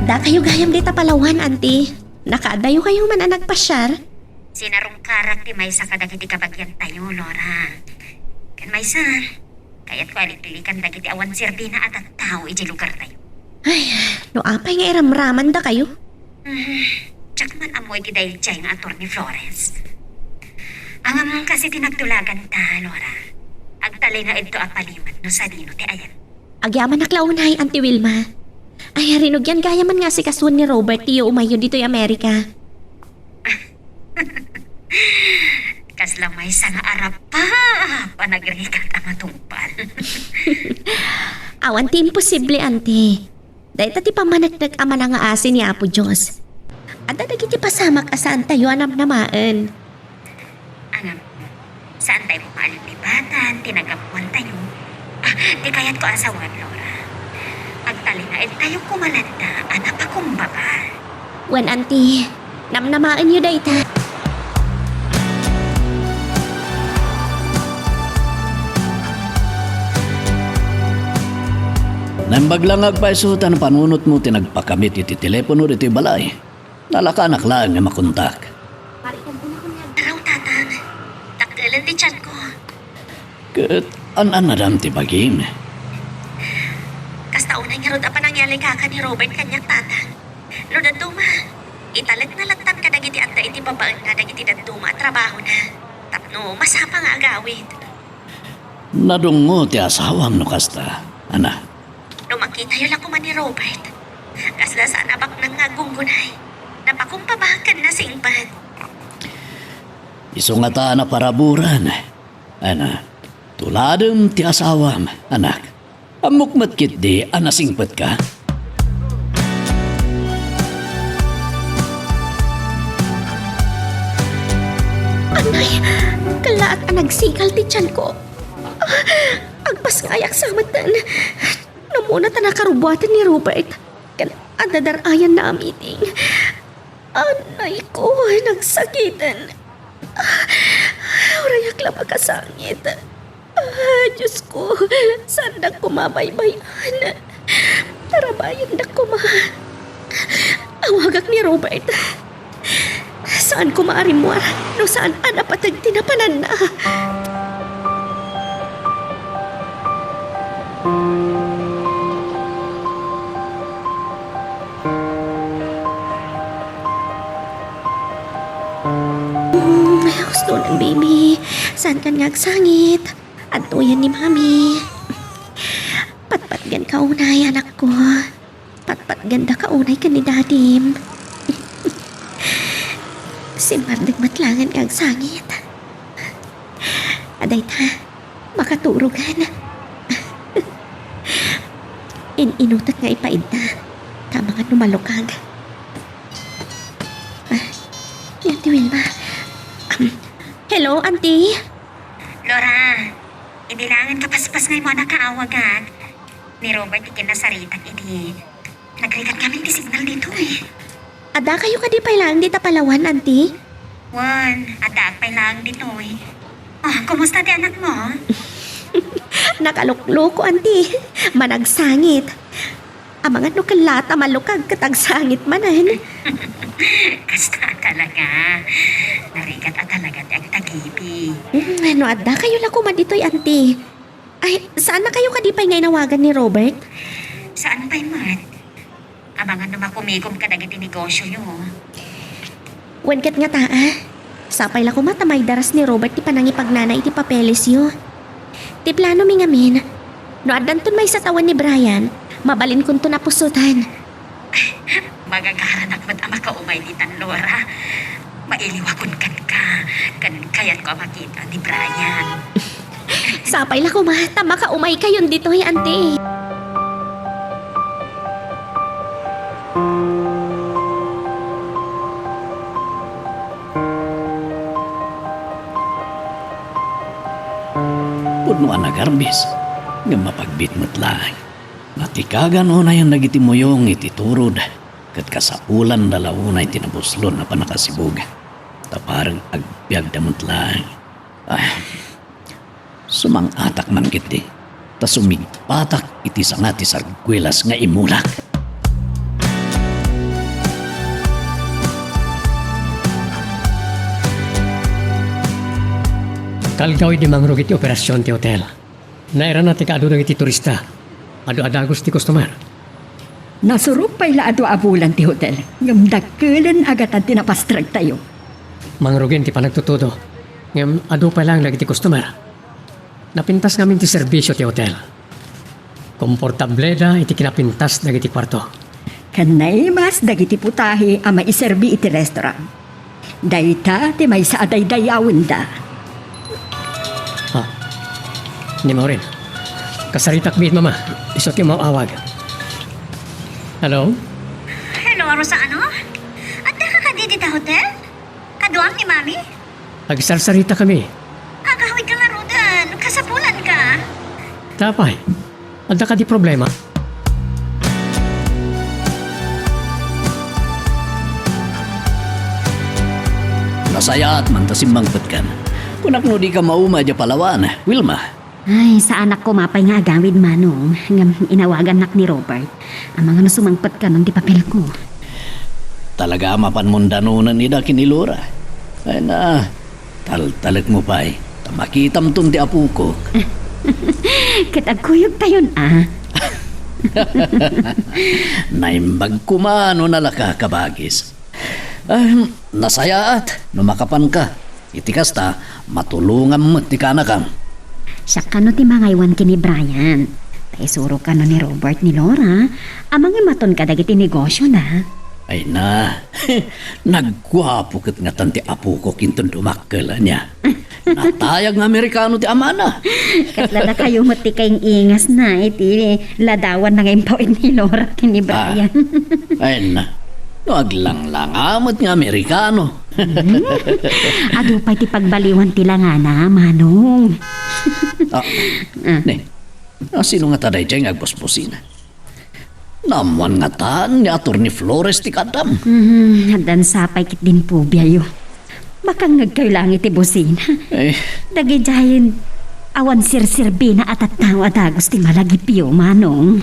Da kayo gayam dita Palawan, auntie. Nakaadayo kayo man ang nagpasyar. Sinarong karak ti Maysa kadagiti kabagyan tayo, Lora. Kan Maysa, kaya't ko alipilikan dagiti awan sirbina at ang tao iti lugar tayo. Ay, no apay nga iramraman da kayo. Tsak man amoy ti dahil dyan nga ator ni Flores. Ang amang kasi tinagtulagan ta, Lora. Agtalay nga ito apalimat no sa dino ti ayan. Agyaman naklaunay, Auntie Wilma. Ay, harinog yan gaya man nga si kasuan ni Robert tiyo umayo dito'y Amerika. Kaslamay sa nga arap pa, panagrikat ang atungpal. Awan ti imposible, Auntie. Dahil tati pamanagdag ama na nga asin ni Apo Diyos. At dadagiti pasamak asaan tayo anam-namaan. Anam, saan tayo maalipibatan, tinagapuan tayo. Di kaya't ko asawan, Lora. Agtalinaid tayo kumalanda, anak pa kumbaba. Wan, Auntie, namnamaan niyo dayta. Nambaglang agpaisutan panunot mo tinagpakamit iti telepono dito balay. Nalakanak lang nga makontak. Taraw, tatang. Takdalan ti tiyan ko. Kat an na dam ti bagim. Kasta unay nga rod pa nangyali kaka ni Robert kanyak tatang. No daduma, italag na latan ka dagiti anda iti babaan na dagiti daduma trabaho na. Tapno, masapa nga agawid. Nadungo ti asawam no kasta. Ana, No makita yun lang kuman ni Robert. Kasla saan abak nang nga gunggunay. Napakumpabakan na singpad. iso nga ta na paraburan. Ana, tuladem ti asawam, anak. Amukmat kit di anasingpet ka. Anay, kalaat ang nagsikal ti tiyan ko. Agpas nga ayak sa matan. Namuna ta nakarubuatan ni Robert. Kan adadarayan na meeting. Anay ko, nagsakitan. Urayak lang makasangit. Diyos ko, saan na kumabaybayan? Tarabayan na awagak ni Robert. Saan ko maarimwar? No saan anapatag tinapanan na? Gusto ng baby. Saan ka nagsangit? Antuyan ni mami. Patpatgan ka unay, anak ko. Patpatgan da ka unay ka ni dadim. Si Mardig matlangan kang sangit. Aday ta, makaturugan. Inutot nga ipaid na. Tama nga numalukag. Auntie Wilma. Hello, Auntie? Lora, ibilangan kapaspas ngay mo nakaawagan. Ni Robert ikinasaritan iti. Nagrikat kami di signal dito eh. Ada kayo kadi pa lang dita Palawan, Auntie? Juan, ada pa lang dito eh. Oh, kumusta di anak mo? Nakalukloko, Auntie. Managsangit. Ang mga nukalata malukag katagsangit manan. Kasta talaga. Narikat at talaga di agtagibi. Ano, ada kayo lang kuman dito'y, Auntie. Ay, saan na kayo kadipay ngay nawagan ni Robert? Saan pa'y mat? Abangan na makumigom ka dagiti negosyo nyo. Wenkat nga taa. Sapay lang kumata may daras ni Robert ti panangipag iti papeles yo. Ti plano mi ngamin. No adanton may satawan ni Brian, mabalin kun to napusutan. Magagaran akmat ama ka umay di tan, Lora. Mailiwakon ka. Kaya't ko makita ni Brian. Sapay lang ko ma, tama ka umay kayon dito ay ante. Punuan na garbis, nga mapagbitmat lang. Natikagan o na yung nagitimoyong ititurod, kat kasapulan dalawunay tinabuslon na panakasibog. Taparang agbyag damot lang. Ay, sumang-atak man kiti, ta sumigpatak iti sangati sa gwilas nga imulak. Kalgaw di mangrog iti operasyon ti hotel. Naira na ti kaadurang iti turista. Adu-adagos ti customer. Nasurok pa'y laado abulan ti hotel. Ngam dagkulan agatan tinapastrag tayo. Mangrogin ti panagtutudo. Ngam adu pa lang lagi ti customer. Napintas ngamin ti serbisyo ti hotel. Komportable da iti kinapintas dagiti kwarto. Kanay mas dagiti putahe ang maiserbi iti restaurant. Dayta ti may saaday dayawin da. Hindi mo rin. Kasaritak bit mama. Isot yung mawawag. Hello? Hello, Rosano? Anda ka ka dito sa hotel? Kaduam ni Mami? Agsarsarita kami. Agahawid ka nga rodan. Kasapulan ka. Tapay. Ada ka di problema? Nasaya at mantasimbang patkan. Kunak no di ka mauma di Palawan, Wilma. Ay, sa anak ko mapay nga agawid manong. Ngam inawagan nak ni Robert. Ang mga nasumangpat ka nun di papel ko. Talaga mapan mundanunan ni Daki ni Laura. Ay na, taltalag mo pa eh. Tamakitam tun ti apu ko. Katagkuyog tayon Naimbag kumano nalaka kabagis. Nasayaat, numakapan ka. Itikas ta, matulungan mo ti kanakam. Siya kano ti mga iwan kini Brian. Taisuro ka no ni Robert ni Laura. Amang imaton ka dagiti negosyo na. Ay na, nagwapo kat nga tanti apu ko kinton dumakkel niya. Natayag ng Amerikano ti amana. Katlada kayo mati kayong ingas na iti ladawan na ngayon pawin ni Laura kini Brian. Ay na, aglang-lang amot nga Amerikano. Ado pa iti pagbaliwan ti nga na, manong. Ne, sino nga taday dyan agbosbosin? Namuan nga taan ni Atty. Flores ti kadam. Hadan sapay kit din po biyayo. Makang nagkailang iti busina. Eh, Dagi jayin awan sir-sirbi na at tao at agos ti malagipyo, manong.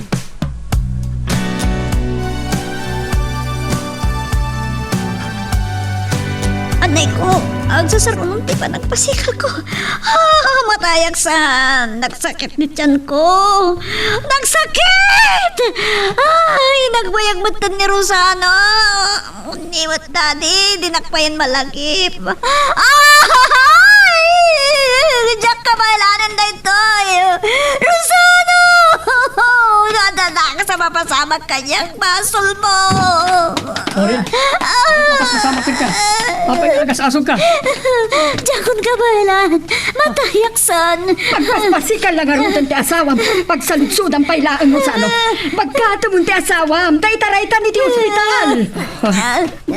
Anay ko, ang sasarunong ti pa nagpasikal ko. Matayag san. Nagsakit ni tiyan ko. Nagsakit! Ay, nagbayag matan ni Rosana. Niwat daddy, dinakpayan malagip. Ay! Diyak ka bailanan na ito. Rosana! Nadala ka sa mapasamag kanyang basol mo. Orin, makasasama ka. Apay nagasasog ka. Jakon ka bailan. Matayaksan. Pagpaspasikal lang arutan ti asawam. Pagsaludsudan pailaan mo sa ano. Pagkatumon ti asawam. Taitaraitan ni ti ospital.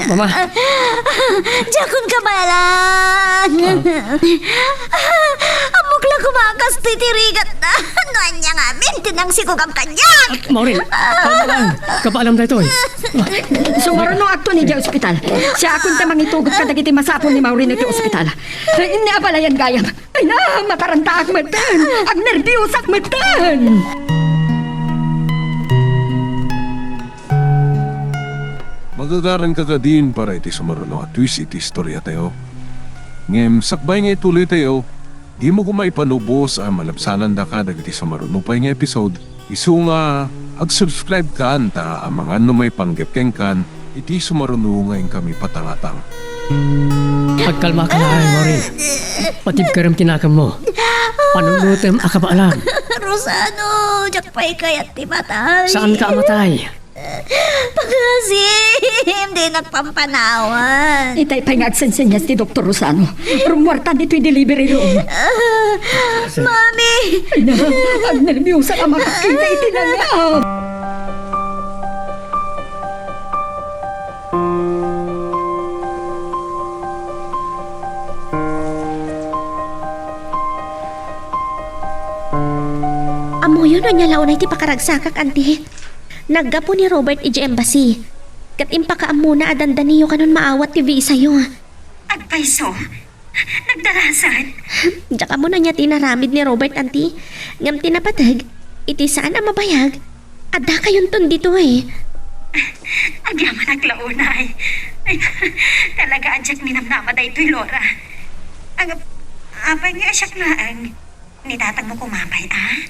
Mama, Jakon ka bailan. Amok lang kumakas titirigat na. Noan niya nga mintinang sikugam kanyak. Maureen, kalma lang. Kapaalam na ito eh. Sumaro no akto ni di ospital. Siya akong tamang itugot ka dagiti masapon ni Maureen iti ospital. Ini abalayan gayam. Ay na, mataranta ak matan. Ag nervyos ak matan. Magagaran ka ka din para iti sumaruno at twist iti istorya tayo. Ngem, sakbay nga ituloy tayo, di mo kumaipanubos ang malabsanan da ka dagiti sumaruno pa nga episode. Isu nga, ag-subscribe ka anta ang mga may panggepkeng kan, iti sumaruno ngayon kami patangatang. Pagkalma ka na, Maureen. Patib ka rin tinakam mo. Panunutem akapaalam. Rosano, jakpay kayat ti matan. Saan ka amatay? Pagasim, di nagpampanawan. Itay pa'y ngagsensenyas ti Dr. Rosano. Rumwartan dito'y delivery room. Mami! Ay na, ang nervyosa ka makakita itinangap. Amo yun o niya launay ti pakaragsakak, anti. Naggapo ni Robert iji embassy. Kat impakaam muna adanda niyo kanon maawat ti visa yo. Agpaiso, nagdarasan. Diyak mo na niya tinaramid ni Robert, anti. Ngam tinapatag, iti saan ang mabayag? Ada kayon ton dito eh. Agyaman naglaunay. Ay, talaga adyak minamnama da ito'y Laura. Apay nga siyak na ang nitatag mo kumapay, ah?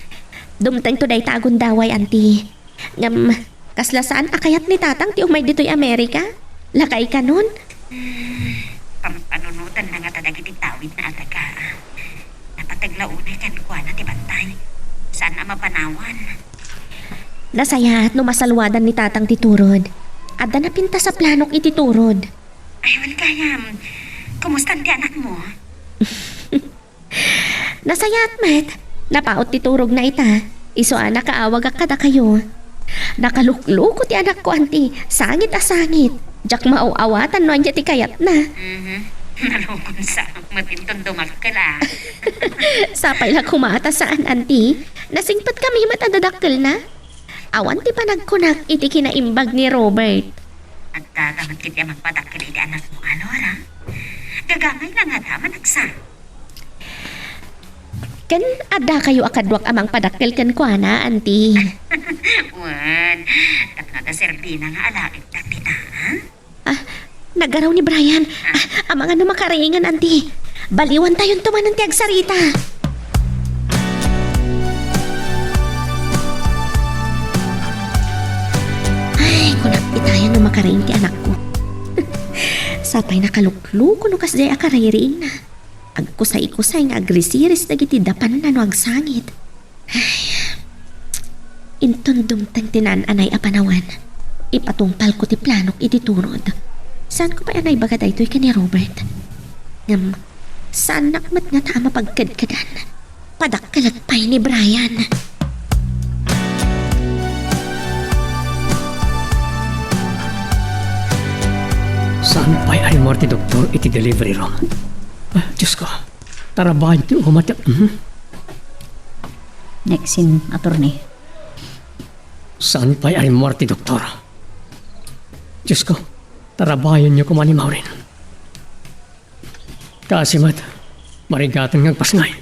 Dumtang to day tagon daway, anti. Ngam, kaslasaan akayat ni tatang ti umay dito'y Amerika? Lakay ka nun? Pampanunutan na nga tadag ititawid na ataga. Napataglaunay kan kuha na ti bantay. Saan ang mapanawan? Nasaya at numasalwadan ni tatang titurod. Ada na pinta sa planok ititurod. Aywan kaya, kumusta ti anak mo? Nasaya at met, napaot titurog na ita. Iso anak kaawag kada kayo. Nakalukloko ti anak ko, anti. Sangit a sangit. Diyak mauawatan no anja ti kayat na. Nalukon sa matintong dumakala. Sapay lang kumata saan, anti. Nasingtot kami matadadakkel na. Awan ti panagkunak iti kinaimbag ni Robert. At gagamit kita magpadakil iti anak mo, Alora. Gagamay lang nga daman nagsa. Ken ada kayo akadwak amang padakkel ken kuana, anti. Wan, tapnaga serbina nga alakit takita, ha? Nagaraw ni Brian. Amang ano makaringan, anti. Baliwan tayon tumanan ti agsarita. Ay, kunat itayan no makaring ti anak ko. Sapay nakalukluko no kasday akariring na. Agkusay-kusay nga agresiris dagiti dapan na no agsangit. Ay, inton dumtang tinan-anay apanawan. Ipatungpal ko ti planok iti turod. Saan ko pa anay baga daytoy ka ni Robert? Ngam, saan nakmat nga tama pagkadkadan? Padakkalagpay ni Brian. Saan pa'y arimor ti doktor iti delivery room? Diyos ko, tarabahan ti umati. Nexin, attorney. Saan pa'y arimor ti doktor? Diyos ko, tarabahan niyo kumani maurin. Kasimat, marigatan ng pasngay.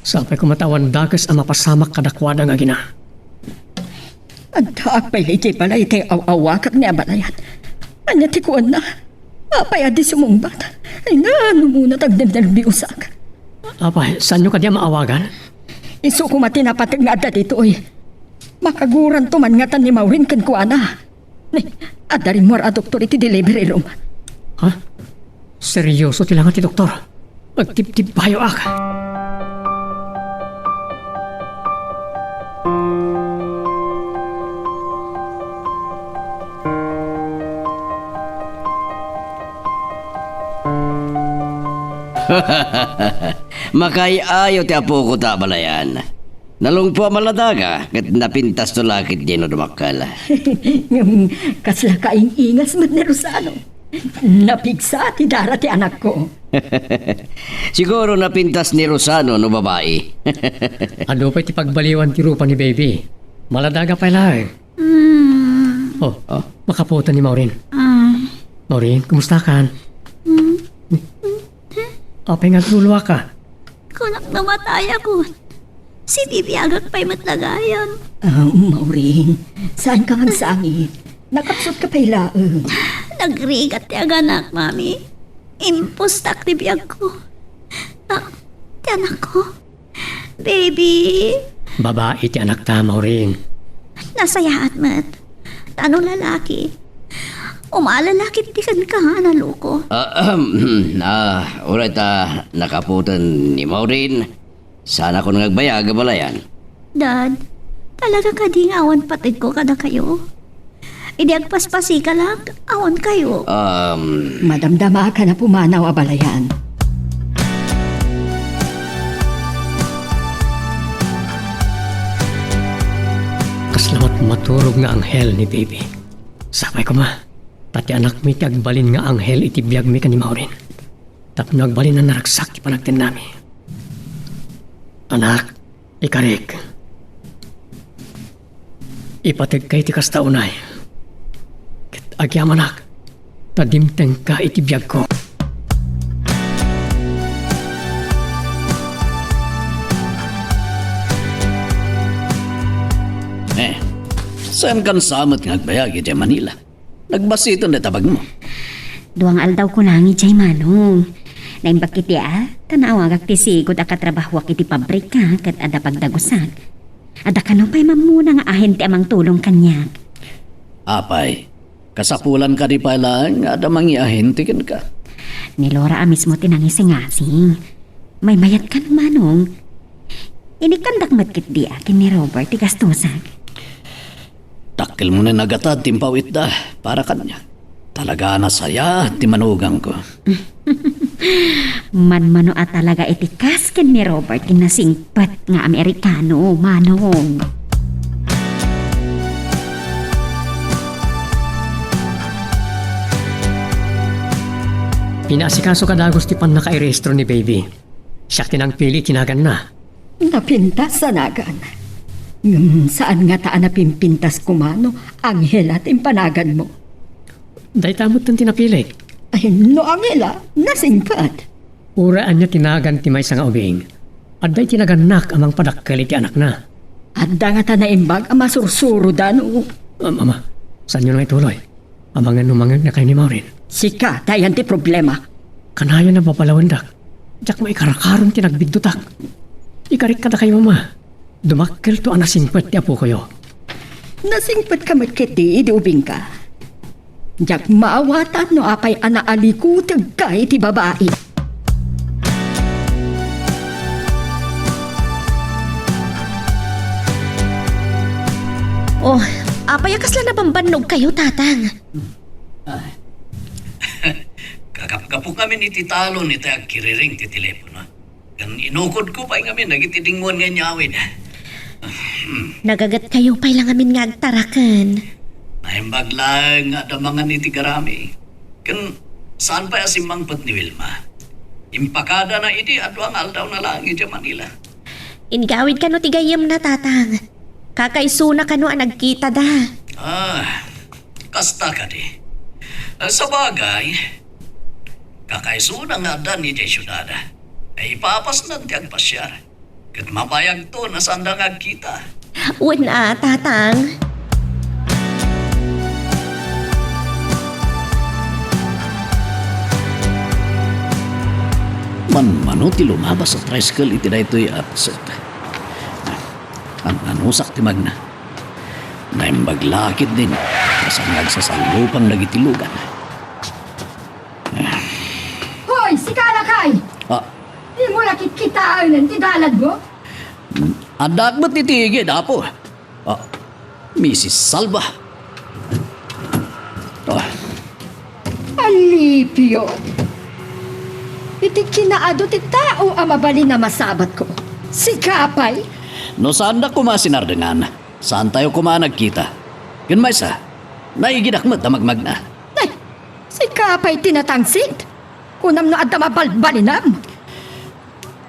Sapay kumatawan dagas ang mapasamak kadakwada nga gina. Ang taak pa'y iti pala iti aw-awakak ni abalayan. Anya ti kuwan na. Apay adi sumungbat. Ay na, ano muna tagdemderbiyusak. Apay, saan nyo kadya maawagan? Isu ko matinapatag nga adda dito eh. Makaguran to man nga tan ni Maureen kan kuana. Adda rin mo a doktor iti delivery room. Ha? Seryoso tilangan ti doktor. Magtip-tip bayo ak. Makay-ayo ti apo ko ta balayan. Nalungpo maladaga kat napintas to lakit di no dumakal. Yung kasla kaing ingas man ni Rosano. Napigsa ti dara ti anak ko. Siguro napintas ni Rosano no babae. Ano pa'y ti pagbaliwan ti rupa ni baby? Maladaga pa lang. Oh, makaputan ni Maureen. Maureen, kumusta ka? Apay nga tulwa ka. Kunak namatay ako. Si Bibi agak pa'y matlagayan. Maureen, saan ka ang sangit? Nakapsot ka pa'y laeng. Nagrigat ti aganak, mami. Impustak ti biyag ko. Ti anak ko. Baby. Babae ti anak ta, Maureen. Nasayaat mat. Tanong lalaki. Umalalaki ti kan ka, naluko. Uray ta nakaputan ni Maureen. Sana ko nagbayag balayan. Dad, talaga kadingawan patid ko kada kayo. Idi agpaspasi ka lang. Awan kayo. Madamdama ka na pumanaw a balayan. Kaslamat maturog nga anghel ni baby. Sabay ko ma, tati anak mi ti agbalin nga anghel iti biyag mi kanimaurin. Tapno agbalin na naragsak ti panagtin nami. Anak, ikarik. Ipatig kay ti kastaunay. Ket agyam anak, tadimteng ka iti biyag ko. Saan kan samat nga agbayag iti Manila? Nagbasito na tabag mo. Duang aldaw ko nangi jay manong. Naimbak iti tanawag ag tisigod akatrabaho iti pabrika ket ada pagdagusag. Ada kano pa'y mamuna nga ahente amang tulong kanya. Apay, kasapulan ka di pala nga ada mangiahin tikin ka. Ni Laura mismo tinangisingasing. May mayat ka ng manong. Inikandak matkit di akin ni Robert ti gastusag. Takil mo na nagatad timpawit da para kanya. Talaga na saya ti manugang ko. Manmano at talaga iti kasken ni Robert kinasingpat nga Amerikano, manong. Pinaasikaso ka dagos ti pan nakairestro ni baby. Siya tinang pili tinagan na. Napintas sa nagan. Saan nga taan napimpintas kumano, anghel at impanagan mo? Dahil tamot ng tinapili. Ay, no anghela, nasingpat. Uraan niya tinagan ti may nga ubing. At dahil tinaganak amang padakkel iti anak na. At nga ta naimbag ang masursuro dano. Ama, saan nyo na ituloy? Amangan numangag na kayo ni Maureen. Sika, dayan ti problema. Kanayan na papalawandak. Diyak may karakaron tinagbigdutak. Ikarik ka na kayo mama. Dumakkel to anasingpet ti apo kayo. Nasingpat ka matkiti, idiubing ka. Diyak maawatan no apay anaalikutag ka iti babae. Oh, apayakas lang na bambanog kayo, tatang. Kakapkapo kami ni Titalo ni Tag kiriring ti telepono. Kan inukod ko pa kami nagitidinguan nga nyawin. Nagagat kayo pa'y lang amin nga agtarakan. Naimbag lang nga damangan ni Tigarami. Kan saan pa asimang pat ni Wilma? Impakada na idi at ang aldaw na lang iti Manila. Ingawid ka no tigayam na, tatang. Kakaisuna ka no ang nagkita da. Kasta ka di. Sa bagay, kakaisuna nga dan ni Jay Syudada. Ay ipapas na tiyag pasyar. Kat mapayag to na saan nga kita. Wala, tatang. Mano ti lumabas sa tricycle iti da ito'y absent. Ang anusak ti magna. Naimbaglakit din. Kasang nagsasalupang nagitilugan. Hoy, sikalakay! Di mo lakit kitaan ng tidalad mo? Adak ba't titigid, apo? Mrs. Salva. Alipyo! Iti kinaado ti tao ang mabali na masabat ko. Si Kapay? No saan na kumasinardengan? Saan tayo kumanagkita? Yun may sa, naigidakmat na magmagna. Ay, si Kapay tinatangsit. Kunam no adda mabalbalinam.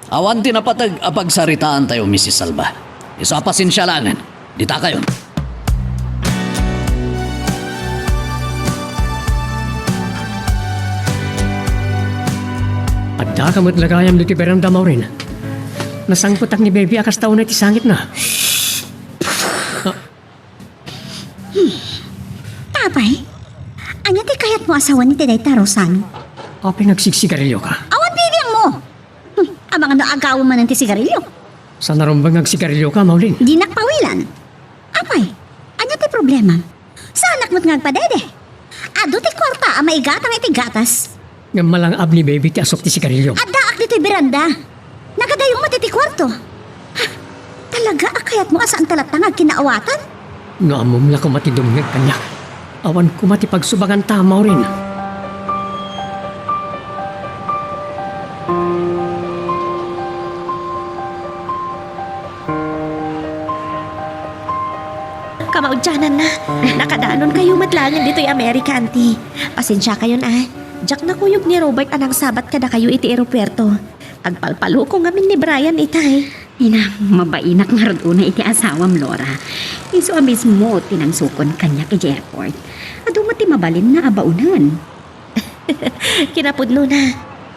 Awan tinapatag apagsaritaan tayo, Mrs. Salva. Isa pasensyalangan. Dita kayo. At dakamot lagayam diti beranda Maureen. Nasangputak ni baby akas taon na iti sangit na. Tapay, anya ti kayat mo asawan ni Tiday Tarosan? Apay nagsigsigarilyo ka. Awan bibiyang mo! Amang ano agaw man ng ti sigarilyo. Sa narumbang nagsigarilyo ka, Maureen? Di nakpawilan. Apay, anya ti problema? Sa anak mo't ngagpadede. Ado ti kwarta ang maigatang iti gatas. Nga malang ab ni baby ti asok ti sigarilyo. At daak dito'y beranda. Nagadayong mo ti kwarto. Ha, talaga akayat mo asaan talatangag kinaawatan? Nga amom la ko matidumngag kanya. Awan ko mati pagsubangan tamaw rin. Kamaudyanan na. Nakadaanon kayo madlangan dito'y Amerika, auntie. Pasensya kayo na. Jack na kuyog ni Robert anang sabat kada kayo iti aeropuerto. Agpalpalo ko ngamin ni Brian itay. Ina, mabainak nga rin iti asawam, Laura. Iso mismo tinangsukon kanya kay airport. Ado mo ti mabalin na abaunan. Kinapudno na.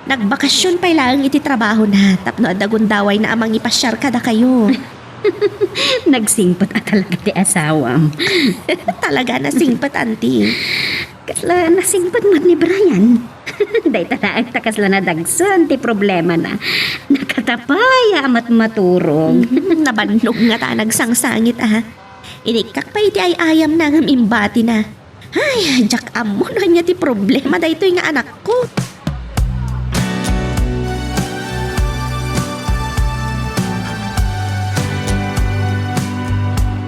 Nagbakasyon pa ilang iti trabaho na. Tapno adagundaway na amang ipasyar kada kayo. Nagsingpat at talaga ti asawam. Talaga na singpat, auntie. Kasla nasingpat mat ni Brian. Day talaang takasla na dagsan ti problema na. Nakatapaya amat maturog. Nabanlog nga ta nagsangsangit Inikak pa iti ay ayam na ngam imbati na. Ay, Jack amon niya ti problema daytoy nga anak ko.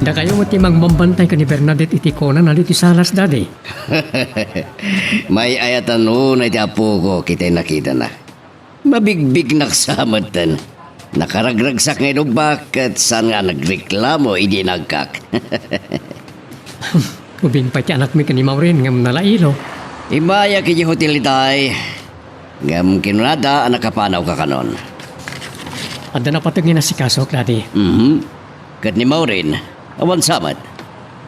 Da kayo mo timang mambantay ka ni Bernadette iti kona na dito salas, Daddy. May ayatan na iti apo ko kita'y nakita na. Mabigbig naksamatan. Nakaragragsak nga bakit at saan nga nagreklamo idi nagkak. Ubing pa ti anak mi ka ni Maureen ngam nalailo. Imaya kiti hotel itay. Ngam kinunada anak kapanaw ka kanon. Adda na patagin na si Kasok, Daddy. Kat ni Maureen, awan samat.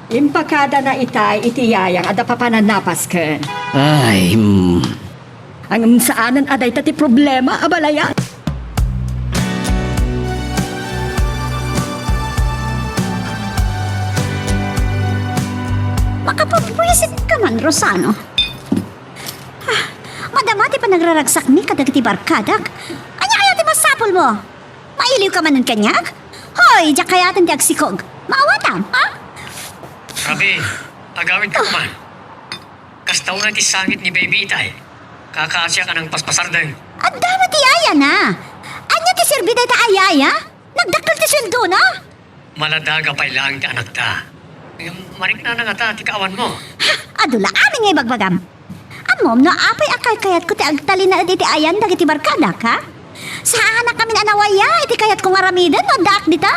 Impakada na itay iti yayang ada papananapas ken. Ay, Ang saanan aday tati problema abalaya. Makapapwisit ka man, Rosano. Madamati pa nagraragsak ni kadagiti barkadak. Anya kaya ti masapol mo? Mailiw ka man ng kanyag? Hoy, diyak kaya ti agsikog. Maawatam, ha? Grabe, agawin ka man. Kastaw na ti sangit ni baby itay. Kakasya ka ng paspasardeng. Ang dami ti aya na. Anya ti sirbida ta ayaya? Nagdakkel ti sweldo na? Maladaga pa ilang ti anak ta. Yung marik na nga ta, ti kaawan mo. Adula amin ngay bagbagam. Amom, no apay akay kayat ko ti agtali na iti ayan dagiti barkadak, ha? Saan na kami anawaya iti kayat kong aramidan no dak dita?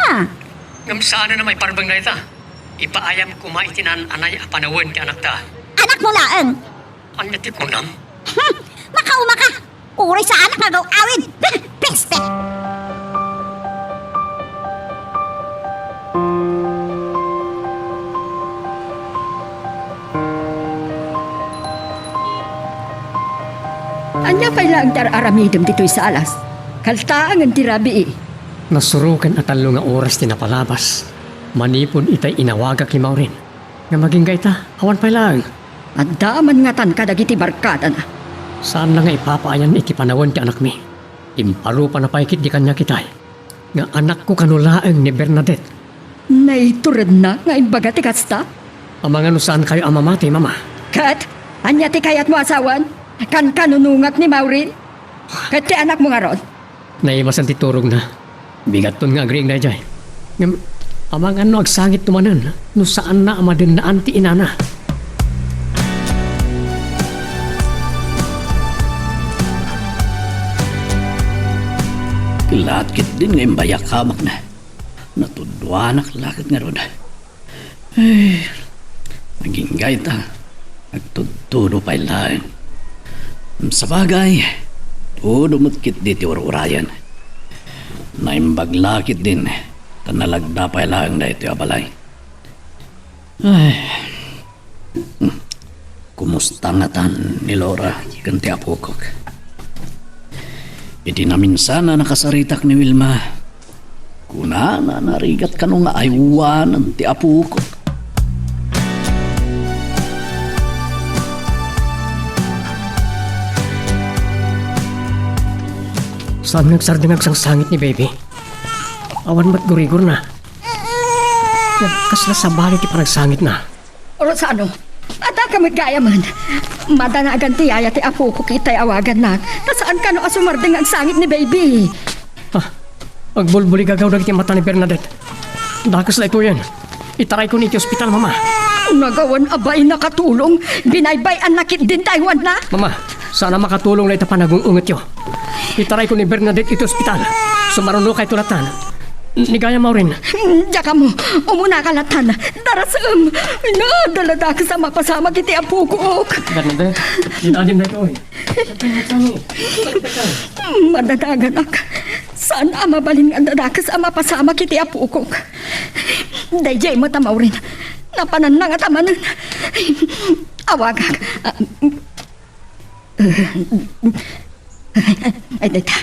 Ngam saan na may parbang na ita? Ipaayam ko maitinan anay apanawin ti anak ta. Anak mo laeng. Anya ti kunam? Makauma ka! Uray sa anak na awid! Peste! Anya pa ilang aramidom dito'y sa alas. Kaltaang ang tirabi Nasurukan at talo nga oras ti napalabas. Manipon itay inawagak ni Maureen. Nga maging gaita, awan pa lang. At daman nga tan kadagiti barkada na. Saan na nga ipapaayan iti panawon ti anak mi? Impalupa na paikit di kanya kitay. Nga anak ko kanulaang ni Bernadette. Naiturid na nga imbaga ti kasta. Amang ano saan kayo amamati, mama? Kat, anya ti kayat mo asawan? Kan kanunungak ni Maureen? Kat ti anak mo nga ron? Naimasan ti turog na. Bigat ton nga agreeing na jay. Ngam, amang ano agsangit tumanan. No saan na amadin na anti inana. Lakit din ngayon bayak hamak na. Natudwanak lakit nga ron. Ay, naging gaita. Nagtutudo pa ilan. Sa bagay, tudo matkit diti urayan. Naimbag lakit din. Tanalagda pa ilang na ito abalay. Ay, kumusta nga tan ni Laura kanti apukok. Iti namin sana nakasaritak ni Wilma. Kuna na narigat ka nung aywanan ti apukok. Saan nagsardangag sang sangit ni baby? Awan mat gurigor na. Kasla sa bali ti panagsangit na. Rosano, ata ka magkaya man. Madanagan ti yaya ti apo ko kita'y awagan na. Nasaan ka no asumarding ang sangit ni baby? Agbulbuli gagaw dagiti mata ni Bernadette. Dakas la ito yan. Itaray ko ni iti ospital, mama. Nagawan abay nakatulong. Binaybay ang nakit din Taiwan na. Mama, sana makatulong na ita panagungungit yo. Itaray ko ni Bernadette ito ospital. Sumaruno kay tulatan. Nigaya mo rin. Diya ka mo, umuna kalatan. Darasam, nadalada ka sa mapasama kiti apukok. Bernadette, dinalim na ito eh. Madadagan ak. Saan mabalin ang dadakas ang mapasama kiti apukok? Dayjay mo tamaw rin. Napanan na nga tamanan. Awagak. Ay, dayta.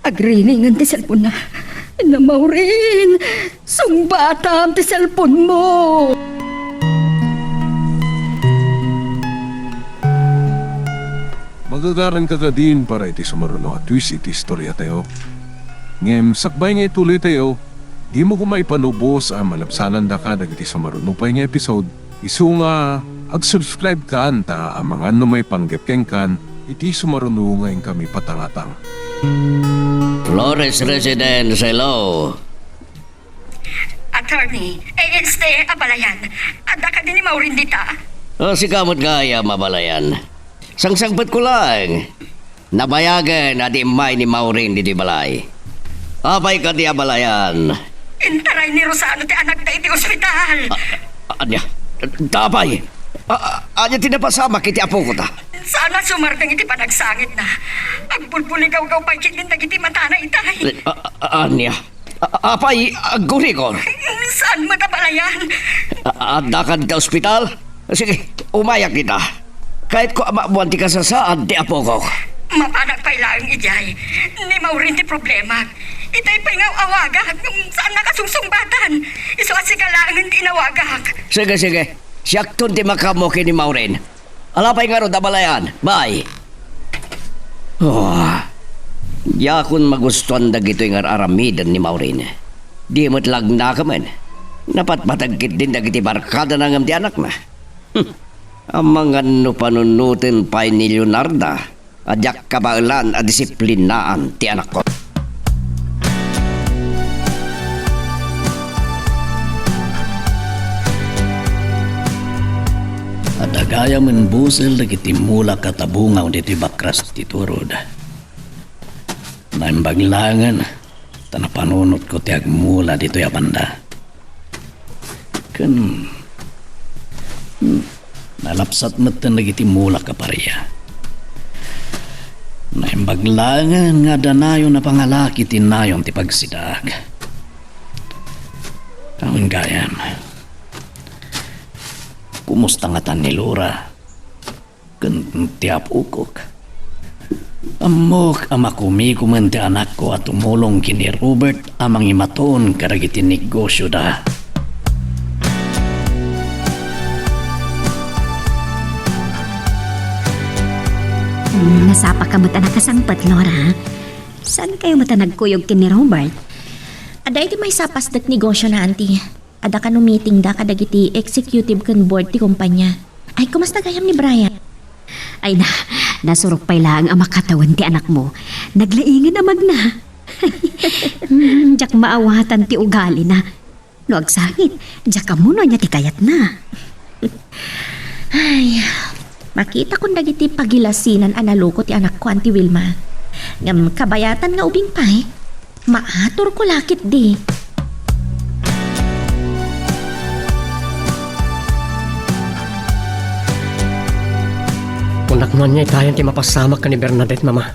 Agriningan ti cellphone na. Namaw rin. Sungbatam ti cellphone mo. Magagaran ka din para iti sumaruno at twist iti istorya tayo. Ngem, sakbay nga ituloy tayo, di mo kumay panubos ang malapsanan da ka dagiti sumaruno pa nga episode. Isu nga, ag-subscribe ka anta ang mga ano may panggapkeng kan, iti sumaruno ngayon kami patangatang. Flores Residence, hello. Attorney, este, abalayan. Ada ka din ni Maureen dita. O, si kamot gaya, mabalayan. Sangsangpat ko lang. Nabayagan na di may ni Maureen di balay. Apay ka di abalayan. Intaray ni Rosano ti anak da iti ospital. Anya, tapay. Anya tinapasama kiti apo ko ta. Sana sumartang iti panagsangit na. Ang bulbuligaw-gaw pa ikit din dagiti mata na itay. Anya, apay, agurikor. Saan mo tabalayan? Adda ka dito ospital? Sige, umayak kita. Kahit ko amabuan ti kasasaan, di apo ko. Mapanak pa ilang ijay. Ni Maureen ti problema. Itay pa nga awagak. Saan nakasungsungbatan? Iso at sigalangan ti nawagak. Sige, sige. Siyak ti makamo kini Maureen. Alapay nga ro dabalayan. Bye. Oh. Yakon magustuhan dagito yung aramidan ni Maureen. Di mo't lagna ka man. Napat matagkit din dagiti barkada ng amdi anak na. Ang mga no panunutin pa ni Leonarda. Adyak kabailan at disiplinaan ti anak ko. Adagaya man busel dagiti mula katabungaw dito bakras ti turod. Naimbaglangan, tanapanunot ko ti agmula dito banda. Nalapsat matan dagiti mula kapariya. Naimbaglangan nga danayon na pangalaki tinayon ti pagsidag. Kaun gayam. Kumusta nga tan ni Laura? Tiap ukok. Amok amakumi kumente anak ko at tumulong kini Robert amang imaton karagiti negosyo da. Nasapa ka mo na kasangpat, Laura. Saan kayo mo nagkuyog kini Robert? Ada iti may sapas dak negosyo na, auntie. Ada ka no meeting da kadagiti executive kan board ti kumpanya. Ay, kumusta gayam ni Brian? Ay nasurok pa lang ang makatawan ti anak mo. Naglaingan na magna. Diyak maawatan ti ugali na. No agsangit, diyak ka muna niya ti kayat na. Ay, makita kong dagiti pagilasinan analoko ti anak ko, Auntie Wilma. Ngam kabayatan nga ubing pa eh. Maator ko lakit di. Punaknon niya itayan ti mapasamak ka ni Bernadette, mama.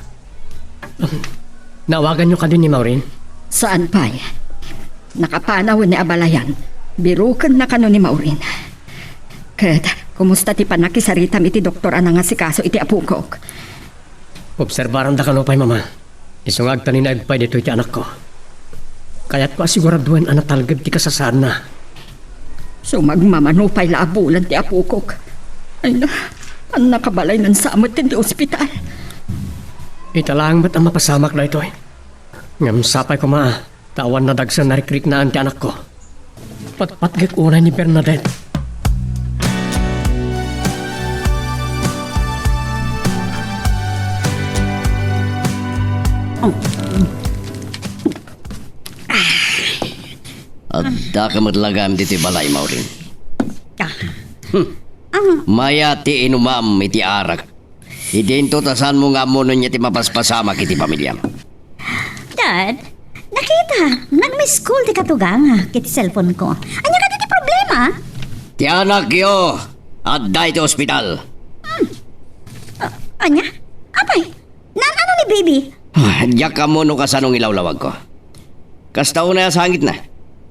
Nawagan niyo ka din ni Maureen? Saan pa? Nakapanaw ni abalayan. Birukan na kano ni Maureen. Kat, kumusta ti panakisaritam iti doktor anang nga si kaso iti apukok? Obserbaran da ka no pa'y, mama. Isungag tanin na agpay dito iti anak ko. Kaya't ko asiguraduan anak talgad ti kasasaan na. So magmamanupay laabulan ti apukok. Ay na, ang nakabalay ng samot ti ospital. Italang ba't ang mapasamak na ito eh? Ngam sapay ko tawan na dagsan na rikrik na ti anak ko. Patpatgik unay ni Bernadette. At da ka matlagam dito balay, Maureen. Maya ti inumam iti arak. Idinto tasan mo nga mo nun niya ti mapaspasama kiti pamilya. Dad, nakita, nag-miss call ti katugang kiti cellphone ko. Anya ka ti problema? Ti anak yo, adda iti ospital. Anya? Apay, ano ni baby? Diyak ka mo no kasanong ilawlawag ko. Kastaw na sangit na.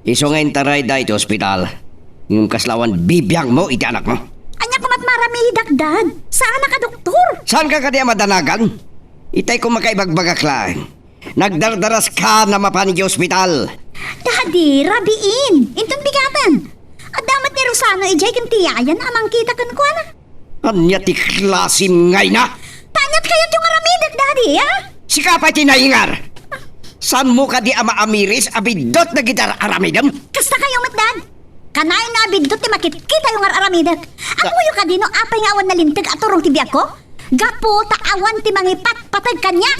Iso nga intaray da iti ospital. Yung kaslawan bibiyang mo iti anak mo. Anya kumat marami dagdag. Saan ka doktor? Saan ka kadi madanagan? Itay ko makaibagbagak lang. Nagdardaras ka na mapanig yung ospital. Daddy, rabiin. Intong bigatan. At damat ni Rosano ijay kang tiyayan amang kita kan ko na. Anya ti klasim ngay na. Tanyat kayat yung aramidak, daddy, ha? Sikapay tinaingar. San mo ka di ama amiris abidot na gitar aramidam? Kasta kayo matdad. Kanain na abindot ti makit-kita yung aramidak. Ang muyo ka dino apay nga awan na lintag at turong ti biyak ko? Gapo taawan ti mangipat patag kanya.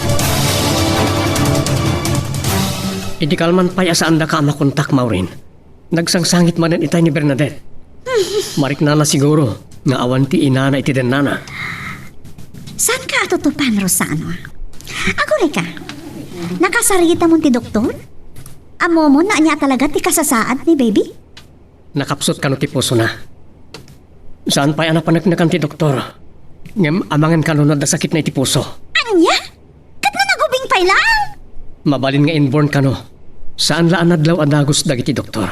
Idi kalman pa'y asaan da ka makontak Maureen. Nagsangsangit man itay ni Bernadette. Marik na siguro nga awan ti inana iti den nana. Saan ka atutupan, Rosano? Ako ka. Nakasarita mo ti doktor? Amo mo na niya talaga ti kasasaad ni baby? Nakapsot ka no ti puso na. Saan pa'y anak panagnakan ti doktor? Ngem amangan ka no da sakit na iti puso. Anya? Kat na nagubing pay lang? Mabalin nga inborn ka no. Saan laan adlaw adagos dagiti doktor?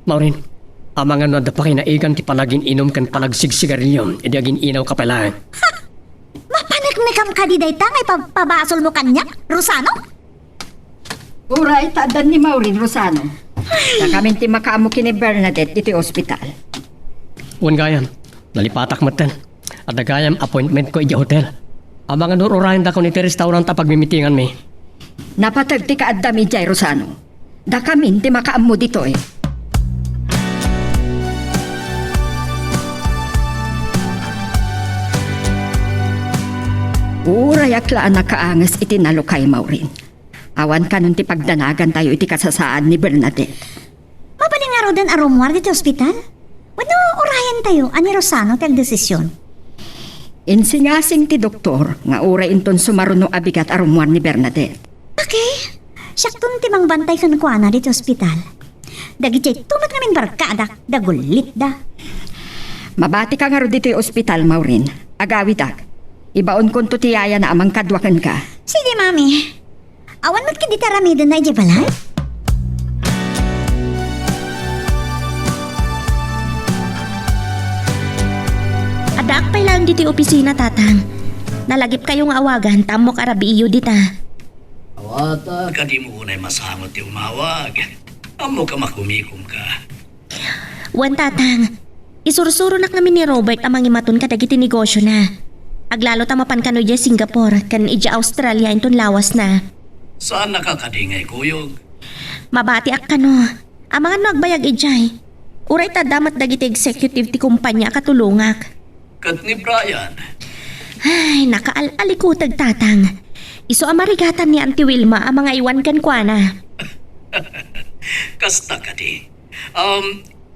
Maureen, amangan no da pa kinaigan ti palagin inom kan palagsigsigarilyo edi agin inaw ka palang. Mapanagnikam ka di dayta ngay pabasol mo kanya, Rosano? Uray, taadan ni Maureen Rosano. Na kami ti makaamu kini Bernadette iti ospital. Wan gayam, nalipatak maten. At nagayam appointment ko iti hotel. Amangan no urayan da ko ni ti restaurant a pagmimitingan mi. Napatag ti kaadami jay Rosano. Da kami ti makaamu dito eh. Uray aklaan na kaangas iti nalukay Maureen. Awan ka nun ti pagdanagan tayo iti kasasaan ni Bernadette. Mabaling nga ro dan aromwar dito ospital? Wano urayan tayo, ani Rosano tel desisyon? Insingasing ti doktor nga uray inton sumaruno abigat arumwan ni Bernadette. Okay. Siyaktun timang bantay kan ko na dito ospital. Dagiti tumat namin barkadak, dagulit da. Mabati ka nga ro dito yung ospital, Maureen. Agawidak. Ibaon kon to tiyaya na amang kadwakan ka. Sige, mami. Awan mo't kidi taramidon na ije balay? Adak pa'y lang dito opisina, tatang. Nalagip kayong awagan, tamok arabiyo dita. Awata, kadi mo unay masangot yung mawag. Amo ka makumikom ka. Wan, tatang. Isursuro nak namin ni Robert amang imatun kadagiti negosyo na. Aglalo tamapan kano ije Singapore, kan ije Australia inton lawas na. Saan nakakadingay kuyog? Mabati ak kano. Amangan no agbayag ijay. Uray tadamat dagiti executive ti kumpanya katulungak. Kat ni Brian. Ay, nakaalikutag tatang. Iso amarigatan ni Auntie Wilma ang mga iwan kan kwa na. Kasta ka di.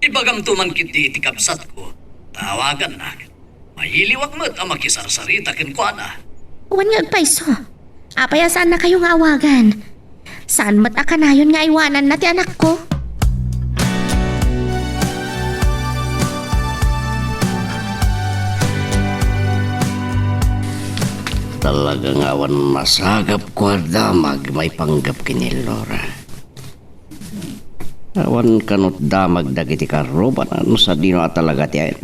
Ibagam tuman kiti iti kapsat ko. Tawagan na. Mahiliwag mo't ang makisarsarita kin kwa na. Uwan nga agpaiso. Apaya saan na kayong awagan? Saan mat akanayon nga iwanan na ti anak ko? Talagang awan masagap ko damag may panggap kini Laura. Awan kanot damag dagiti karoban ano sa dino at talaga tiyan.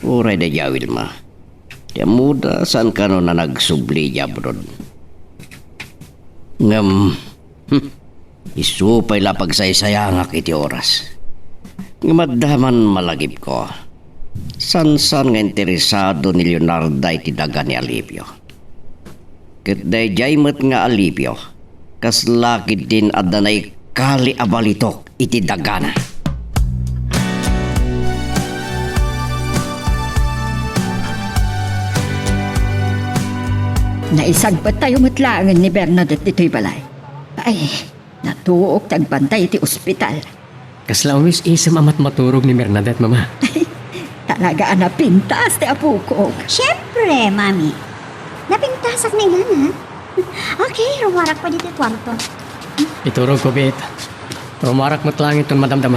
Uray da jawil ma. Di muda saan kano na nagsubli jabrod. Ngam, isupay la pagsaysayangak iti oras. Ngamadaman malagip ko. San-san nga interesado ni Leonardo iti daga ni Alipio. Ket dayjay met nga Alipio, kas laki din adanay kali abalitok iti dagana. Naisagpat tayo matlaangan ni Bernadette dito'y balay. Ay, natuok tagbantay iti ospital. Kaslawis isam amat maturog ni Bernadette, mama. Talaga napintas ti apo ko. Siyempre, mami. Napintasak na ilan, ha? Okay, rumarak pa dito kwarto. Iturog ko, Bet. Rumarak mo lang itong madamdama.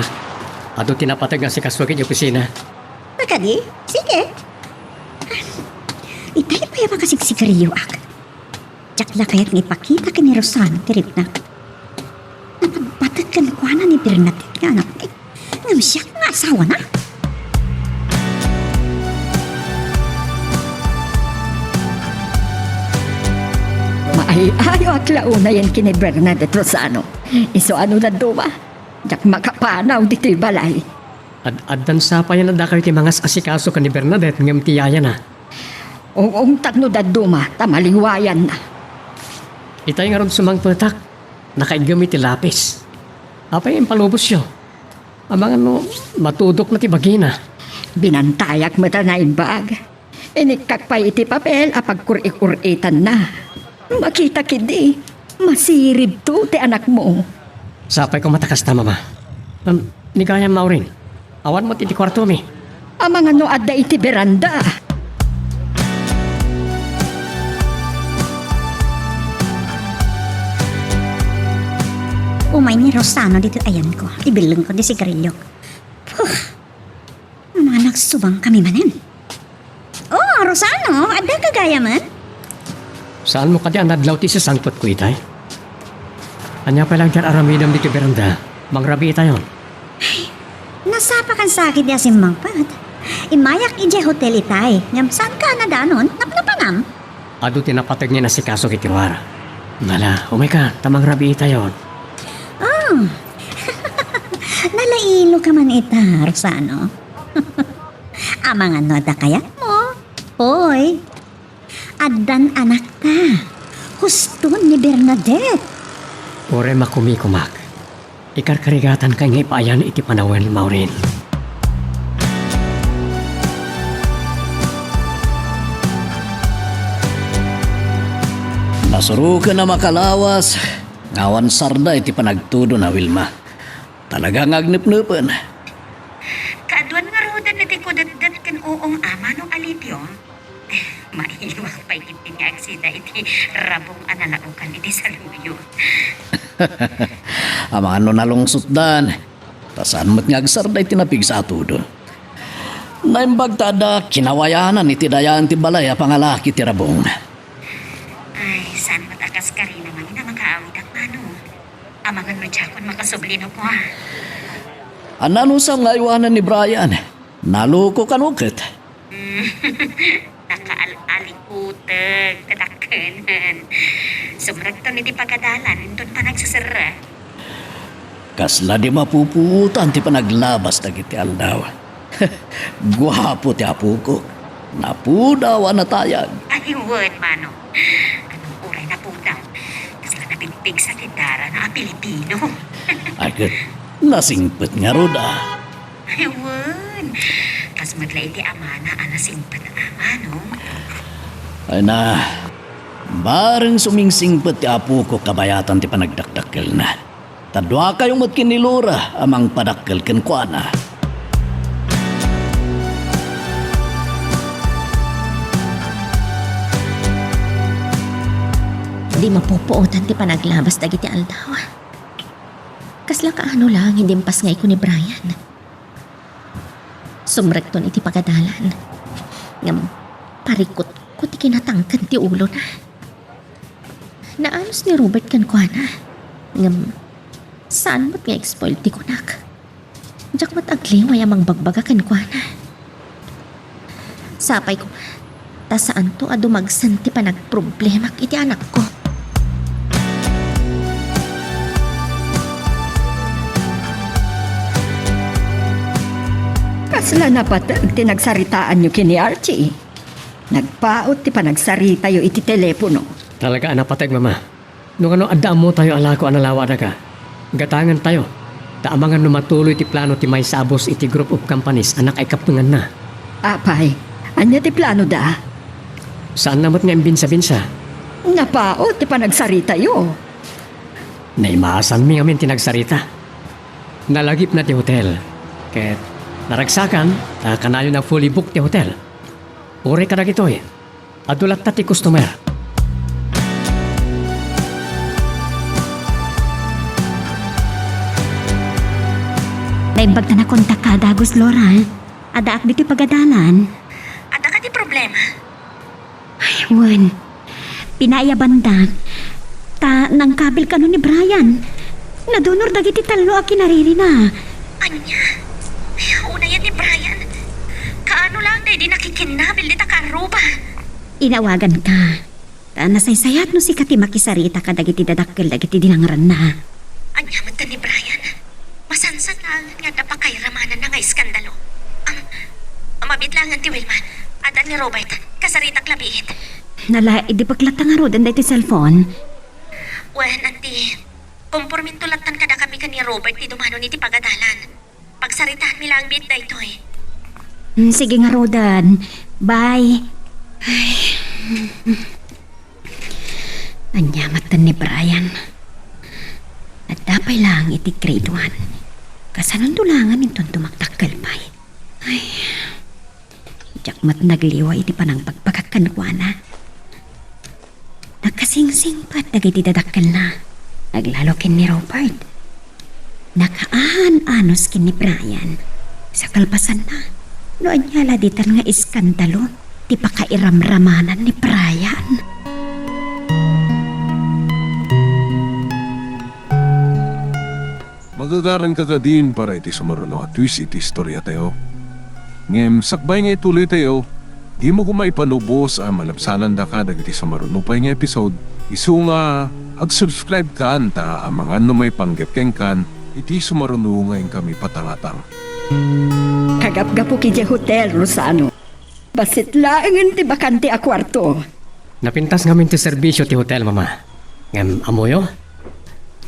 Ado tinapatag nga si Kaswagin yung opisina. Baka di? Sige. Itay pa yung makasiksikaryo ak. Tsakla kaya't ngipakita ka ni Rosano, tirip na. Napagpatag ka na kuha na ni Bernadette nga anak. Ngam siya nga asawa na. Maayo at launa yan kini Bernadette Rosano. Iso ano na duma? Jak makapanaw dito'y balay. Addan sa pa yan na dakar ti mga asikaso ka ni Bernadette ngam tiyaya na. Ong takno da duma, tamaliwayan na. Itay nga ron sumang patak. Nakaigamit ti lapis. Apay yung palubos yun. Amang ano, matudok na ti bagina. Binantayak mo ta na bag. Inikakpay iti papel apag kurik-kuritan na. Makita kidi, masirib to ti anak mo. Sapay ko matakas na, mama. Ni kaya maurin. Awan mo ti kwarto mi. Amang ano adda iti beranda. Umay ni Rosano dito ayan ko. Ibilong ko di sigarilyo. Puh. Mga nagsubang kami manin. Oh, Rosano, ada kagaya man? Saan mo ka di anadlaw ti sa sangpot ko itay? Anya pa lang dyan aramidam di beranda. Mangrabi itayon. Nasapa kan sakit di asim mangpat. Imayak ije hotel itay. Ngam saan ka na danon? Naplapanam? Ado tinapatag niya na si Kaso kitiwara. Nala, umay ka, tamang rabi itayon. Oh. Nalailo ka man ita, Rosano. Amang ano da kaya mo? Hoy. Addan anak ta. Husto ni Bernadette. Ore makumi-kumak. Ikarkarigatan kay nga ipayan iti panawen maurin. Nasurukan na makalawas. Ngawan sarda iti panagtudo na Wilma. Talagang agnip-nipan. Kaadwan nga rodan na ti kudat-dat kan uong ama no alipyo. Maiwak pa iti nga agsida iti rabong analaukan iti saluyo. Amang ano nalungsot dan. Tasan mo't nga agsarda iti napig sa atudo. Naimbag tada kinawayanan iti dayan ti balay a pangalaki ti rabong. Ay, saan matakas ka rin naman na makaawit ang ano. Amangan mo diyakon makasublino ko ha. Anano sa nga iwanan ni Brian? Naluko kanukit. Nakaalikutag, tatakanan. Sumrag to ni di pagkadalan, doon pa nagsasara. Kasla di mapuputan ti panaglabas dagiti aldaw. Guwapo ti apo ko. Napudaw na tayag. Ay, word, mano. Anong oray na po daw? Kasla napigpig sa tindara na Pilipino. Agad, nasingpet nga roda. Ay, word. Kas madla iti amana, anasingpat na ama, no? Ay na, bareng sumingsingpet ti apo ko kabayatan ti panagdakdakkel na. Tadwa kayong matkin ni Laura amang padakkel ken kuana. Di mapupuotan ti panaglabas dagiti aldaw. Kasla kaano lang, hindi pas ngay ko ni Brian. Sumrekton iti pagadalan. Ngam, parikot ko ti kinatangkan ti ulo na. Naanos ni Robert kan ko na. Ngam, saan mo't nga exploit ti kunak? Diyak mat agliway amang bagbaga kan ko na. Sapay ko, tasaan to adumagsan ti panagproblema iti anak ko. Kasla na patag tinagsaritaan nyo kini Archie. Nagpaot ti panagsarita yo iti telepono. Talaga anapatag, mama. Nung ano adda mo tayo alako analawa na ka. Gatangan tayo. Taamangan no matuloy ti plano ti may sabos iti group of companies anak ay kapungan na. Apay, anya ti plano da? Saan namot nga imbinsa-binsa? Napaot ti panagsarita yo. Naimaasan mi ngamin tinagsarita. Nalagip na ti hotel. Ket Naragsakan, kanayo ng fully booked ti hotel. Uri ka na gitoy. Adulat na ti customer. Naimbag na nakontak ka, Dagos Lora. Ada ak dito pagadalan. Ada ka di problema. Aywan. Pinaya banda. Ta nang kabil ka nun ni Brian. Nadunor dagiti talo a kinariri na. Anya? Una yan ni Brian. Kaano lang di nakikinabil di takaruba. Inawagan ka. Ta nasaysayat no si Kati makisarita ka dagiti dadakkel dagiti dinangran na. Anya man ni Brian. Masansan lang nga napakairamanan na nga iskandalo. Ang mabitlangan ti Wilma. Ada ni Robert. Kasarita klabihit. Nala, idi paglata nga ro, danday ti cellphone. Wen, anti. Kompormin tulatan kada kami ka ni Robert ti dumano ni ti pagadalan. Pagsaritaan mi lang bit da ito eh. Sige nga ro, Dan. Bye. Ay. Anyamatan ni Brian. At dapay lang iti grade 1. Kasanon dulangan itong tumaktakal pa'y. Ay. Jakmat nagliwa iti panang pagpagkakanwana. Nakasingsing pat dagiti dadakkel na. Naglalo kin ni Robert. Nakaahan-anos kin ni Brian. Sa kalpasan na. Noon niya laditan nga iskandalo. Di pa kairamramanan ni Brian. Magagaran ka ka din para iti sumaruno at twist iti istorya tayo. Ngem, sakbay nga ituloy tayo, di mo kumaipanubos ang malapsanan da ka dagiti sumaruno pa nga episode. Isu nga, ag-subscribe ka anta ang mga ano may panggapkeng kan, iti sumaruno ngayon kami patangatang. Kagap-gapo kiti hotel, Rosano. Basit laangan ti bakante a kwarto. Napintas ngamin ti serbisyo ti hotel, mama. Ngem, amoyo?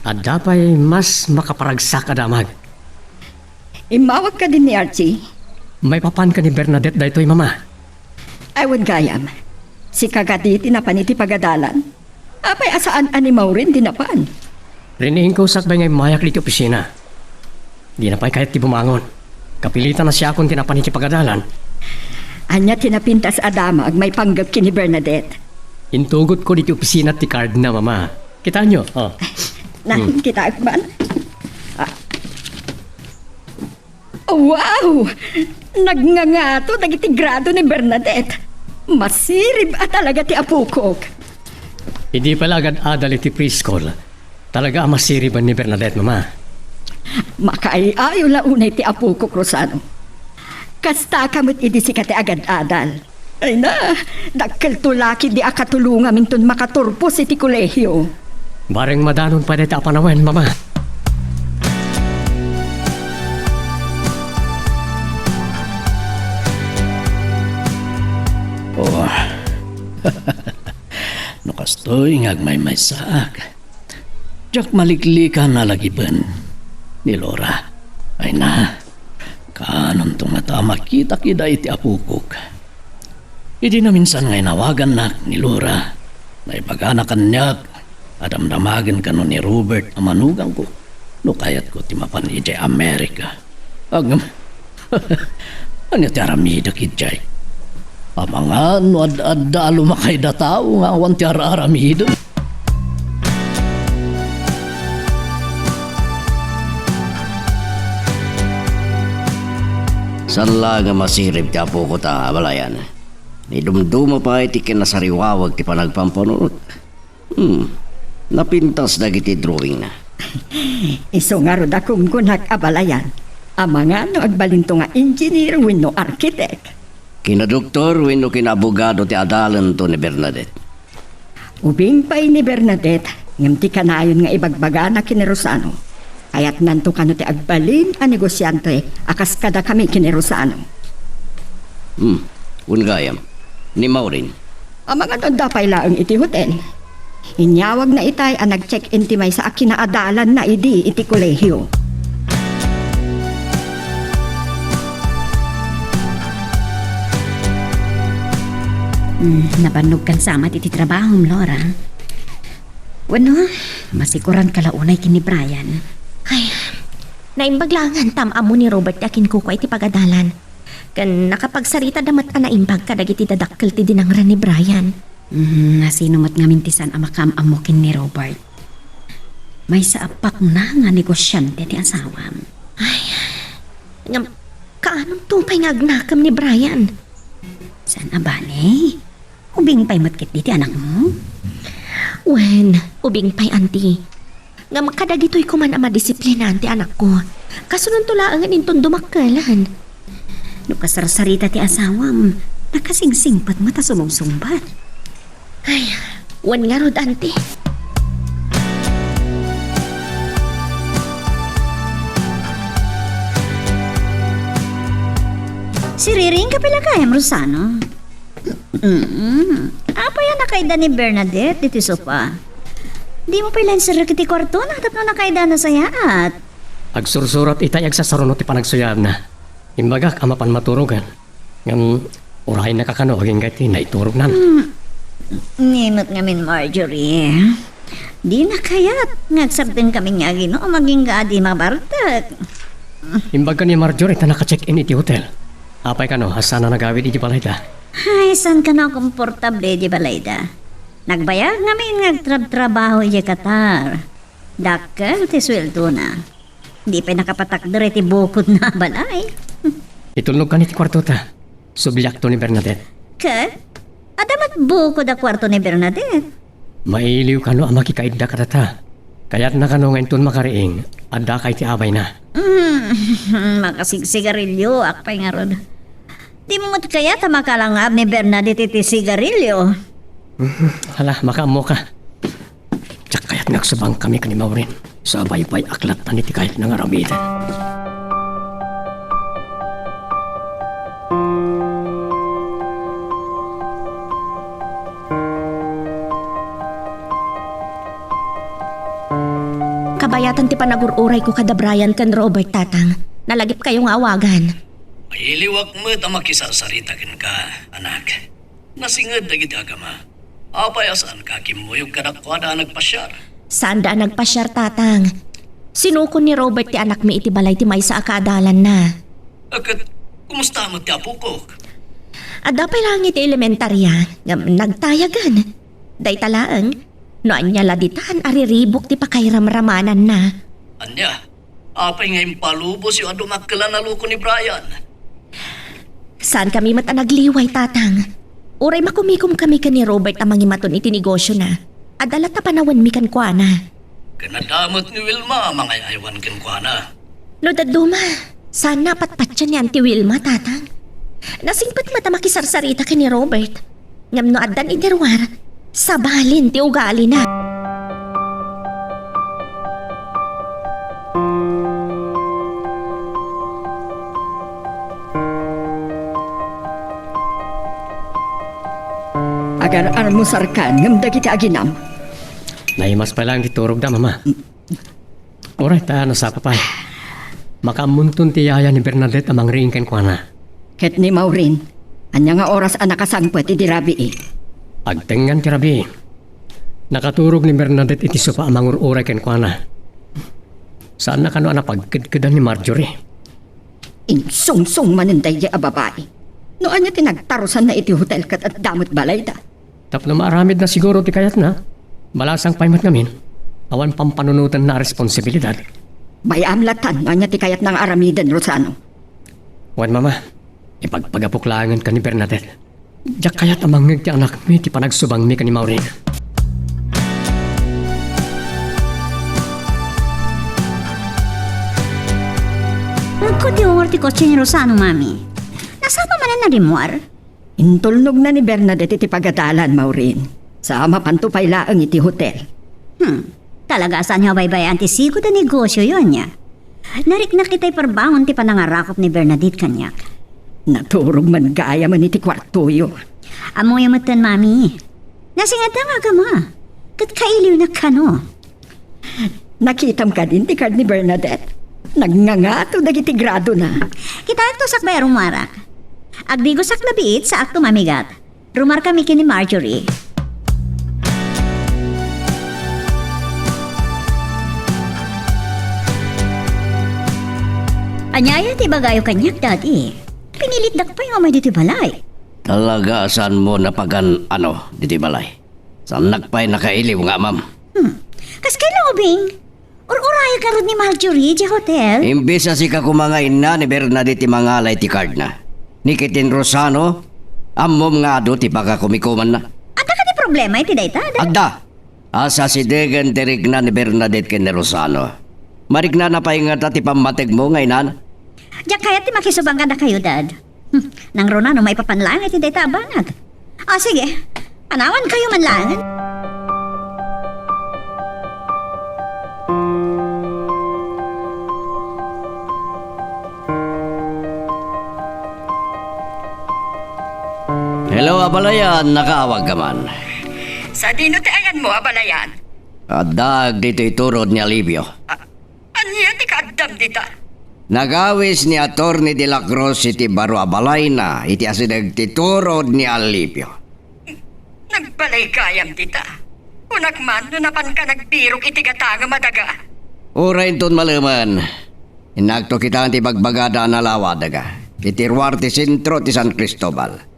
At dapay mas makaparagsak adamag. Imawag ka din ni Archie. May papan ka ni Bernadette daytoy, mama. Awan gayam. Si kagadi tinapan iti pagadalan. Apay asaan animaw rin tinapan. Rinihin ko sakbay ngay mayak dito opisina. Di na pa'y kahit ti bumangon. Kapilitan na siya akong tinapan iti pagadalan. Anya tinapintas adamag may panggap kini Bernadette. Intugot ko dito opisina ti card na, mama. Kita nyo, oh. Nakikita man? Wow! Nagngangato dagiti grado ni Bernadette. Masirib at talaga ti apukok. Hindi pala agad adal iti preschool. Talaga masiriban ni Bernadette, mama. Makaiayo la unay ti apukok, Rosano. Kasta kamot idi si kati agad adal. Ay na, dakkel tulaki di akatulunga minton makaturpos iti kolehyo. Bareng madanon pa dito apanawen, mama. Oh, nukastoy ngagmay may saak. Jak maliklikan na lagi ben ni Laura. Ay na, kanon tong mata makita kida iti apukok. Idi na minsan ngay nawagan na ni Laura. Naipagana kanyak, adamdamagan ka no ni Robert ang manugang ko. No kayat ko timapan iti Amerika. Agam, ano ti aramida kitjay? Mga no ad-adda lumakay da tao nga awan ti aramida. San lang nga masirib ti apo ko ta, balayan. Ni dumduma pa iti kinasariwawag ti panagpampanunot. Napintas dagiti drawing na. Iso nga ro da kung kunak abalayan. Ang mga no agbalinto nga engineer wenno architect. Kina doktor, wino kina abogado ti adalan to ni Bernadette. Ubing pa ni Bernadette, ngam ti kanayon nga ibagbaga na kini Rosano. Kaya't nanto kano ti agbalin a negosyante, akas kada kami kini Rosano. Ungayam, ni Maureen. Ang mga dapay laang iti hotel. Inyawag na itay ang nag-check-in ti may sa akin na adalan na idi iti kolehyo. Nabanog kan sama iti trabaho, Laura. Wano, masikuran kalaunay kini Brian. Ay, Naimbaglangan tamamo ni Robert akin ko iti pagadalan. Kan nakapagsarita damat naimbag kadagiti dadakkel ti dinangran ni Brian. Nasino mat nga mintisan amakam-amukin ni Robert. May saapak na nga negosyante ti asawam. Ngam, kaanong tupay nga agnakam ni Brian? Saan abali? Ubing pa'y matkit di ti anak mo? Wen, ubing pay anti. Ngam kadagitoy ko man ama disiplina ti anak ko. Kasunod tulaangan inton dumakkalan. No kasarsarita ti asawam, nakasingsingpat mo ta sumungsumbat. Ay, wan nga rod anti. Si Riring ka pala kayam, Rosano. Apa yan nakaida ni Bernadette dito sopa? Di mo pala sa kiti kwarto na tapno nakaida na sayaat. Agsursurat itayag sa sarunot ti panagsuyab na. Imbagak amapan maturugan. Ngam urahay na kakano aging gati na iturog nan. Nimot ngamin Marjorie. Di na kayat. Ngagsabden kami nga gino maging gaadi mabartak. Imbaga ni Marjorie ta naka-check-in iti hotel. Apay kano, asana nagawid iti balayda. Ay, saan ka na komportable di balayda? Nagbayag ngamin ngagtrab-trabaho di Qatar. Dakkel ti sweldo na. Di pa nakapatakder ti bukod na balay. Itulog ka ni ti kwarto ta. Subyak to ni Bernadette. Kat? Adamat bukod a kwarto ni Bernadette. Mailiw kano ang makikaidda ka ta. Kaya't nakano ngayon tun makariing, adda kay ti abay na. Makasigsigarilyo, akpay nga ron. Di mo mo't kaya tamakalangab ni Bernadette iti sigarilyo. Hala, makaamo ka. Tsak kaya't nagsubang kami kanimaw rin. Sa abay-bay aklat na niti kahit ng aramida. Kabayatan ti panagururay ko kada Brian kan Robert tatang. Nalagip kayong awagan. Mailiwak mo ta makisarsarita ken ka, anak. Nasinged dagiti agama. Apay asan ka kimuyog kadakwada nagpasyar. Saan daan nagpasyar tatang? Sinukon ni Robert ti anak mi iti balay ti may sa akadalan na. Akat, kumusta mo ti apo ko? Adda pa lang iti elementarya, nagtayagan. Day talaang, noan niya laditan ariribok ti pakairamramanan na. Anya, apay nga impalubos yung adumakala na luko ni Brian. Saan kami mata nagliway tatang? Uray makumikom kami ka ni Robert amang imaton iti negosyo na. Adala ta panawan mi kan kwa na. Kanadamot ni Wilma, mga aywan ken kwa na. No daduma, sana patpatyan ni Auntie Wilma tatang. Nasingpat mata makisarsarita ka ni Robert. Ngam no addan iderwar, sabalin ti ugali na. Agar armusarkan ngam dagiti aginam. Naimas pa lang titurog da, mama. Oray, ta nasapa pa. Makamuntun ti yaya ni Bernadette amang ringken kwa na. Ket ni Maureen, anya nga oras anak kasangpet iti rabi eh. Agtengan ti rabi. Nakaturog ni Bernadette iti sopa amang uray ken kwa na. Saan na kano anak pagkidkidan ni Marjorie? Insungsong maninday di a babae. No anya tinagtarusan na iti hotel kat at damot balay da. Tapno maaramid na siguro ti kayat na. Balasang paymat ngamin. Awan pampanunutan na responsibilidad. May amlatan no anya ti kayat ng aramidan Rosano. Wan mama, ipagpagapuklangan ka ni Bernadette. Diyak kayat amangig ti anak mi ti panagsubang mi ka ni Maureen. Nagkuti umor ti kotse ni Rosano, mami. Nasama man na rimwar. Intulnog na ni Bernadette iti pagadalan, Maureen. Sa mapantupay laang iti hotel. Talaga saan nga baybayan ti sigo da negosyo yun niya. Narik na kita'y parbangon ti panangarakop ni Bernadette kanyak. Naturog man gaya man iti kwartuyo. Amoy amatan, mami. Nasingata nga ka ma. Kat kailiw na kano. Nakitam ka din ti card ni Bernadette. Nagngangato dagiti grado na. Kita akto sakbay rumarak. Agdigo sak labiit sa akto mamigat. Rumar kami kini Marjorie. Anyaya ti bagayo kanyak, Daddy. Pinilit dakpay nga may dito balay. Talaga saan mo napagan diti balay? Saan nagpay nakailiw nga, ma'am? Kas kay Lobing, uraya ka rin ni Marjorie di hotel. Imbis na si kakumangain na ni Bernadette mangalay ti card na. Ni Kitin Rosano, amom nga do ti pagkakumikuman na. Ada ka ti problema iti dayta, Dad. Agda, asa si Degan tirigna ni Bernadette ken ni Rosano. Marigna na pa ingat ti pamatig mo ngaynan. Diyak kaya ti makisubang ka na kayo, Dad. Nang rona no may papanlaan iti dayta abanag. Sige, panawan kayo manlangan. Hello, abalayan, nakaawag ka man. Sa dino ti ayan mo, abalayan. Adag dito iturod ni Alivio. Anya ti kaadam dita? Nagawis ni Atty. De la Cruz iti baro abalay na iti asinag titurod ni Alivio. Nagbalay kayam dita. Unak man, nunapan ka nagbirok iti gatanga madaga. Urayin ton malaman. Inagto kita ang tibagbagada na lawa daga. Iti Ruarte Sentro ti San Cristobal.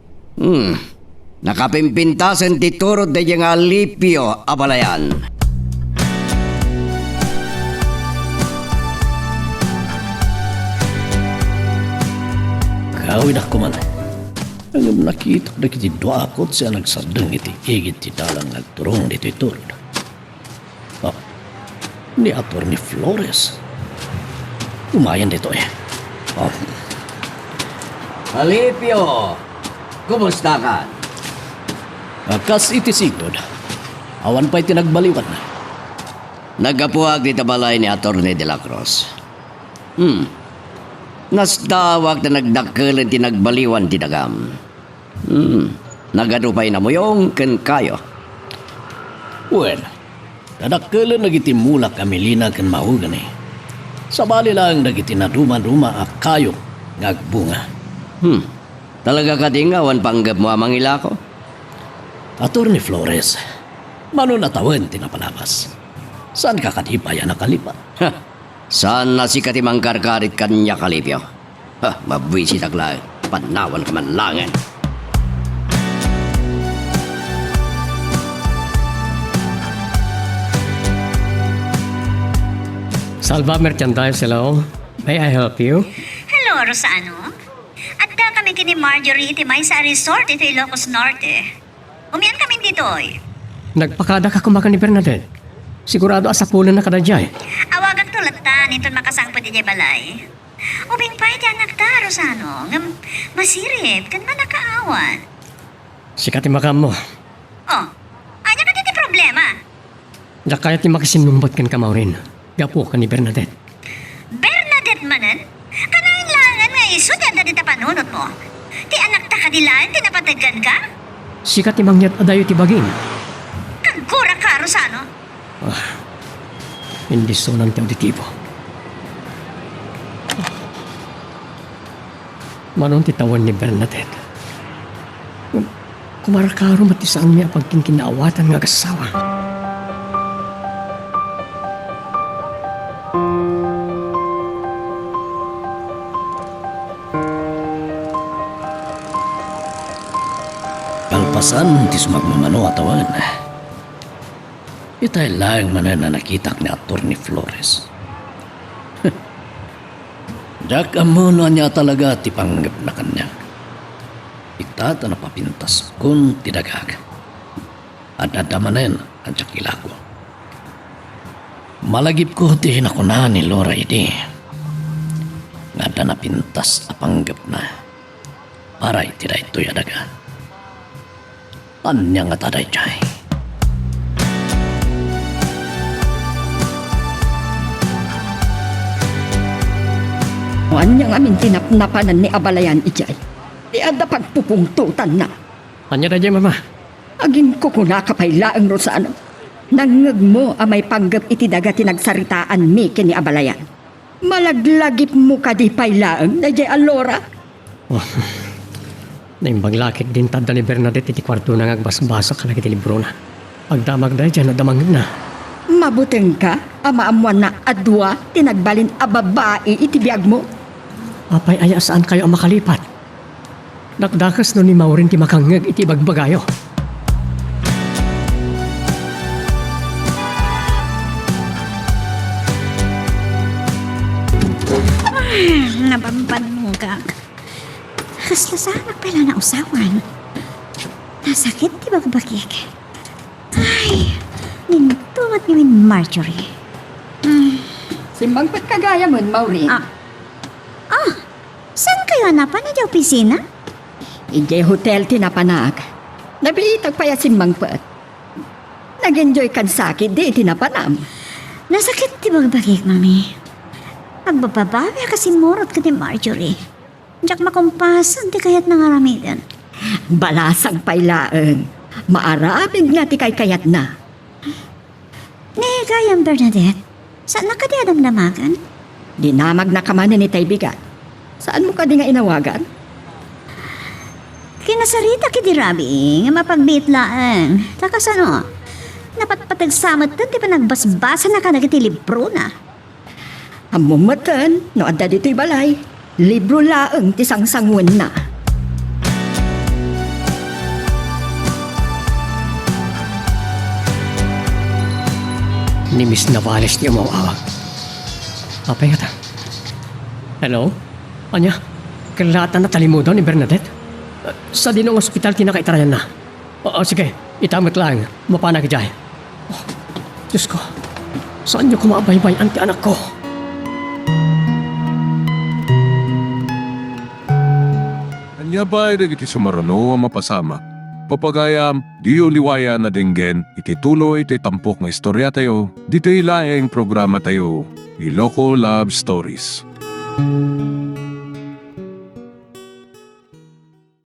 Nakapimpintasan ti turod na yung Alipio abalayan. Kawin ako man. Ang nakita na kiti duakot siya nagsadang iti igit ti dalang nagturong dito iturod. Ni Atty. Flores. Umayan dito eh. Alipio! Kumusta ka? Kas iti sigod. Awan pa'y tinagbaliwan na. Nagapuhag dito balay ni Atty. De la Cruz. Nasdawag na nagdakalan tinagbaliwan tinagam. Nagadupay na mo yung ken kayo. Well, nadakkelan nagitimulak kami lina ken mahugan eh. Sabali lang nagitinaduma-duma ak kayo ngagbunga. Talaga ka dingawan panggap mo amang ila ko? Atty. Flores, mano natawan tinapalabas. Saan ka katipaya nakalipa? Saan na si katimang karkarit kanya kalipyo? Mabwisit agla, panawan ka man langan. Salva Merchandise, hello. May I help you? Hello, Rosano. Adda kami kini Marjorie iti may sa resort ito Ilocos Norte. Umiyan kami dito oy. Nagpakada ka kumakan ni Bernadette. Sigurado asapulan na kadadjay. Awagan tulad ta nito makasangpod di balay. Ubing pa iti anak ta, Rosano. Ngam masirip, kan man nakaawan. Sikat makam mo. Anya ka diti problema? Da kaya ti makisinumbot kan kamaw rin. Gapo ka ni Bernadette. Bernadette manan? Kanain langan nga iso di anda dita panunot mo. Ti anak ta kadilaan, tinapatagan ka? Sikat ti mangyat adayo ti bagin. Kagura ka, Rosano. Hindi so ng auditibo. Manon ti tawan ni Bernadette. Kumarakaro matisang niya pagkingkinaawatan nga kasawa. Kalpasan ti sumagmamano atawan. Itay lang man na nakita ni Atty. Flores. Jack amuno niya talaga ti panggap na kanya. Itata na papintas kung tidagag. At adamanen ang jakilako. Malagip ko ti hinakuna ni Laura idi. Nga na pintas a panggap na. Para itiday ito yadaga. Anya nga taday jay. Anya nga amin tinapnapanan ni abalayan ijay. Ada pagpupungtutan na. Anya na dyan, mama. Agin ko kuna kapaylaang Rosano. Nangag mo amay panggap iti daga tinagsaritaan mi kini abalayan. Malaglagip mo ka di paylaang na jay alora. Naimbang lakit din tanda ni Bernadette iti kwarto na ngagbasbasa ka iti libro na. Pagdamag na dyan, nadamangin na. Mabuteng ka, amaamuan na adwa tinagbalin a babae iti biag mo. Apay aya saan kayo ang makalipat? Nakdakas no ni Maurin ti makangeg iti bagbagayo. Napampanong ka. Kaslasanak pala na usawan. Nasakit di ba kabakik? Ay, nintumat ni Marjorie. Simbang pat kagaya mo, Maureen. Saan kayo hanapan na di opisina? Ije hotel tinapanag. Nabilitag pa ya simbang pat. Nag-enjoy kan sakit, di tinapanam. Nasakit di ba kabakik, mami? Magbababawi kasi murot ka ni Marjorie. Diyak makumpasan di kayat nangaramidan. Balasang pailaan. Maaramig na ti kay kayat na. Ni kayang Bernadette, saan na ka di adamdamagan? Dinamag na kamanan ni Taybigat. Saan mo ka di nga inawagan? Kinasarita ki di Rabi, nga mapagbitlaan. Takas ano, napatpatagsamot tan di pa nagbasbasa na ka nagiti libro na. Amumatan, no adda dito'y balay. Libro laeng ti sangsangwen na. Ni Miss Navales di umawawag. Apay nga ta. Hello? Anya? Kalatan na talimudaw ni Bernadette? Sa dinong ospital kinakaitarayan na. Sige, itamot lang. Mapana ka dyan. Diyos ko, saan niyo kumabaybay ang ti anak ko? Anya ba iti sumarano ang mapasama? Papagayam, di uliwaya na dinggen, iti tuloy iti tampok nga istorya tayo, dito ilaeng programa tayo, Iloko Love Stories.